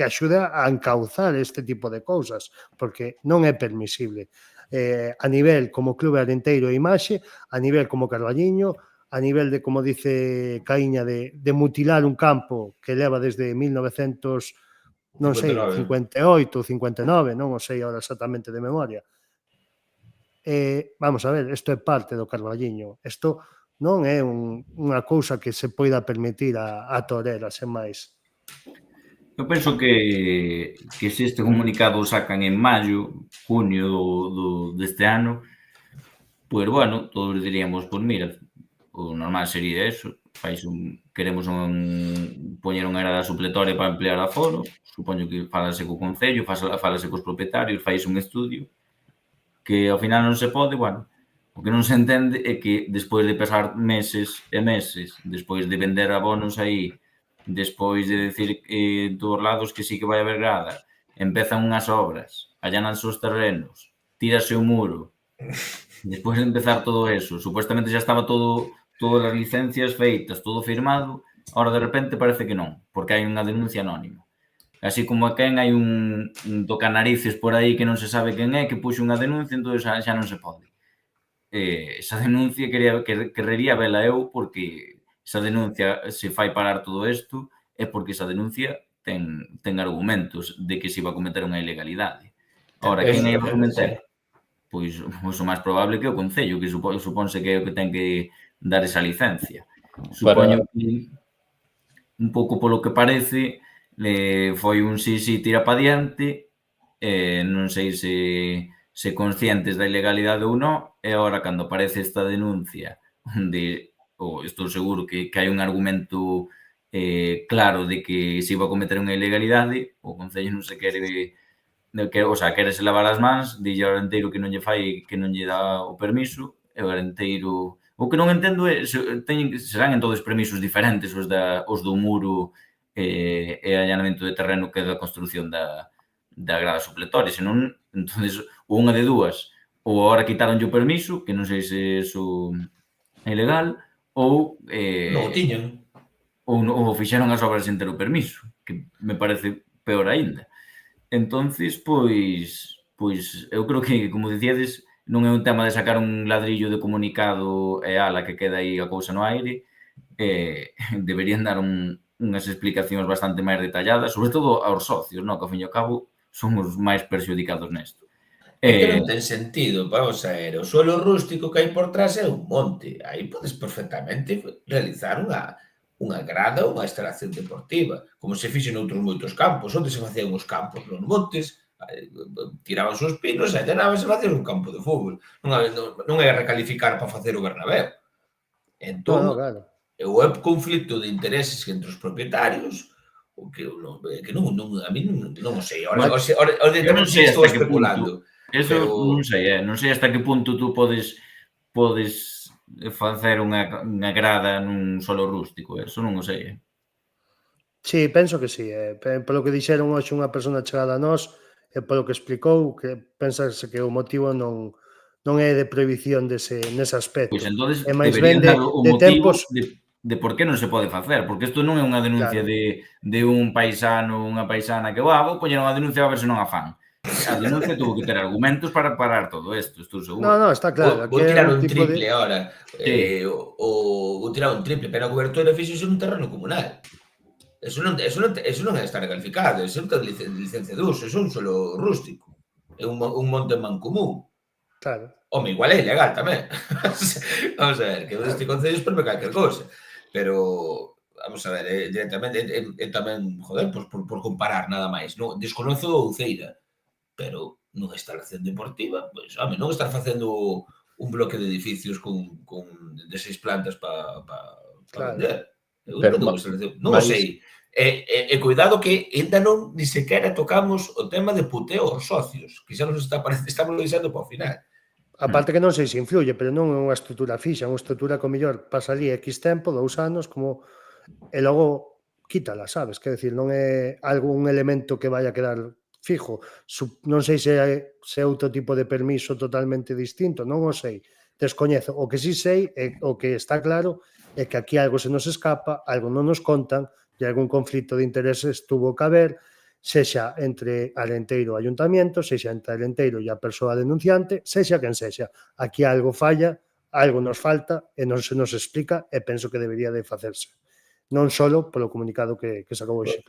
axude a encauzar este tipo de cousas, porque non é permisible. A nivel como Clube Arenteiro e Imaxe, a nivel como Carballiño, a nivel de, como dice Caíña, de mutilar un campo que leva desde 1900, non sei, 58 ou 59, non o sei ahora exactamente de memoria. Vamos a ver, isto é parte do Carballiño. Isto non é unha cousa que se poida permitir a torera, sen máis. Eu penso que se este comunicado o sacan en maio, junio deste ano, pois, bueno, todos diríamos, pois, mira, o normal sería eso, queremos poñer unha grada supletoria para ampliar aforo, supoño que falase co Concello, falase cos propietarios, fais un estudio, que ao final non se pode, bueno, o que non se entende é que despois de pasar meses e meses, despois de vender abonos aí, despois de decir en todos lados que sí que vai haber grada, empezan unhas obras, allananse os terrenos, tírase o muro, despois de empezar todo eso, supuestamente xa estaba todas as licencias feitas, todo firmado, ahora de repente parece que non, porque hai unha denuncia anónima. Así como a quen hai un tocanarices por aí que non se sabe quen é, que puxo unha denuncia, entón xa non se pode. Esa denuncia querrería vela eu, porque esa denuncia se fai parar todo isto é porque esa denuncia ten argumentos de que se iba a cometer unha ilegalidade. Ahora, quen é o cometer? Pois o máis probable que o Concello, que suponse que é o que ten que dar esa licencia. Supoño que un pouco polo que parece foi un sí tira pa diante, non sei se conscientes da ilegalidade ou non, e agora cando aparece esta denuncia onde estou seguro que hai un argumento claro de que se iba a cometer unha ilegalidade, o Concello non se quere, o sea, querese lavar as mans, dille ao Arenteiro que non lle fai, que non lle dá o permiso, e o Arenteiro... O que non entendo é, serán en todos permisos diferentes os do muro e allanamento de terreno que da construción da grada supletoria, senón, entonces, unha de dúas, ou agora quitaronlle o permiso, que non sei se iso é ilegal, ou... Non o tiñan. Ou fixeron as obras sen ter o permiso, que me parece peor aínda. Entonces, pois eu creo que, como dicíades, non é un tema de sacar un ladrillo de comunicado e ala que queda aí a cousa no aire, deberían dar unhas explicacións bastante máis detalladas, sobre todo aos socios, que ao fin e ao cabo son os máis perxudicados nesto. É que non ten sentido, vamos a ver, o suelo rústico que hai por trás é un monte, aí podes perfectamente realizar unha grada ou unha instalación deportiva, como se fixe noutros moitos campos, onde se facían os campos nos montes, tiraban os pinos e llenaban se facían un campo de fútbol. Non é recalificar para facer o Bernabéu. Entón, o conflito de intereses entre os propietarios, o que a mí non o sei. Ora non sei estou especulando. Eso non sei hasta que punto tú podes facer unha grada nun solo rústico, eso non o sei. Sí, penso que sí. Polo que dixeron hoxe unha persona chegada a nós, e polo que explicou, que pensase que o motivo non é de prohibición nese aspecto. Pois entonces deberían dar o motivo de por que non se pode facer, porque isto non é unha denuncia de un paisano ou unha paisana que vou poñer unha denuncia a ver se non a fan. A denuncia tuvo que ter argumentos para parar todo isto, estou seguro. Non, está claro. Vou tirar un triple ahora. Vou tirar un triple, pero a cobertura fixose nun terreno comunal. Eso non está recalificado, eso non ten licencia de uso, eso é un solo rústico. É un monte mancomún. Claro. Home, igual é ilegal tamén. Vamos a ver, que este concello esperme calquer cousa. Pero, vamos a ver, directamente, é tamén, joder, por comparar nada máis. Desconozo o Uceira, pero nunha instalación deportiva, pois, home, non estar facendo un bloque de edificios de 6 plantas para vender. Non o sei. E cuidado que ainda non ni sequera tocamos o tema de puteo aos socios, que xa nos estamos deixando para o final. Aparte que non sei se influye, pero non é unha estrutura fixa, unha estrutura que mellor pasa ali X tempo, 2 anos, como e logo quítala, sabes? Quer decir, non é algún elemento que vaya a quedar fijo. Non sei se é outro tipo de permiso totalmente distinto, non o sei. Descoñezo. O que sí sei, o que está claro, é que aquí algo se nos escapa, algo non nos contan, e algún conflito de intereses tuvo que haber, sexa entre Arenteiro e Ayuntamiento, sexa entre Arenteiro e a persoa denunciante, sexa quen sexa. Aquí algo falla, algo nos falta e non se nos explica e penso que debería de facerse. Non só polo comunicado que sacou hoxe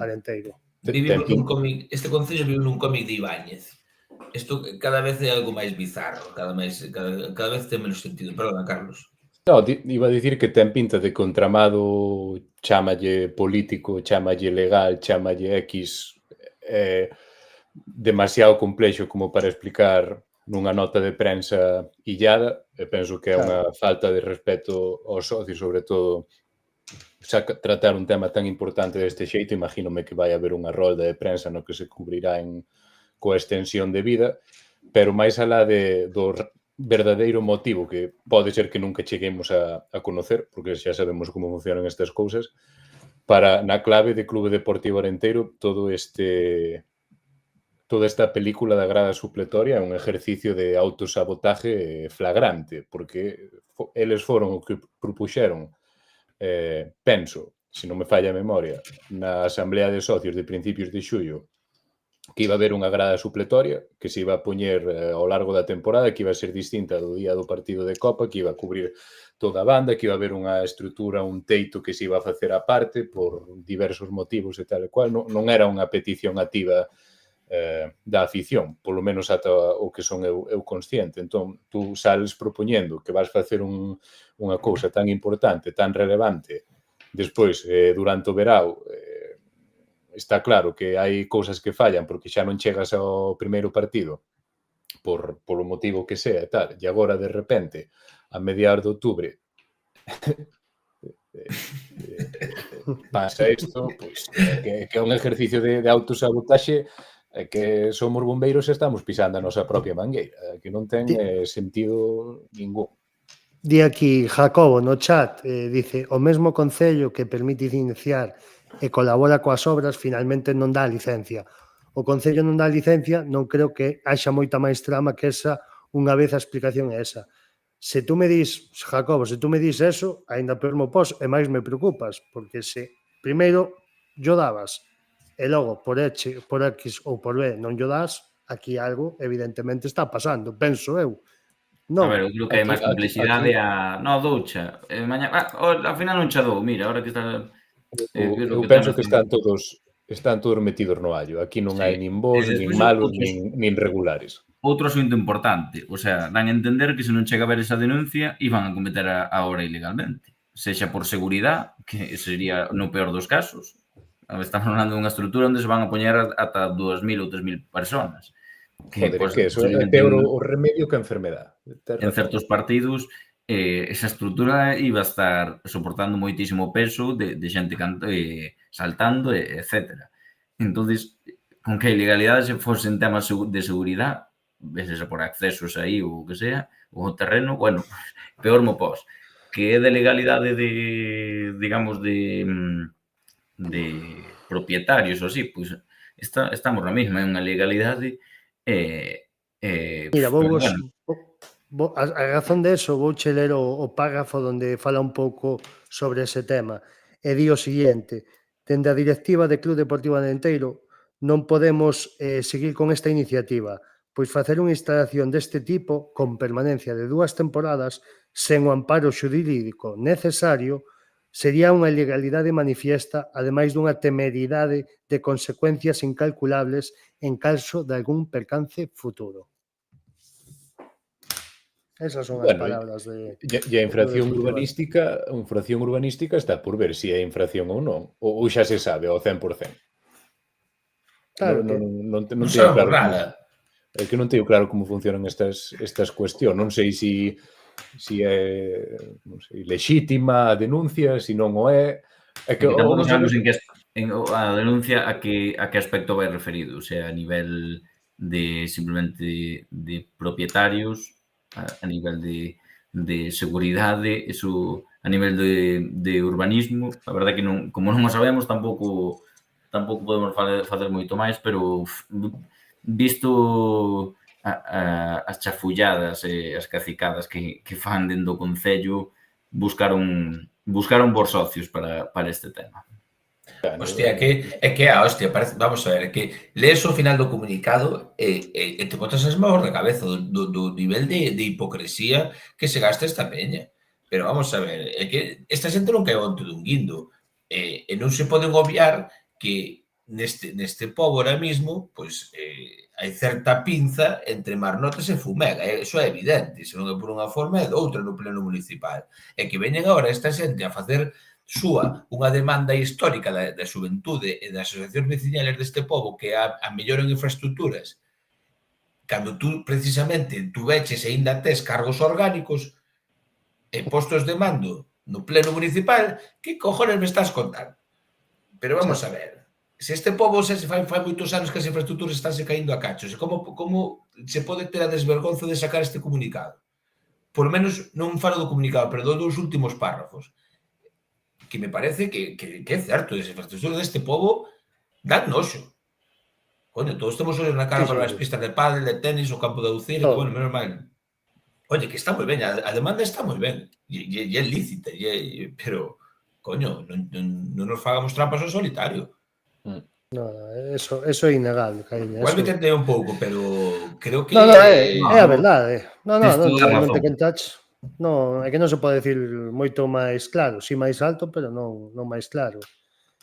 Arenteiro. Este concello vive nun cómic de Ibáñez. Isto cada vez é algo máis bizarro, cada vez ten menos sentido. Perdona, Carlos. No, iba a dicir que ten pinta de contramado, chámalle político, chámalle legal, chámalle X, demasiado complexo como para explicar nunha nota de prensa illada, e penso que é unha falta de respeto aos socios, sobre todo tratar un tema tan importante deste xeito. Imagínome que vai haber unha rolda de prensa no que se cubrirá coa extensión de vida, pero máis alá do verdadeiro motivo, que pode ser que nunca cheguemos a conocer, porque xa sabemos como funcionan estas cousas, para na clave de Clube Deportivo Arenteiro toda esta película da grada supletoria é un exercicio de autosabotaje flagrante, porque eles foron o que propuxeron, penso, se non me falla a memoria, na asamblea de socios de principios de xullo, que iba a haber unha grada supletoria que se iba a poñer ao largo da temporada, que iba a ser distinta do día do partido de Copa, que iba a cubrir toda a banda, que iba a haber unha estrutura, un teito que se iba a facer a parte por diversos motivos e tal e cual. Non era unha petición activa da afición, polo menos ata o que son eu consciente. Entón, tú sales propoñendo que vas facer unha cousa tan importante, tan relevante, despois, durante o verao, está claro que hai cousas que fallan porque xa non chegas ao primeiro partido polo motivo que sea e tal, e agora de repente a mediados de outubro pasa isto, pois, que é un exercicio de autosabotaxe, que somos bombeiros e estamos pisando a nosa propia mangueira, que non ten sentido ningún. Di aquí Jacobo no chat, dice, o mesmo concello que permite iniciar e colabora coas obras finalmente non dá licencia. O concello non dá licencia, non creo que haxa moita máis trama que esa, unha vez a explicación é esa. Se tú me dis, Jacobo, se tú me dis eso, ainda peor mo pos e máis me preocupas, porque se primeiro yo dabas e logo por X ou por B non yo das, aquí algo evidentemente está pasando, penso eu. A ver, eu creo que hai máis complexidade no, doucha. Mañá, ao final non xa dou, mira, ahora que está... Eu penso que están todos metidos no allo. Aquí non hai nin bons, nin malos, nin regulares. Outro asunto importante, o sea, dan a entender que se non chega a ver esa denuncia iban a cometer a obra ilegalmente. Sexa por seguridade, que sería no peor dos casos. Estamos falando dunha estrutura onde se van a poñer ata 2.000 ou 3.000 personas. Joder, que eso é peor o remedio que a enfermedade. En certos partidos, esa estrutura iba a estar soportando moitísimo peso de xente saltando, etc. Entonces, con que a ilegalidade se fosen temas de seguridade, veses por accesos aí ou o que sea, ou o terreno, bueno, peor mo pos. Que é de legalidade de, digamos, de propietarios ou así, pois estamos na mesma, é unha legalidade. Mira, a razón de eso, vouche ler o párrafo onde fala un pouco sobre ese tema. E di o seguinte: dende a directiva de Club Deportivo Arenteiro non podemos seguir con esta iniciativa, pois facer unha instalación deste tipo con permanencia de 2 temporadas sen o amparo xurídico necesario sería unha ilegalidade manifiesta, ademais dunha temeridade de consecuencias incalculables en caso de algún percance futuro. Esas son as palabras de... E a infracción urbanística está por ver se é infracción ou non, ou xa se sabe ao 100%. Claro que... Non teño claro nada. É que non teño claro como funcionan estas cuestións. Non sei se é lexítima a denuncia, se non o é. É que tampouco sabemos a denuncia a que aspecto vai referido, o sea, a nivel de simplemente de propietarios, a nivel de seguridade, eso a nivel de urbanismo. A verdade que non, como non o sabemos, tampouco podemos facer moito máis, pero visto as chafulladas e as cacicadas que fan dentro do concello, buscaron bons socios para este tema. Hostia, é que a hostia, parece, vamos a ver, que lees o final do comunicado e te botas as mãos na cabeza do nivel de hipocresía que se gasta esta peña. Pero vamos a ver, é que esta xente non cae onto dun guindo e non se poden obviar que neste pobo ahora mismo, pois hai certa pinza entre Marnotas e Fumega, eso é evidente, se non é por unha forma é doutra no pleno municipal. E que veñen agora esta xente a facer unha demanda histórica da xuventude e das asociacións veciñales deste pobo que a melloren infraestructuras cando tú precisamente tú veches e ainda tes cargos orgánicos e postos de mando no pleno municipal, que cojones me estás contando? Pero vamos a ver, se este pobo se fai moitos anos que as infraestructuras estánse caindo a cachos, e como se pode ter a desvergonzo de sacar este comunicado? Por lo menos non falo do comunicado, pero dos últimos párrafos, que me parece que é certo, as infraestructuras deste pobo dan noxo. Coño, todos temos ollos na cara para as pistas de pádel, de tenis, o campo de Ucir, que, bueno, menos mal. Oye, que está moi ben, a demanda está moi ben, e é lícita, pero, coño, non nos fagamos trampas ao solitario. No, eso é innegable, cariño. Igual me tentei un pouco, pero creo que... No, é a verdade. No, razón. realmente que taches. No, é que non se pode decir moito máis claro, si máis alto, pero non máis claro.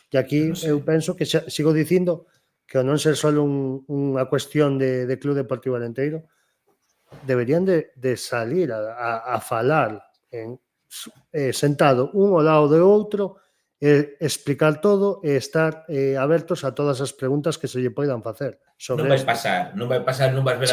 E aquí eu penso que sigo dicindo que ao non ser só unha cuestión de Club Deportivo Arenteiro, deberían de salir a falar sentado un ao lado do outro, explicar todo e estar abertos a todas as preguntas que se lle poidan facer sobre non vai pasar, non vas ver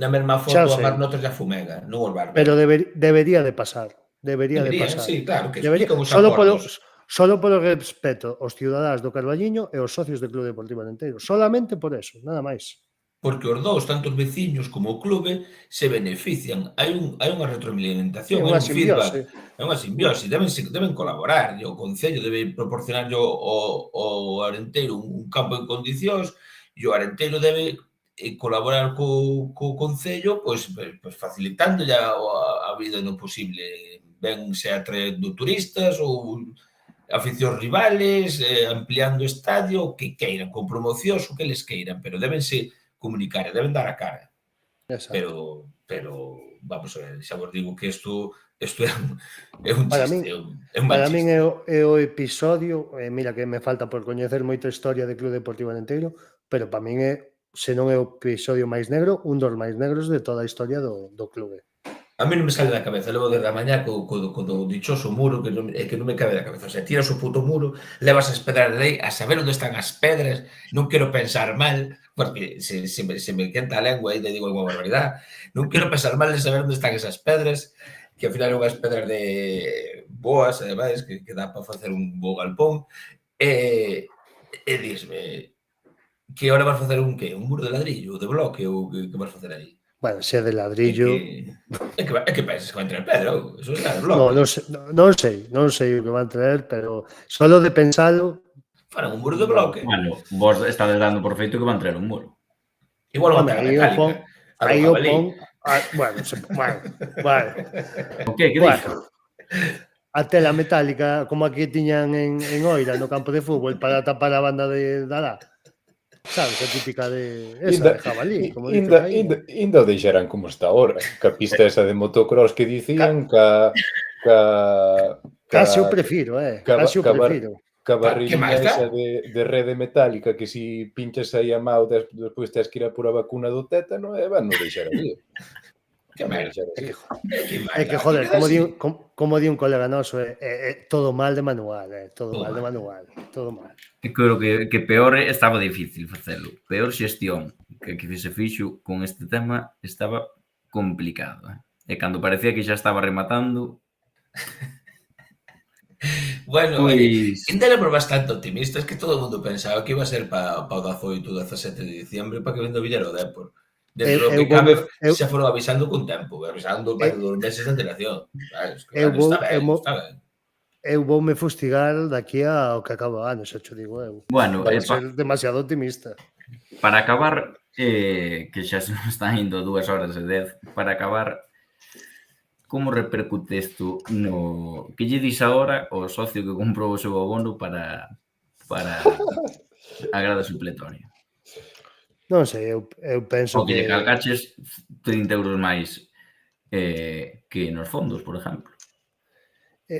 na mesma foto a Marnotos e a Fumega, non os vas ver. Pero debería de pasar. Debería de pasar. Sí, claro, que explican os acordos. Solo polo respeto aos cidadáns do Carballiño e aos socios do Club Deportivo Arenteiro. Solamente por eso, nada máis. Porque os dous, tanto os veciños como o clube, se benefician. Hai unha retroalimentación, hai un feedback, é unha simbiose, deben colaborar, e o Concello debe proporcionar ao Arenteiro un campo en condicións, e o Arenteiro debe colaborar co Concello, pois facilitando a vida no posible, ben sea traendo turistas ou aficións rivales, ampliando o estadio, o que queiran, con promocións, o que les queiran, pero débense comunicar, deben dar a cara. Pero vamos a ver, xa vos digo que isto é un chiste, é un mal chiste. Para min é o episodio, mira que me falta por coñecer moita historia de Club Deportivo Arenteiro, pero para min é, se non é o episodio máis negro, un dos máis negros de toda a historia do clube. A mí non me sale da cabeza, levo desde a mañá co dichoso muro que non me cabe da cabeza. O sea, tiras o puto muro, levas as pedras de aí, a saber onde están as pedras, non quero pensar mal, porque se me quenta a lengua e te digo unha barbaridade, non quero pensar mal de saber onde están esas pedras, que ao final son unhas pedras de boas, ademais, que dá para facer un bo galpón, e disme, que ahora vas facer un que? Un muro de ladrillo, de bloque, ou que vas facer aí? Bueno, se é de ladrillo... É que pensas que van traer pedra, eso é de bloque. Non sei o que van traer, pero solo de pensalo... Farán un muro de bloque. Bueno, vos estades dando por feito que van traer un muro. Igual van traer metálica. Aí o pon... Bueno. O que dixo? A tela metálica, como aquí tiñan en Oira, no campo de fútbol, para tapar a banda de Dalá. Sabes, a típica de jabalí, como dicen aí. Ainda o deixarán como está ahora, ca pista esa de motocross que dicían, Casi o prefiro, casi o prefiro. Ca barrilina esa de rede metálica que si pinchas aí a mao despois tens que ir a pura vacuna do tétano e van non deixar aí. É que, joder, como di un colega noso, é todo mal de manual, todo mal. Creo que peor estaba difícil facelo. Peor xestión que se fixo con este tema estaba complicado. E cando parecía que xa estaba rematando... Bueno, ainda éramos bastante optimistas, que todo o mundo pensaba que iba a ser para o 18 ou 17 de diciembre para que vendo Villero Depor. Dentro do que cabe, xa foron avisando con tempo, avisando para 2 meses de antelación. Está ben. Eu voume fustigar daqui ao que acaba o ano, xa te digo eu. Bueno, vai ser demasiado optimista. Para acabar, que xa se nos están indo 2 horas e 10, para acabar, como repercute isto no... Que lle dis agora ao socio que comprou o seu abono para a grada supletoria? Non sei, eu penso que... O que lle calcaches 30 euros máis que nos fondos, por exemplo.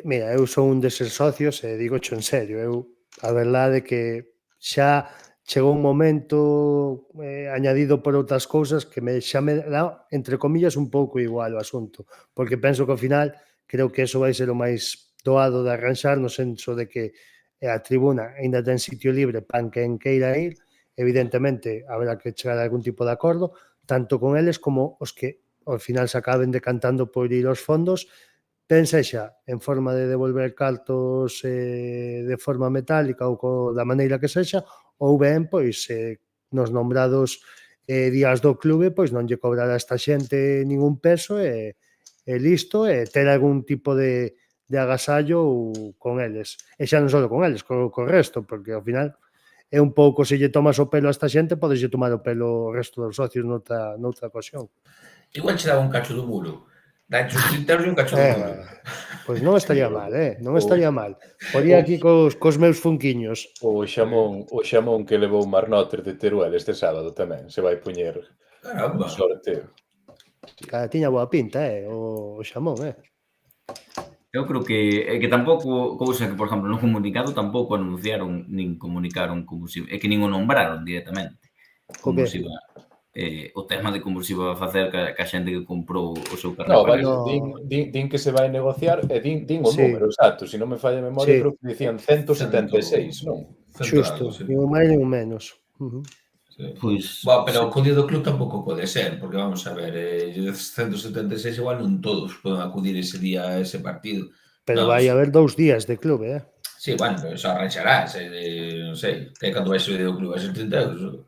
Mira, eu sou un deses socios e digo xo en serio. A verdade é que xa chegou un momento añadido por outras cousas que xa me dá, entre comillas, un pouco igual o asunto. Porque penso que ao final creo que eso vai ser o máis doado de arranxar no senso de que a tribuna ainda ten sitio libre para quen queira ir evidentemente haberá que chegar a algún tipo de acordo, tanto con eles como os que ao final se acaben decantando por ir aos fondos, ten sexa en forma de devolver cartos de forma metálica ou da maneira que sexa, ou ben, pois, nos nombrados días do clube, pois non lle cobrar a esta xente ningún peso e listo, e ter algún tipo de agasallo con eles. E xa non só con eles, co resto, porque ao final é un pouco, se lle tomas o pelo a esta xente, podes lle tomar o pelo ao resto dos socios noutra ocasión. Igual che daba un cacho do mulo. Dacho os 30 euros e un cacho do mulo. Pois non estaría mal, non estaría mal. Poría aquí cos meus funquiños. O xamón que levou Marnoter de Teruel este sábado tamén se vai poñer Caramba. sorteo. Cada tiña boa pinta, o xamón, Eu creo que tampouco, cousa que, por exemplo, no comunicado tampouco anunciaron nin comunicaron como se... É que nin o nombraron directamente. Como se iba... o tema de como se iba a facer ca xente que comprou o seu carné. No, vale, din que se vai negociar e din o número exacto. Se non me falla a memoria, creo que dicían 176, non? Xusto, nin un máis nin un menos. Pois, pero o código do club tampouco pode ser, porque vamos a ver, 176 igual non todos poden acudir ese día a ese partido. Pero vai haber 2 días de clube, Sí, bueno, eso arranxarás, non sei, que cando vai ser o club, vai ser 30 euros.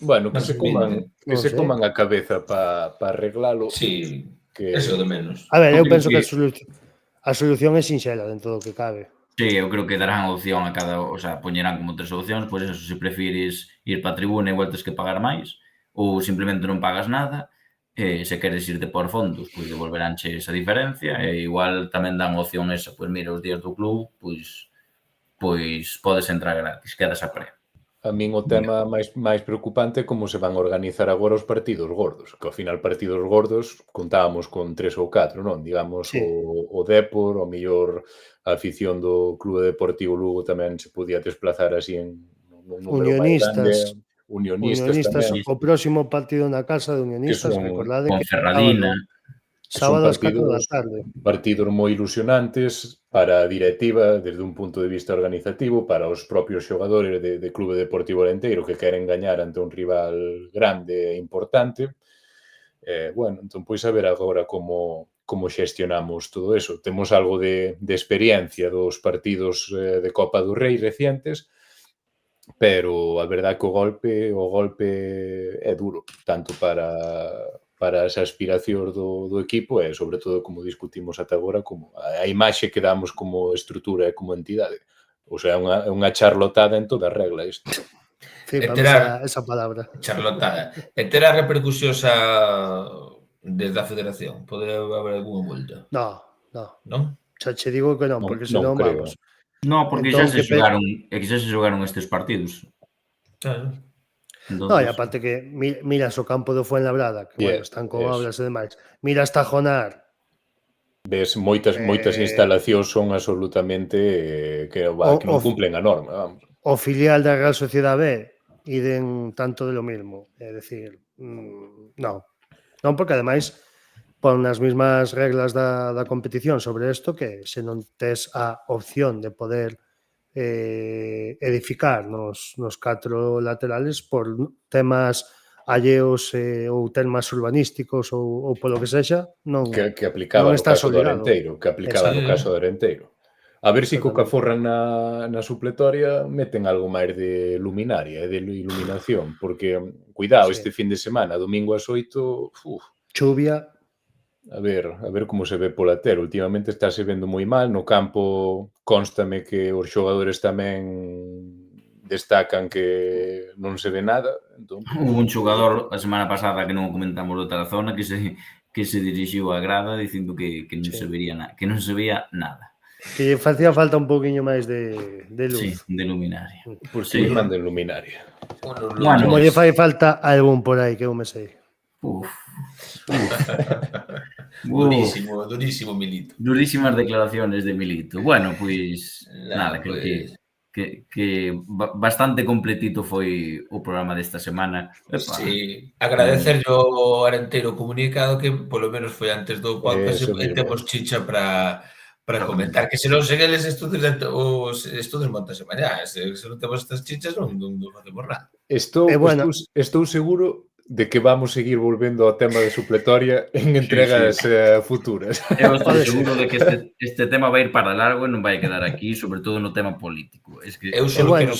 Bueno, que se coman a cabeza para arreglalo. Sí, eso de menos. A ver, eu penso que a solución é sinxela dentro do que cabe. Sí, eu creo que darán opción a cada... O sea, poñerán como 3 opcións, pois eso, se prefires ir para a tribuna igual tes que pagar máis, ou simplemente non pagas nada, se queres irte por fondos, pois devolveránche esa diferencia, e igual tamén dan opción esa, pois mira, os días do club, pois podes entrar gratis, quedas a pre. A min o tema máis preocupante é como se van a organizar agora os partidos gordos, que ao final partidos gordos contábamos con 3 ou 4, non? Digamos, o Depor, o mellor a afición do Clube Deportivo Lugo tamén se podía desplazar así en un número máis grande. Unionistas tamén. O próximo partido na casa de Unionistas, recordade que Ponferradina. Sábado ás 4 da tarde. Partidos moi ilusionantes para a directiva desde un punto de vista organizativo, para os propios xogadores de Clube Deportivo Arenteiro que queren gañar ante un rival grande e importante. Bueno, entón, pois a ver agora como xestionamos todo eso. Temos algo de experiencia dos partidos de Copa do Rei recientes, pero a verdade que o golpe é duro, tanto para as aspiracións do equipo e, sobre todo, como discutimos ata agora, como a imaxe que damos como estrutura e como entidade. O sea, é unha charlotada en toda regla isto. Flipamos esa palabra. Charlotada. E terá repercusións desde a federación? Pode haber algunha volta? No. Non? Xa che digo que non, porque senón vamos. No, porque xa se xogaron estes partidos. Claro. No, e aparte que miras o campo do Fuenlabrada, que bueno, están con obras e demais. Miras Tajonar. Ves, moitas instalacións son absolutamente que non cumplen a norma, vamos. O filial da Real Sociedade B iden tanto de lo mismo, é dicir, non, porque ademais pon as mesmas reglas da competición sobre isto que se non tes a opción de poder edificar nos 4 laterales por temas alleos ou temas urbanísticos ou polo que sexa, non que aplicaba no caso do Arenteiro, no caso do Arenteiro. A ver se coca forran na supletoria meten algo máis de luminaria e de iluminación, porque, cuidado, este fin de semana, domingo ás 8, chuvia. A ver como se ve pola tele. Últimamente estáse vendo moi mal. No campo constame que os xogadores tamén destacan que non se ve nada. Entón, hubo un xogador a semana pasada que non comentamos do Tarazona que se dirixiu á grada dicindo que non se veía nada, que non se veía nada. Que facía falta un poquinho máis de luz. Sí, de luminaria. Por si manden luminaria. Como lle fai falta algún por aí que eu me sei. Durísimo Milito. Durísimas declaraciones de Milito. Bueno, pois nada, creo que bastante completito foi o programa desta semana. Sí, agradecerlle ao Arenteiro comunicado que polo menos foi antes do podcast e temos chicha para para comentar que se non seguen os estudos montanse mañá. Se non temos estas chichas non facemos nada. Estou bueno. seguro de que vamos seguir volvendo ao tema de supletoria en entregas futuras. Eu estou seguro de que este tema vai ir para largo e non vai quedar aquí, sobre todo no tema político. Es que Eu só quero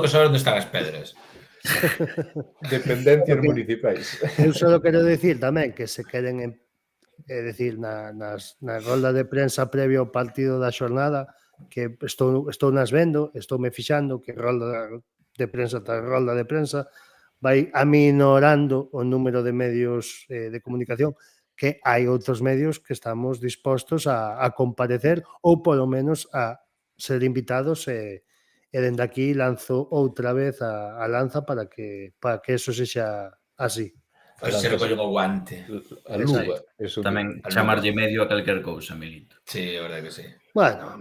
saber onde están as pedras. Dependencias municipais. Eu só quero decir tamén que se queren, é dicir, nas roldas de prensa previo ao partido da xornada, que estou nas vendo, estou me fixando que rolda de prensa tras rolda de prensa vai aminorando o número de medios de comunicación, que hai outros medios que estamos dispostos a comparecer ou polo menos a ser invitados e dende aquí lanzo outra vez a lanza para que eso sexa así. Pois se recollen o guante. A luva. tamén chamarlle medio a calquer cousa, Milito. Sí, a verdade que sí. Bueno.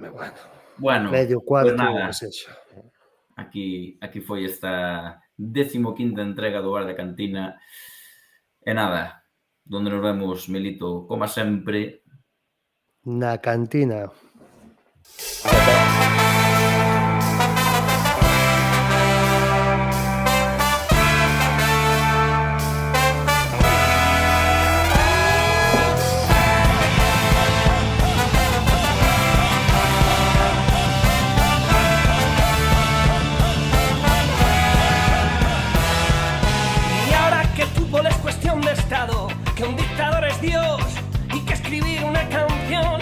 Bueno, Medio cuarto, pues nada. que sexa. Aquí foi esta 15ª entrega do Bar da Cantina. E nada, donde nos vemos, Milito, como sempre. Na cantina. Y ahora que el fútbol es cuestión de estado, que un dictador es Dios y que escribir una canción